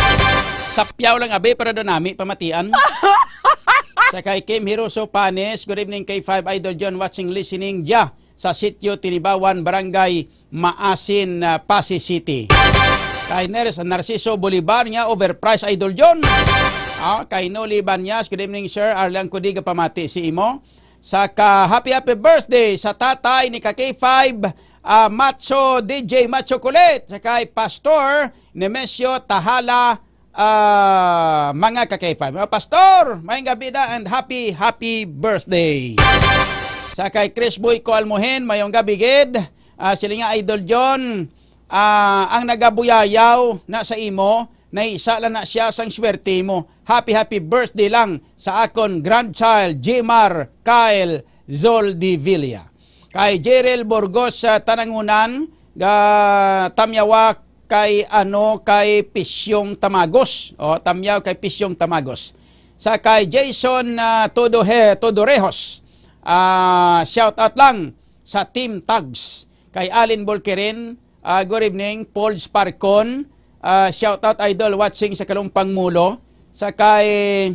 Sapyaw lang abe para do nami pamatian. Sa kay Kim Hiroso Panes, good evening kay 5 Idol John watching listening ja sa sitio Tinibawan, Barangay Maasin, Pasig City. Kay Narciso Bolivar niya, overpriced Idol John. Kay Noli Banyas, good evening sir, Arlang Kudiga pamati si Imo. Sa ka happy birthday sa tatay ni ka K5, Macho DJ Macho Kulit. Sa kay Pastor Nemesio Tahala, mga ka K5. Pastor, mayang gabi na and happy birthday. Sa kay Chris Boy ko Almohen, mayong gabi gid. Sila nga Idol John, ang nagabuyayaw na sa imo, na isa lang na siya sang swerte mo. Happy birthday lang sa akon grandchild, Jmar Kyle Zoldivilla. Kay Jerel Burgos sa Tanangunan, tamyawa kay kay Pisyong Tamagos. Tamyaw kay Pisyong Tamagos. Sa kay Jason Todorejos, shout out lang sa Team Tags. Kay Alin Bolkerin, good evening. Paul Sparcon, shout out Idol watching sa Kalumpang Mulo. Sa kay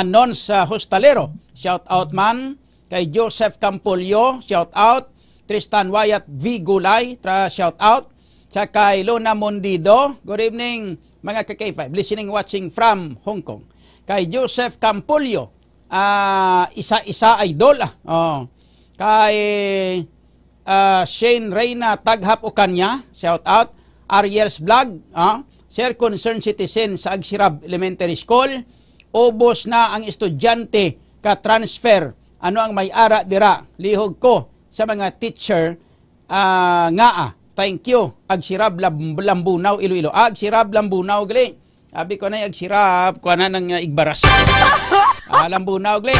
Nons Hostalero, shout out man. Kay Joseph Campolio, shout out. Tristan Wyatt V. Gulay, shout out. Sa kay Lona Mondido, good evening mga ka-K5, listening watching from Hong Kong. Kay Joseph Campolio, isa Idol. Kay Shane Reyna Taghap Okanya, shout out. Ariel's Vlog, Sir Concerned Citizen sa Agsirab Elementary School. Ubos na ang estudyante ka transfer. Ano ang may-ara dira? Lihog ko sa mga teacher thank you. Agsirab Lambunaw Iloilo. Agsirab Lambunaw gali. Abi ko na agsirab ko na ng Igbaras. Lambunaw gali.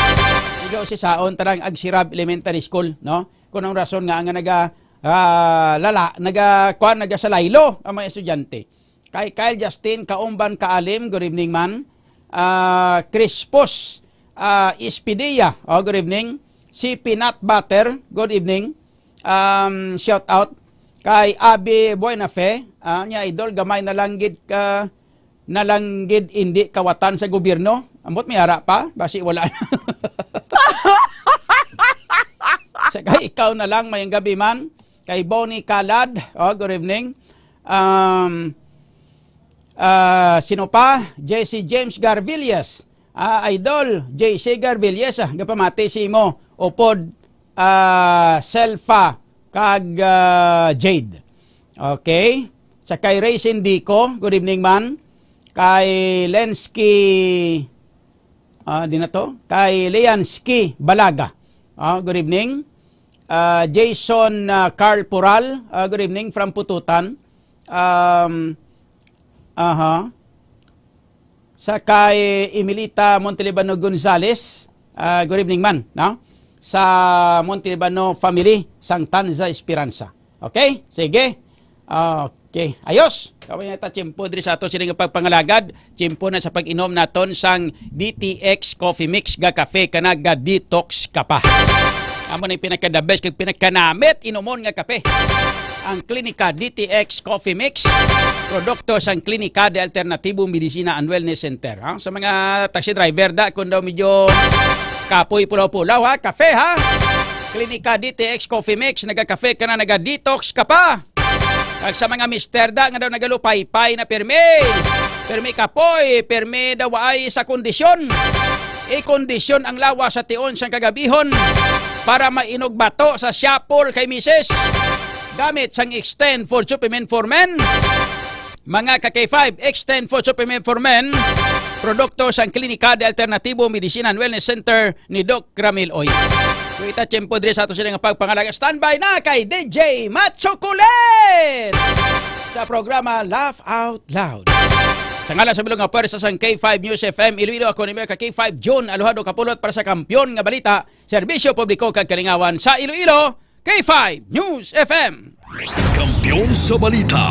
Igo si saon tarang Agsirab Elementary School, no? Kunang rason nga naga salaylo ang mga estudyante. Kay Kyle Justin Kaumban Kaalim, good evening man. Crispos Ispidia, good evening. Si Peanut Butter, good evening. Shout out kay Abi Buenafe, nya idol gamay nalanggid hindi kawatan sa gobyerno. Ambot may ara pa, basi wala. Kay ikaw na lang mayang gabi man. Kay Bonnie Calad, good evening. Sino pa? JC James Garvillas, Idol JC Garvillas, gapamati si mo upod Selfa kag Jade. Okay. Sa kay Ray Sindico, good evening man. Kay Lensky, di na to. Kay Leansky Balaga, good evening. Jason Carl Pural, good evening from Pututan. Sa kay Emilita Montelibano Gonzales, good evening man, no? Sa Montelibano family, sang Tanza Esperanza. Okay? Sige. Okay. Ayos. Kawin na tiyempo diri sa ato sining pagpangalagad. Tiyempo na sa pag-inom naton sang DTX Coffee Mix ga kafe kana ga detox ka pa. Amo ni pinaka-the best kag pinaka-namit inomon nga kape. Ang Klinika DTX Coffee Mix, produkto sang Klinika de Alternatibo Medicina and Wellness Center. Sa mga taxi driver da kung daw medyo kapoy pulaw-pulaw kafe Klinika DTX Coffee Mix, naga-kafe ka na, naga-detox ka pa. At sa mga mister da nga daw nagalupay-pay na permi kapoy, permi daw ay sa kondisyon. I-kondisyon ang lawa sa tion sang kagabihon para mainog bato sa siyapol kay misis. Gamit sang Extend for Supplement for Men. Mga ka-K5, Extend for Supplement for Men, produkto sang Klinika de Alternatibo Medicina and Wellness Center ni Doc Ramil Oy. Kuita tiyempo diri sa ato sila nga pagpangalaga. Standby na kay DJ Machocolate sa programa Laugh Out Loud. Sa ngalan sa bilog nga pwersa sang K5 News FM, Iloilo, ako ni ka K5 June Aluhado Kapulot para sa kampyon nga balita, serbisyo publiko kag kalingawan sa Iloilo, K5 News FM.
Kampyon sa balita.